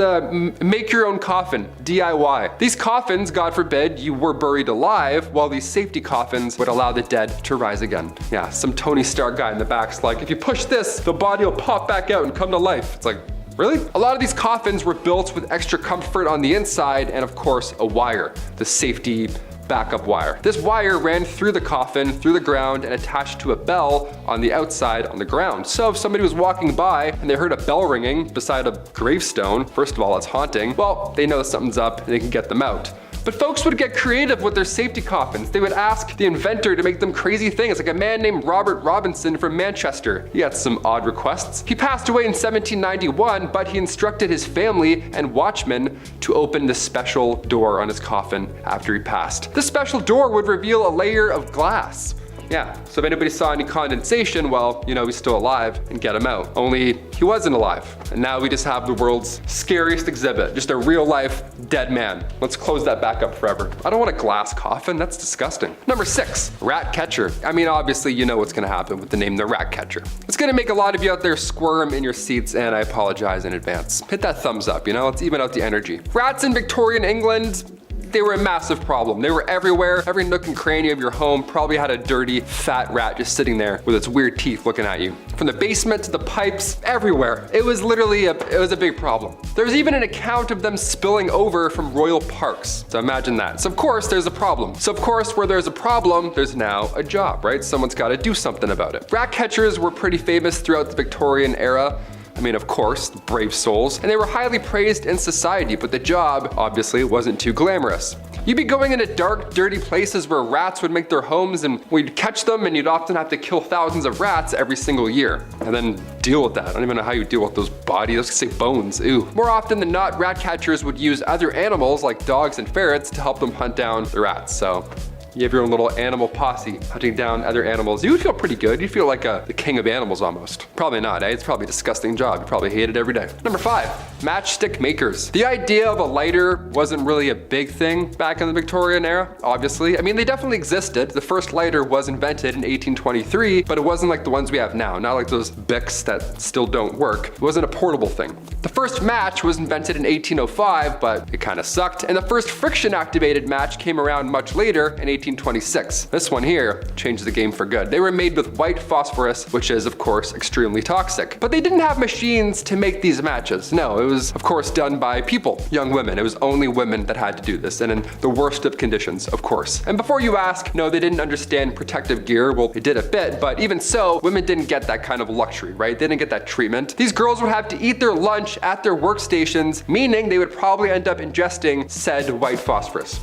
make your own coffin, DIY. These coffins, God forbid, you were buried alive, while these safety coffins would allow the dead to rise again. Yeah, some Tony Stark guy in the back's like, if you push this, the body will pop back out and come to life. It's like, really? A lot of these coffins were built with extra comfort on the inside and of course a wire, the safety backup wire. This wire ran through the coffin, through the ground, and attached to a bell on the outside on the ground. So if somebody was walking by and they heard a bell ringing beside a gravestone, first of all, it's haunting, well, they know something's up and they can get them out. But folks would get creative with their safety coffins. They would ask the inventor to make them crazy things, like a man named Robert Robinson from Manchester. He had some odd requests. He passed away in 1791, but he instructed his family and watchmen to open the special door on his coffin after he passed. This special door would reveal a layer of glass. Yeah, so if anybody saw any condensation, well, you know he's still alive and get him out. Only he wasn't alive. And now we just have the world's scariest exhibit, just a real life dead man. Let's close that back up forever. I don't want a glass coffin, that's disgusting. Number 6, rat catcher. I mean, obviously you know what's gonna happen with the name the rat catcher. It's gonna make a lot of you out there squirm in your seats, and I apologize in advance. Hit that thumbs up, you know, let's even out the energy. Rats in Victorian England, they were a massive problem. They were everywhere. Every nook and cranny of your home probably had a dirty, fat rat just sitting there with its weird teeth looking at you. From the basement to the pipes, everywhere. It was literally a big problem. There was even an account of them spilling over from royal parks. So imagine that. So of course there's a problem. So of course where there's a problem, there's now a job, right? Someone's got to do something about it. Rat catchers were pretty famous throughout the Victorian era. I mean, of course, brave souls, and they were highly praised in society, but the job obviously wasn't too glamorous. You'd be going into dark, dirty places where rats would make their homes, and we'd catch them, and you'd often have to kill thousands of rats every single year, and then deal with that. I don't even know how you deal with those bodies. I was gonna say bones, ew. More often than not, rat catchers would use other animals like dogs and ferrets to help them hunt down the rats, so you have your own little animal posse hunting down other animals. You would feel pretty good. You'd feel like the king of animals almost. Probably not, eh? It's probably a disgusting job. You probably hate it every day. Number 5, matchstick makers. The idea of a lighter wasn't really a big thing back in the Victorian era, obviously. I mean, they definitely existed. The first lighter was invented in 1823, but it wasn't like the ones we have now. Not like those Bics that still don't work. It wasn't a portable thing. The first match was invented in 1805, but it kind of sucked. And the first friction-activated match came around much later in 1826. This one here changed the game for good. They were made with white phosphorus, which is of course extremely toxic. But they didn't have machines to make these matches. No, it was of course done by people, young women. It was only women that had to do this, and in the worst of conditions, of course. And before you ask, no, they didn't understand protective gear. Well, they did a bit, but even so, women didn't get that kind of luxury, right? They didn't get that treatment. These girls would have to eat their lunch at their workstations, meaning they would probably end up ingesting said white phosphorus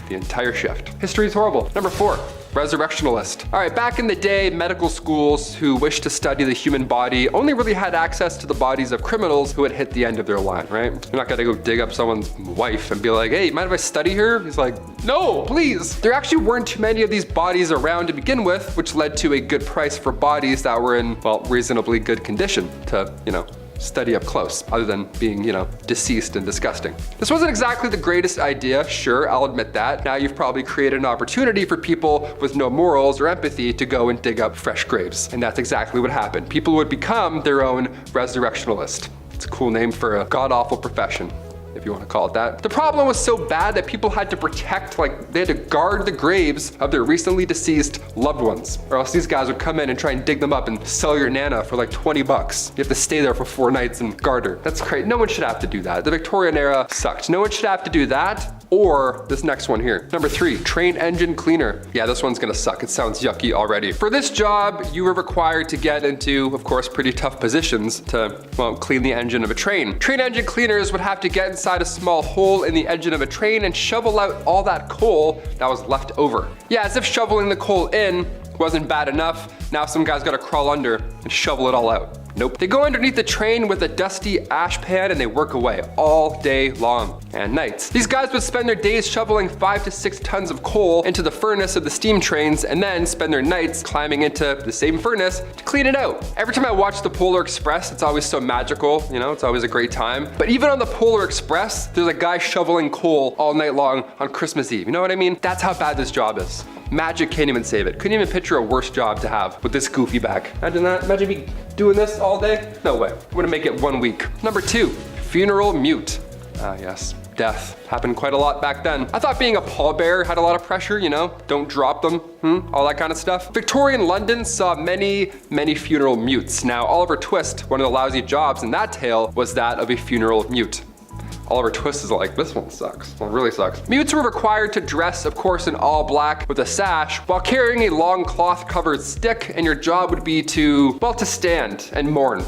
the entire shift. History is horrible. Number 4, resurrectionalist. All right, back in the day, medical schools who wished to study the human body only really had access to the bodies of criminals who had hit the end of their line, right? You're not gonna go dig up someone's wife and be like, hey, mind if I study her? He's like, no, please. There actually weren't too many of these bodies around to begin with, which led to a good price for bodies that were in, well, reasonably good condition to, you know, study up close, other than being, you know, deceased and disgusting. This wasn't exactly the greatest idea, sure, I'll admit that. Now you've probably created an opportunity for people with no morals or empathy to go and dig up fresh graves. And that's exactly what happened. People would become their own resurrectionalist. It's a cool name for a god-awful profession, if you want to call it that. The problem was so bad that people had to protect, like they had to guard the graves of their recently deceased loved ones, or else these guys would come in and try and dig them up and sell your nana for like 20 bucks. You have to stay there for 4 nights and guard her. That's crazy. No one should have to do that. The Victorian era sucked. No one should have to do that. or this next one here. Number 3, train engine cleaner. Yeah, this one's gonna suck. It sounds yucky already. For this job, you were required to get into, of course, pretty tough positions to, well, clean the engine of a train. Train engine cleaners would have to get inside a small hole in the engine of a train and shovel out all that coal that was left over. Yeah, as if shoveling the coal in wasn't bad enough, now some guy's gotta crawl under and shovel it all out. Nope. They go underneath the train with a dusty ash pan and they work away all day long and nights. These guys would spend their days shoveling 5 to 6 tons of coal into the furnace of the steam trains and then spend their nights climbing into the same furnace to clean it out. Every time I watch the Polar Express, it's always so magical, you know, it's always a great time. But even on the Polar Express, there's a guy shoveling coal all night long on Christmas Eve. You know what I mean? That's how bad this job is. Magic can't even save it. Couldn't even picture a worse job to have with this goofy back. Imagine that. Imagine me doing this all day. No way. Wouldn't make it 1 week. Number 2, funeral mute. Ah, yes. Death. Happened quite a lot back then. I thought being a pallbearer had a lot of pressure, you know? Don't drop them, all that kind of stuff. Victorian London saw many funeral mutes. Now, Oliver Twist, one of the lousy jobs in that tale, was that of a funeral mute. Oliver Twist is like, this one sucks. Well, it really sucks. Mutes were required to dress, of course, in all black with a sash while carrying a long cloth covered stick, and your job would be to, well, to stand and mourn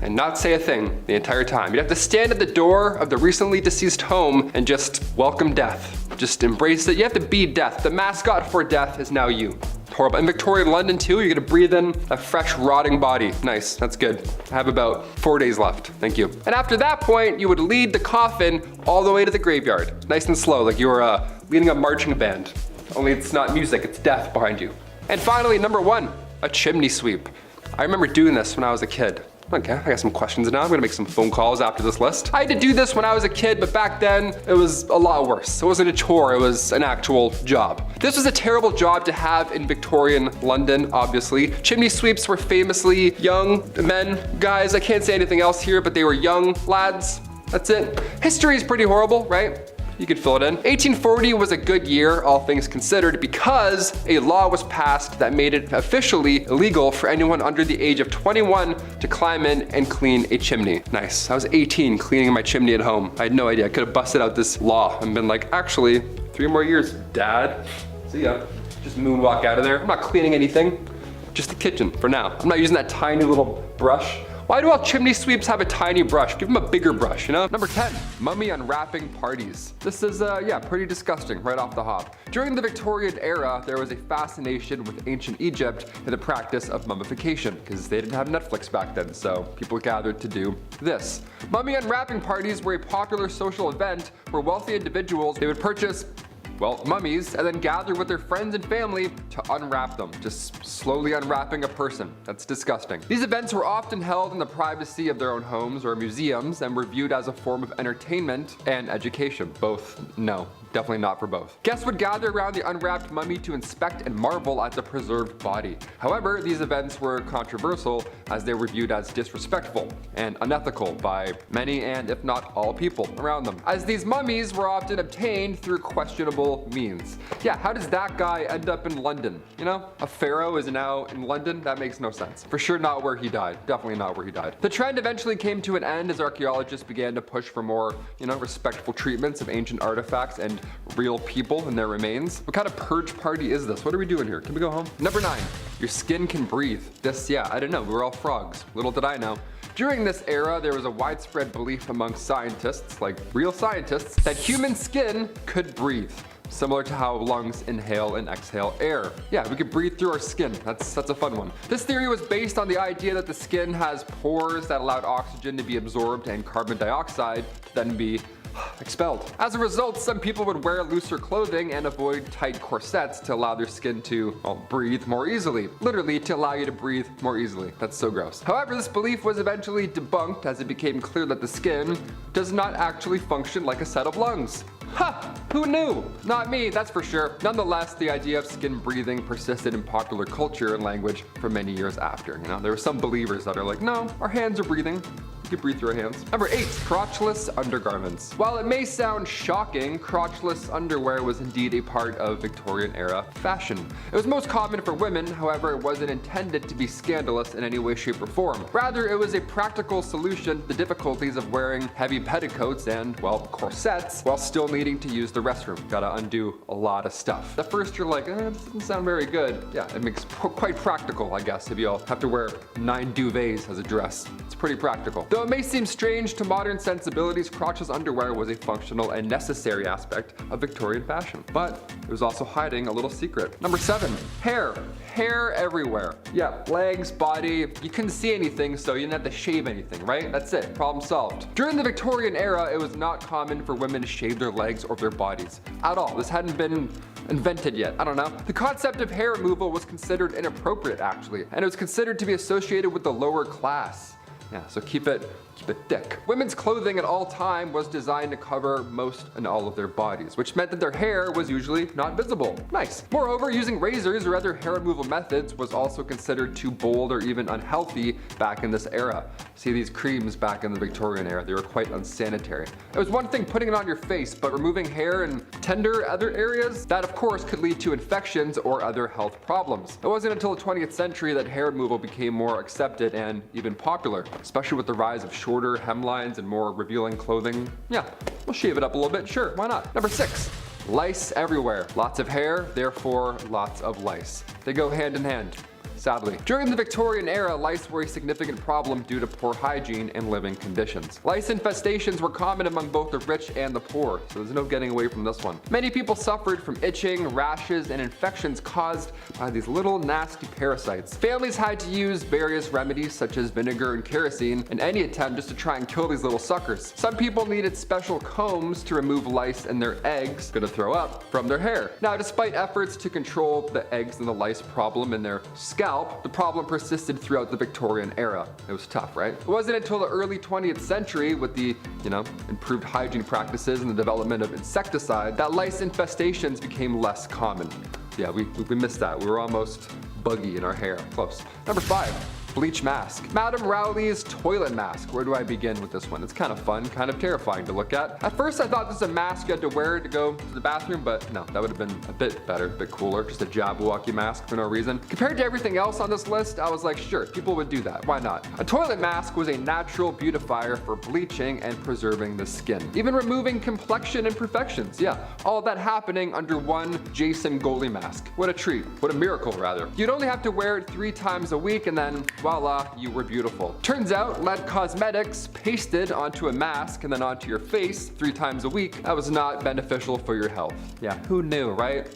and not say a thing the entire time. You'd have to stand at the door of the recently deceased home and just welcome death. Just embrace it. You have to be death. The mascot for death is now you. Horrible. In Victorian London too, you're gonna breathe in a fresh rotting body. Nice, that's good. I have about 4 days left, thank you. And after that point, you would lead the coffin all the way to the graveyard. Nice and slow, like you were leading a marching band. Only it's not music, it's death behind you. And finally, number 1, a chimney sweep. I remember doing this when I was a kid. Okay, I got some questions now. I'm gonna make some phone calls after this list. I had to do this when I was a kid, but back then it was a lot worse. It wasn't a chore, it was an actual job. This was a terrible job to have in Victorian London, obviously. Chimney sweeps were famously young men, guys. I can't say anything else here, but they were young lads. That's it. History is pretty horrible, right? You could fill it in. 1840 was a good year, all things considered, because a law was passed that made it officially illegal for anyone under the age of 21 to climb in and clean a chimney. Nice. I was 18 cleaning my chimney at home. I had no idea. I could have busted out this law and been like, actually, 3 more years, Dad. See ya. Just moonwalk out of there. I'm not cleaning anything. Just the kitchen for now. I'm not using that tiny little brush. Why do all chimney sweeps have a tiny brush? Give them a bigger brush, you know? Number 10, mummy unwrapping parties. This is, yeah, pretty disgusting right off the hop. During the Victorian era, there was a fascination with ancient Egypt and the practice of mummification, because they didn't have Netflix back then, so people gathered to do this. Mummy unwrapping parties were a popular social event where wealthy individuals, they would purchase, well, mummies, and then gather with their friends and family to unwrap them, just slowly unwrapping a person. That's disgusting. These events were often held in the privacy of their own homes or museums and were viewed as a form of entertainment and education. Both, no. Definitely not for both. Guests would gather around the unwrapped mummy to inspect and marvel at the preserved body. However, these events were controversial as they were viewed as disrespectful and unethical by many and if not all people around them, as these mummies were often obtained through questionable means. Yeah, how does that guy end up in London? You know, a pharaoh is now in London? That makes no sense. For sure not where he died. Definitely not where he died. The trend eventually came to an end as archaeologists began to push for more, you know, respectful treatments of ancient artifacts and real people and their remains. What kind of purge party is this? What are we doing here? Can we go home? Number 9, your skin can breathe. This, yeah, I didn't know. We were all frogs. Little did I know. During this era, there was a widespread belief among scientists, like real scientists, that human skin could breathe. Similar to how lungs inhale and exhale air. Yeah, we could breathe through our skin. That's a fun one. This theory was based on the idea that the skin has pores that allowed oxygen to be absorbed and carbon dioxide to then be expelled. As a result, some people would wear looser clothing and avoid tight corsets to allow their skin to, well, breathe more easily. Literally, to allow you to breathe more easily. That's so gross. However, this belief was eventually debunked as it became clear that the skin does not actually function like a set of lungs. Ha! Who knew? Not me, that's for sure. Nonetheless, the idea of skin breathing persisted in popular culture and language for many years after. You know, there were some believers that are like, no, our hands are breathing. You can breathe through our hands. Number 8, crotchless undergarments. While it may sound shocking, crotchless underwear was indeed a part of Victorian era fashion. It was most common for women, however, it wasn't intended to be scandalous in any way, shape, or form. Rather, it was a practical solution to the difficulties of wearing heavy petticoats and, well, corsets while still needing to use the restroom. Gotta undo a lot of stuff. At first you're like, this doesn't sound very good. Yeah, it makes quite practical, I guess, if you all have to wear 9 duvets as a dress. It's pretty practical. Though it may seem strange to modern sensibilities, crotchless underwear was a functional and necessary aspect of Victorian fashion. But it was also hiding a little secret. Number 7, hair. Hair everywhere. Yeah, legs, body, you couldn't see anything, so you didn't have to shave anything, right? That's it, problem solved. During the Victorian era, it was not common for women to shave their legs or their bodies at all. This hadn't been invented yet, I don't know. The concept of hair removal was considered inappropriate actually, and it was considered to be associated with the lower class. Yeah, so keep it thick. Women's clothing at all time was designed to cover most and all of their bodies, which meant that their hair was usually not visible. Nice. Moreover, using razors or other hair removal methods was also considered too bold or even unhealthy back in this era. See these creams back in the Victorian era, they were quite unsanitary. It was one thing putting it on your face, but removing hair in tender other areas, that of course could lead to infections or other health problems. It wasn't until the 20th century that hair removal became more accepted and even popular, especially with the rise of shorter hemlines and more revealing clothing. Yeah, we'll shave it up a little bit, sure, why not? Number 6, lice everywhere. Lots of hair, therefore lots of lice. They go hand in hand. Sadly. During the Victorian era, lice were a significant problem due to poor hygiene and living conditions. Lice infestations were common among both the rich and the poor, so there's no getting away from this one. Many people suffered from itching, rashes, and infections caused by these little nasty parasites. Families had to use various remedies such as vinegar and kerosene in any attempt just to try and kill these little suckers. Some people needed special combs to remove lice and their eggs, gonna throw up, from their hair. Now, despite efforts to control the eggs and the lice problem in their scalp, the problem persisted throughout the Victorian era. It was tough, right? It wasn't until the early 20th century with the, improved hygiene practices and the development of insecticide that lice infestations became less common. Yeah, we missed that. We were almost buggy in our hair. Close. Number 5. Bleach mask. Madame Rowley's toilet mask. Where do I begin with this one? It's kind of fun, kind of terrifying to look at. At first I thought this was a mask you had to wear to go to the bathroom, but no, that would have been a bit better, a bit cooler. Just a Jabberwocky mask for no reason. Compared to everything else on this list, I was like, sure, people would do that. Why not? A toilet mask was a natural beautifier for bleaching and preserving the skin. Even removing complexion imperfections. Yeah, all of that happening under one Jason Goalie mask. What a treat. What a miracle, rather. You'd only have to wear it 3 times a week and then voila, you were beautiful. Turns out, lead cosmetics pasted onto a mask and then onto your face 3 times a week, that was not beneficial for your health. Yeah, who knew, right?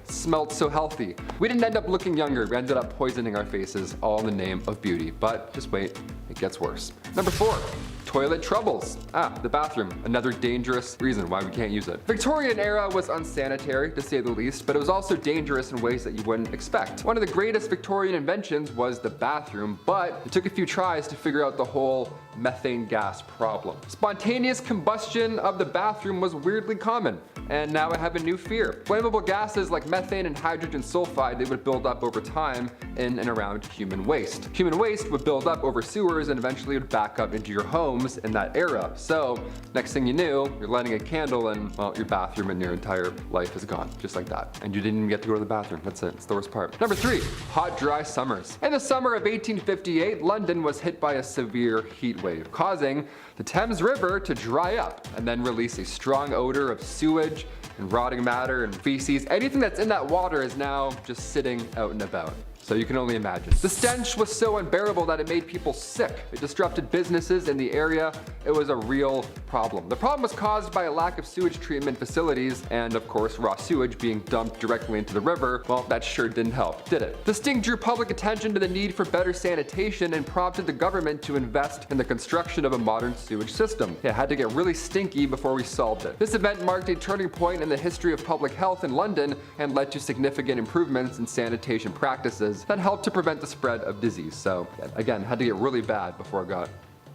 Smelled so healthy. We didn't end up looking younger, we ended up poisoning our faces, all in the name of beauty. But just wait, it gets worse. Number 4. Toilet troubles. The bathroom. Another dangerous reason why we can't use it. Victorian era was unsanitary, to say the least, but it was also dangerous in ways that you wouldn't expect. One of the greatest Victorian inventions was the bathroom, but it took a few tries to figure out the whole methane gas problem. Spontaneous combustion of the bathroom was weirdly common, and now I have a new fear. Flammable gases like methane and hydrogen sulfide, they would build up over time in and around human waste. Human waste would build up over sewers and eventually would back up into your homes in that era. So next thing you knew, you're lighting a candle and, well, your bathroom and your entire life is gone, just like that. And you didn't even get to go to the bathroom. That's it. It's the worst part. Number 3, hot, dry summers. In the summer of 1858, London was hit by a severe heat wave, causing the Thames River to dry up and then release a strong odor of sewage and rotting matter and feces. Anything that's in that water is now just sitting out and about. So you can only imagine. The stench was so unbearable that it made people sick. It disrupted businesses in the area. It was a real problem. The problem was caused by a lack of sewage treatment facilities and, of course, raw sewage being dumped directly into the river. Well, that sure didn't help, did it? The stink drew public attention to the need for better sanitation and prompted the government to invest in the construction of a modern sewage system. It had to get really stinky before we solved it. This event marked a turning point in the history of public health in London and led to significant improvements in sanitation practices that helped to prevent the spread of disease. So again, had to get really bad before it got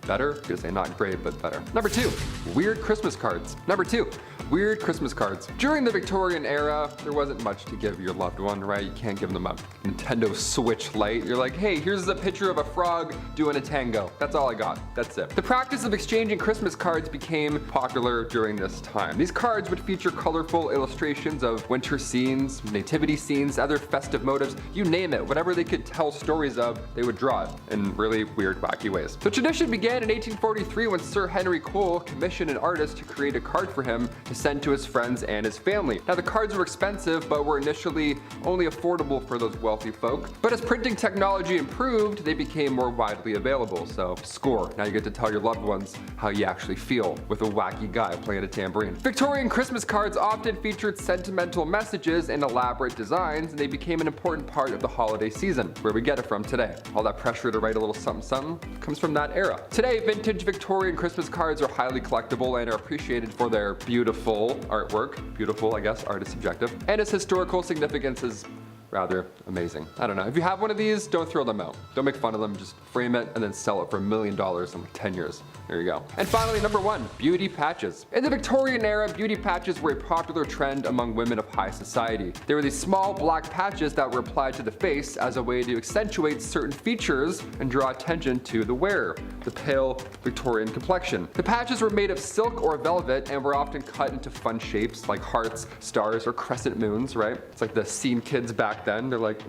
better. I'm gonna say not great, but better. Number 2, weird Christmas cards. Number 2, weird Christmas cards. During the Victorian era, there wasn't much to give your loved one, right? You can't give them a Nintendo Switch Lite. You're like, hey, here's a picture of a frog doing a tango. That's all I got. That's it. The practice of exchanging Christmas cards became popular during this time. These cards would feature colorful illustrations of winter scenes, nativity scenes, other festive motives, you name it. Whatever they could tell stories of, they would draw it in really weird, wacky ways. The tradition began in 1843 when Sir Henry Cole commissioned an artist to create a card for him to send to his friends and his family. Now the cards were expensive, but were initially only affordable for those wealthy folk. But as printing technology improved, they became more widely available. So score, now you get to tell your loved ones how you actually feel with a wacky guy playing a tambourine. Victorian Christmas cards often featured sentimental messages and elaborate designs, and they became an important part of the holiday season, where we get it from today. All that pressure to write a little something something comes from that era. Today, vintage Victorian Christmas cards are highly collectible and are appreciated for their beautiful artwork. Beautiful, I guess, art is subjective. And its historical significance is rather amazing. I don't know. If you have one of these, don't throw them out. Don't make fun of them. Just frame it and then sell it for $1 million in like 10 years. There you go. And finally, number 1, beauty patches. In the Victorian era, beauty patches were a popular trend among women of high society. They were these small black patches that were applied to the face as a way to accentuate certain features and draw attention to the wearer, the pale Victorian complexion. The patches were made of silk or velvet and were often cut into fun shapes like hearts, stars, or crescent moons, right? It's like the scene kids back then. They're like,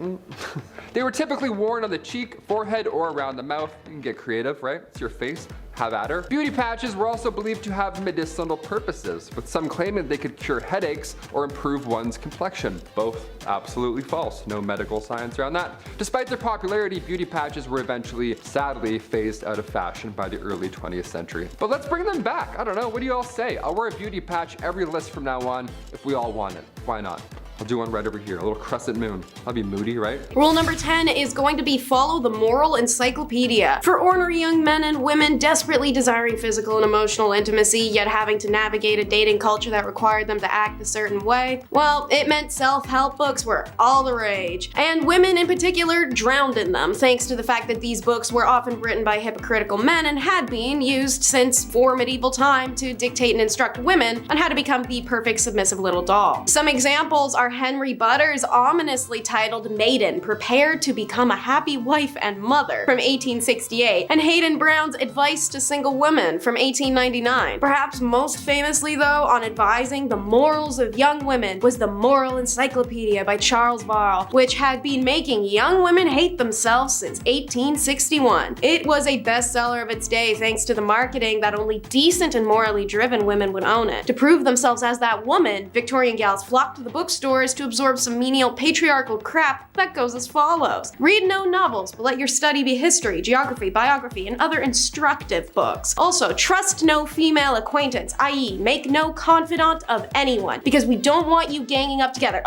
They were typically worn on the cheek, forehead, or around the mouth. You can get creative, right? It's your face. Have at her. Beauty patches were also believed to have medicinal purposes, with some claiming they could cure headaches or improve one's complexion. Both absolutely false. No medical science around that. Despite their popularity, beauty patches were eventually, sadly, phased out of fashion by the early 20th century. But let's bring them back. I don't know. What do you all say? I'll wear a beauty patch every list from now on if we all want it. Why not? I'll do one right over here, a little crescent moon. That'll be moody, right? Rule number 10 is going to be follow the moral encyclopedia. For ornery young men and women desperately desiring physical and emotional intimacy, yet having to navigate a dating culture that required them to act a certain way, well, it meant self-help books were all the rage. And women in particular drowned in them, thanks to the fact that these books were often written by hypocritical men and had been used since medieval time to dictate and instruct women on how to become the perfect submissive little doll. Some examples are Henry Butter's ominously titled Maiden, Prepared to Become a Happy Wife and Mother from 1868, and Hayden Brown's Advice to Single Women from 1899. Perhaps most famously though, on advising the morals of young women was the Moral Encyclopedia by Charles Varl, which had been making young women hate themselves since 1861. It was a bestseller of its day thanks to the marketing that only decent and morally driven women would own it. To prove themselves as that woman, Victorian gals flocked to the bookstore to absorb some menial patriarchal crap that goes as follows. Read no novels, but let your study be history, geography, biography, and other instructive books. Also, trust no female acquaintance, i.e. make no confidant of anyone, because we don't want you ganging up together.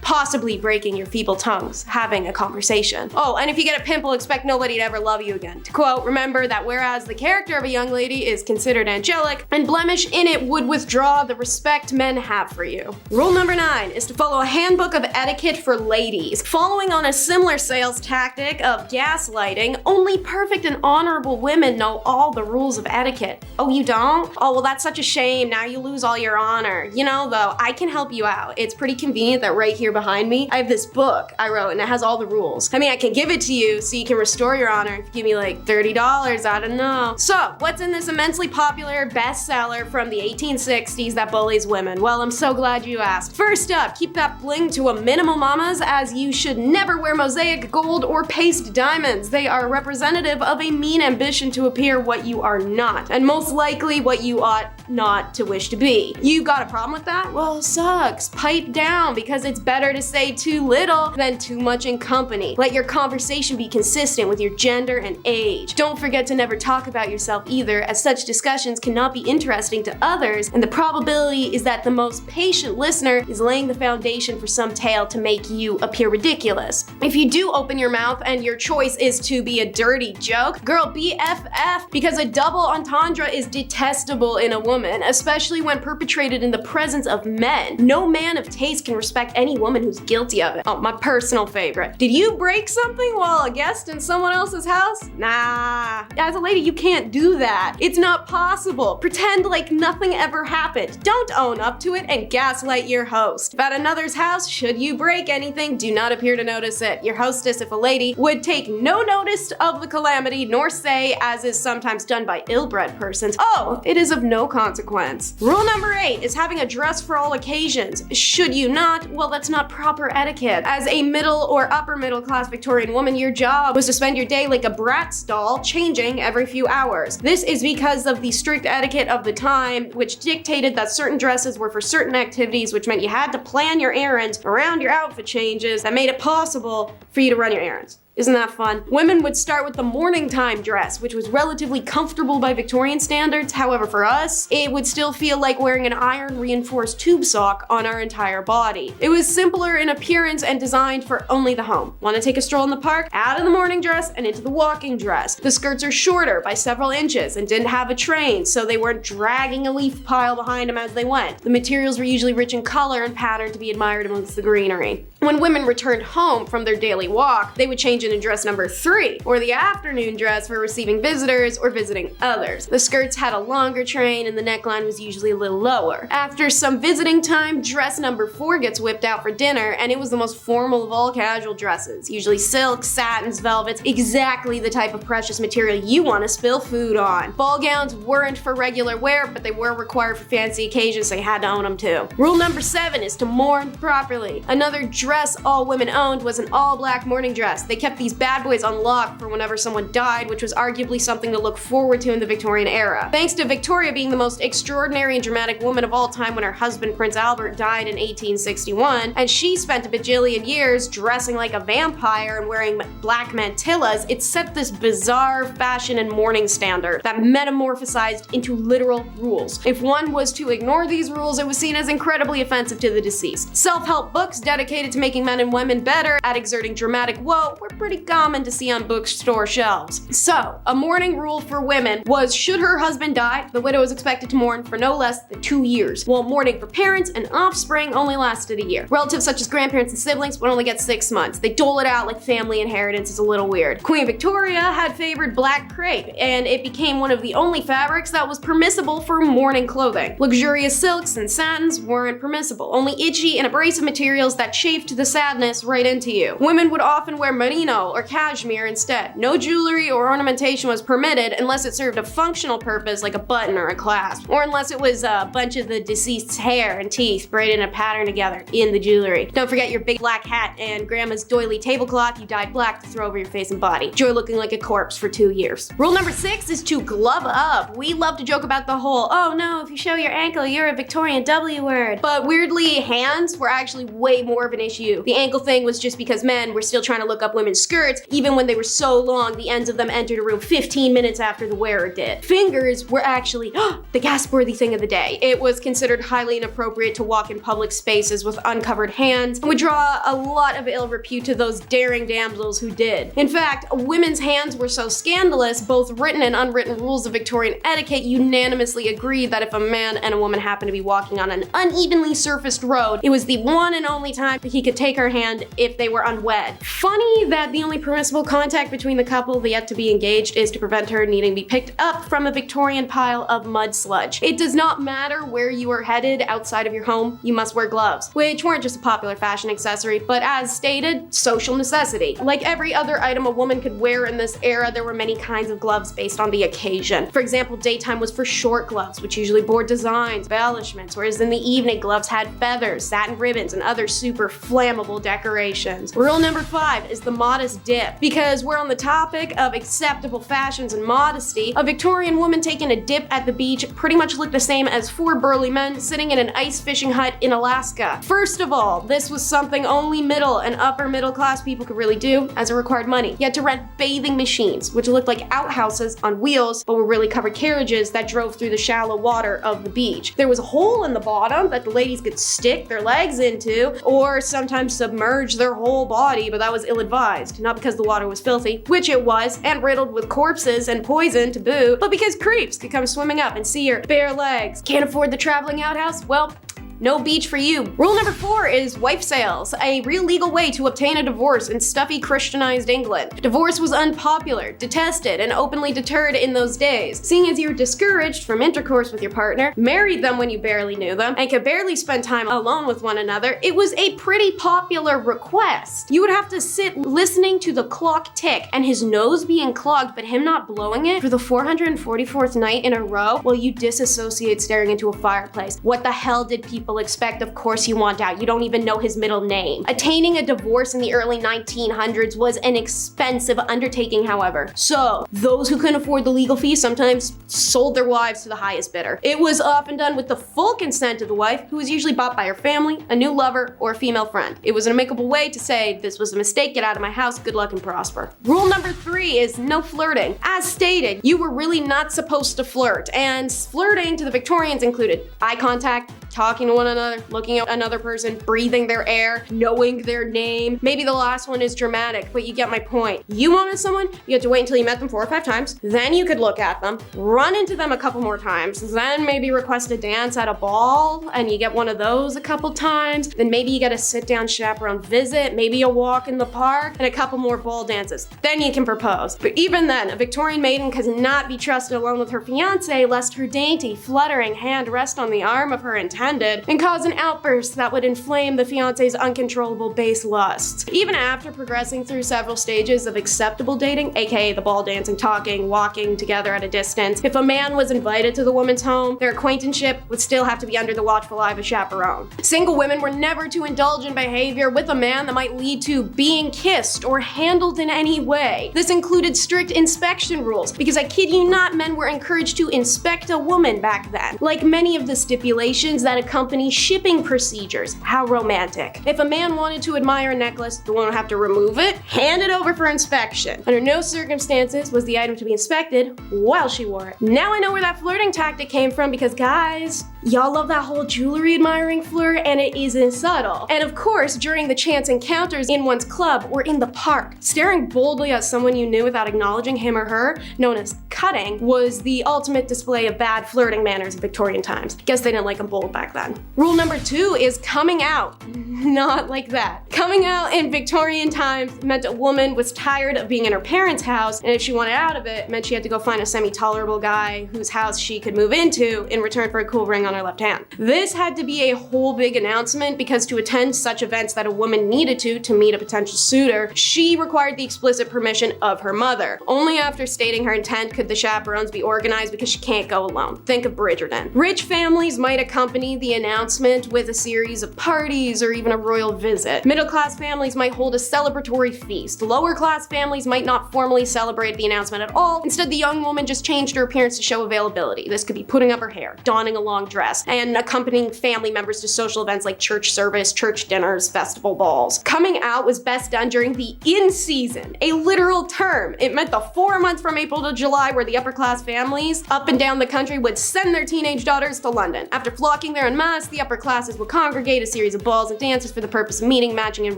Possibly breaking your feeble tongues, having a conversation. Oh, and if you get a pimple, expect nobody to ever love you again. To quote, remember that whereas the character of a young lady is considered angelic, and blemish in it would withdraw the respect men have for you. Rule number 9 is to follow a handbook of etiquette for ladies. Following on a similar sales tactic of gaslighting, only perfect and honorable women know all the rules of etiquette. Oh, you don't? Oh, well, that's such a shame. Now you lose all your honor. You know, though, I can help you out. It's pretty convenient that right here behind me, I have this book I wrote and it has all the rules. I mean, I can give it to you so you can restore your honor if you give me like $30, I don't know. So, what's in this immensely popular bestseller from the 1860s that bullies women? Well, I'm so glad you asked. First up, keep that bling to a minimum, mamas, as you should never wear mosaic gold or paste diamonds. They are representative of a mean ambition to appear what you are not, and most likely what you ought not to wish to be. You got a problem with that? Well, sucks. Pipe down, because it's better to say too little than too much in company. Let your conversation be consistent with your gender and age. Don't forget to never talk about yourself either, as such discussions cannot be interesting to others, and the probability is that the most patient listener is laying laying the foundation for some tale to make you appear ridiculous. If you do open your mouth and your choice is to be a dirty joke, girl, BFF, because a double entendre is detestable in a woman, especially when perpetrated in the presence of men. No man of taste can respect any woman who's guilty of it. Oh, my personal favorite. Did you break something while a guest in someone else's house? Nah. As a lady, you can't do that. It's not possible. Pretend like nothing ever happened. Don't own up to it and gaslight your host. If at another's house, should you break anything, do not appear to notice it. Your hostess, if a lady, would take no notice of the calamity, nor say, as is sometimes done by ill-bred persons, oh, it is of no consequence. Rule number 8 is having a dress for all occasions. Should you not? Well, that's not proper etiquette. As a middle or upper middle class Victorian woman, your job was to spend your day like a Bratz doll, changing every few hours. This is because of the strict etiquette of the time, which dictated that certain dresses were for certain activities, which meant you had to plan your errands around your outfit changes that made it possible for you to run your errands. Isn't that fun? Women would start with the morning time dress, which was relatively comfortable by Victorian standards. However, for us, it would still feel like wearing an iron reinforced tube sock on our entire body. It was simpler in appearance and designed for only the home. Want to take a stroll in the park? Out of the morning dress and into the walking dress. The skirts are shorter by several inches and didn't have a train, so they weren't dragging a leaf pile behind them as they went. The materials were usually rich in color and pattern to be admired amongst the greenery. When women returned home from their daily walk, they would change into dress number 3, or the afternoon dress for receiving visitors or visiting others. The skirts had a longer train and the neckline was usually a little lower. After some visiting time, dress number 4 gets whipped out for dinner, and it was the most formal of all casual dresses. Usually silks, satins, velvets, exactly the type of precious material you want to spill food on. Ball gowns weren't for regular wear, but they were required for fancy occasions, so you had to own them too. Rule number 7 is to mourn properly. Another dress all women owned was an all-black mourning dress. They kept these bad boys on lock for whenever someone died, which was arguably something to look forward to in the Victorian era. Thanks to Victoria being the most extraordinary and dramatic woman of all time when her husband Prince Albert died in 1861, and she spent a bajillion years dressing like a vampire and wearing black mantillas, it set this bizarre fashion and mourning standard that metamorphosized into literal rules. If one was to ignore these rules, it was seen as incredibly offensive to the deceased. Self-help books dedicated to making men and women better at exerting dramatic woe were pretty common to see on bookstore shelves. So, a mourning rule for women was should her husband die, the widow was expected to mourn for no less than 2 years, while mourning for parents and offspring only lasted a year. Relatives such as grandparents and siblings would only get 6 months. They dole it out like family inheritance. Is a little weird. Queen Victoria had favored black crepe, and it became one of the only fabrics that was permissible for mourning clothing. Luxurious silks and satins weren't permissible, only itchy and abrasive materials that chafed the sadness right into you. Women would often wear merino or cashmere instead. No jewelry or ornamentation was permitted unless it served a functional purpose like a button or a clasp, or unless it was a bunch of the deceased's hair and teeth braided in a pattern together in the jewelry. Don't forget your big black hat and grandma's doily tablecloth you dyed black to throw over your face and body. Enjoy looking like a corpse for 2 years. Rule number 6 is to glove up. We love to joke about the whole, oh no, if you show your ankle, you're a Victorian W word. But weirdly, hands were actually way more of an issue. The ankle thing was just because men were still trying to look up women's skirts, even when they were so long the ends of them entered a room 15 minutes after the wearer did. Fingers were actually the gasp-worthy thing of the day. It was considered highly inappropriate to walk in public spaces with uncovered hands and would draw a lot of ill repute to those daring damsels who did. In fact, women's hands were so scandalous, both written and unwritten rules of Victorian etiquette unanimously agreed that if a man and a woman happened to be walking on an unevenly surfaced road, it was the one and only time that he could take her hand if they were unwed. Funny that the only permissible contact between the couple yet to be engaged is to prevent her needing to be picked up from a Victorian pile of mud sludge. It does not matter where you are headed outside of your home, you must wear gloves, which weren't just a popular fashion accessory, but as stated, social necessity. Like every other item a woman could wear in this era, there were many kinds of gloves based on the occasion. For example, daytime was for short gloves, which usually bore designs, embellishments, whereas in the evening, gloves had feathers, satin ribbons, and other super flammable decorations. Rule number 5 is the modest dip. Because we're on the topic of acceptable fashions and modesty, a Victorian woman taking a dip at the beach pretty much looked the same as 4 burly men sitting in an ice fishing hut in Alaska. First of all, this was something only middle and upper middle class people could really do, as it required money. You had to rent bathing machines, which looked like outhouses on wheels, but were really covered carriages that drove through the shallow water of the beach. There was a hole in the bottom that the ladies could stick their legs into, or sometimes submerge their whole body, but that was ill-advised. Not because the water was filthy, which it was, and riddled with corpses and poison to boot, but because creeps could come swimming up and see your bare legs. Can't afford the traveling outhouse? Well, no beach for you. Rule number 4 is wife sales, a real legal way to obtain a divorce in stuffy Christianized England. Divorce was unpopular, detested, and openly deterred in those days. Seeing as you were discouraged from intercourse with your partner, married them when you barely knew them, and could barely spend time alone with one another, it was a pretty popular request. You would have to sit listening to the clock tick and his nose being clogged but him not blowing it for the 444th night in a row while you disassociate staring into a fireplace. What the hell did people expect? Of course you want out. You don't even know his middle name. Attaining a divorce in the early 1900s was an expensive undertaking, however. So, those who couldn't afford the legal fee sometimes sold their wives to the highest bidder. It was often done with the full consent of the wife, who was usually bought by her family, a new lover, or a female friend. It was an amicable way to say, this was a mistake, get out of my house, good luck and prosper. Rule number 3 is no flirting. As stated, you were really not supposed to flirt, and flirting to the Victorians included eye contact, talking to one another, looking at another person, breathing their air, knowing their name. Maybe the last one is dramatic, but you get my point. You wanted someone, you had to wait until you met them 4 or 5 times, then you could look at them, run into them a couple more times, then maybe request a dance at a ball, and you get one of those a couple times, then maybe you get a sit-down chaperone visit, maybe a walk in the park, and a couple more ball dances. Then you can propose. But even then, a Victorian maiden could not be trusted alone with her fiancé lest her dainty, fluttering hand rest on the arm of her intended and cause an outburst that would inflame the fiancé's uncontrollable base lusts. Even after progressing through several stages of acceptable dating, aka the ball dancing, talking, walking together at a distance, if a man was invited to the woman's home, their acquaintanceship would still have to be under the watchful eye of a chaperone. Single women were never to indulge in behavior with a man that might lead to being kissed or handled in any way. This included strict inspection rules, because I kid you not, men were encouraged to inspect a woman back then. Like many of the stipulations that accompany shipping procedures. How romantic. If a man wanted to admire a necklace, the woman would have to remove it, hand it over for inspection. Under no circumstances was the item to be inspected while she wore it. Now I know where that flirting tactic came from, because guys, y'all love that whole jewelry admiring flirt, and it isn't subtle. And of course, during the chance encounters in one's club or in the park, staring boldly at someone you knew without acknowledging him or her, known as cutting, was the ultimate display of bad flirting manners in Victorian times. Guess they didn't like them bold back then. Rule number 2 is coming out. Not like that. Coming out in Victorian times meant a woman was tired of being in her parents' house, and if she wanted out of it, meant she had to go find a semi-tolerable guy whose house she could move into in return for a cool ring on her left hand. This had to be a whole big announcement, because to attend such events that a woman needed to meet a potential suitor, she required the explicit permission of her mother. Only after stating her intent could the chaperones be organized, because she can't go alone. Think of Bridgerton. Rich families might accompany the announcement with a series of parties or even a royal visit. Middle-class families might hold a celebratory feast. Lower-class families might not formally celebrate the announcement at all. Instead, the young woman just changed her appearance to show availability. This could be putting up her hair, donning a long dress, and accompanying family members to social events like church service, church dinners, festival balls. Coming out was best done during the in-season, a literal term. It meant the 4 months from April to July where the upper-class families up and down the country would send their teenage daughters to London. After flocking there en masse, the upper classes would congregate a series of balls and dances for the purpose of meeting, matching, and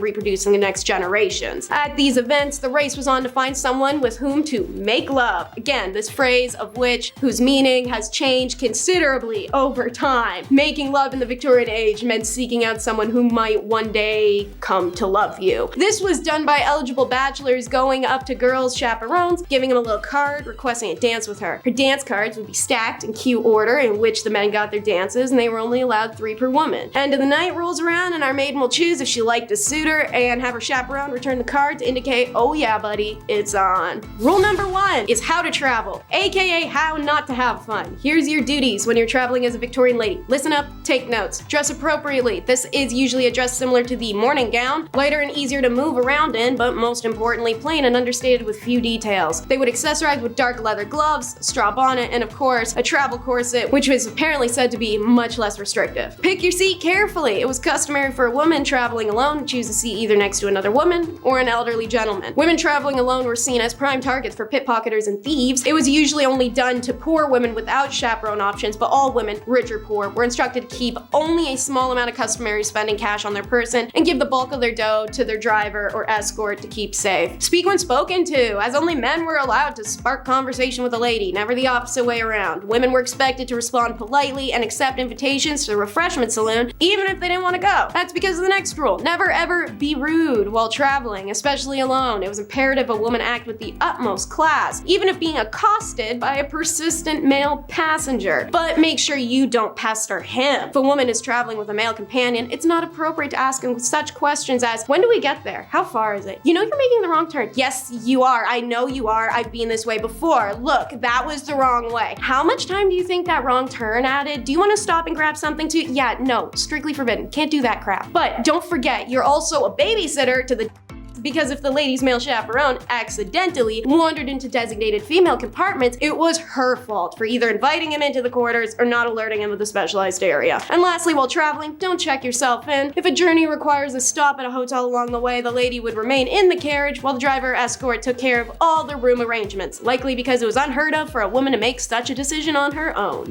reproducing the next generations. At these events, the race was on to find someone with whom to make love. Again, this phrase of whose meaning has changed considerably over time. Making love in the Victorian age meant seeking out someone who might one day come to love you. This was done by eligible bachelors going up to girls' chaperones, giving them a little card, requesting a dance with her. Her dance cards would be stacked in cue order in which the men got their dances, and they were only only allowed 3 per woman. End of the night rolls around and our maiden will choose if she liked a suitor and have her chaperone return the card to indicate, oh yeah buddy, it's on. Rule number 1 is how to travel, aka how not to have fun. Here's your duties when you're traveling as a Victorian lady. Listen up, take notes, dress appropriately. This is usually a dress similar to the morning gown, lighter and easier to move around in, but most importantly plain and understated with few details. They would accessorize with dark leather gloves, straw bonnet, and of course a travel corset, which was apparently said to be much less restrictive. Pick your seat carefully. It was customary for a woman traveling alone to choose a seat either next to another woman or an elderly gentleman. Women traveling alone were seen as prime targets for pickpocketers and thieves. It was usually only done to poor women without chaperone options, but all women, rich or poor, were instructed to keep only a small amount of customary spending cash on their person and give the bulk of their dough to their driver or escort to keep safe. Speak when spoken to, as only men were allowed to spark conversation with a lady, never the opposite way around. Women were expected to respond politely and accept invitations to the refreshment saloon, even if they didn't want to go. That's because of the next rule. Never ever be rude while traveling, especially alone. It was imperative a woman act with the utmost class, even if being accosted by a persistent male passenger. But make sure you don't pester him. If a woman is traveling with a male companion, it's not appropriate to ask him such questions as, when do we get there? How far is it? You know you're making the wrong turn. Yes, you are. I know you are. I've been this way before. Look, that was the wrong way. How much time do you think that wrong turn added? Do you want to stop and grab something too? Yeah, no, strictly forbidden. Can't do that crap. But don't forget, you're also a babysitter to the because if the lady's male chaperone accidentally wandered into designated female compartments, it was her fault for either inviting him into the quarters or not alerting him of the specialized area. And lastly, while traveling, don't check yourself in. If a journey requires a stop at a hotel along the way, the lady would remain in the carriage while the driver or escort took care of all the room arrangements, likely because it was unheard of for a woman to make such a decision on her own.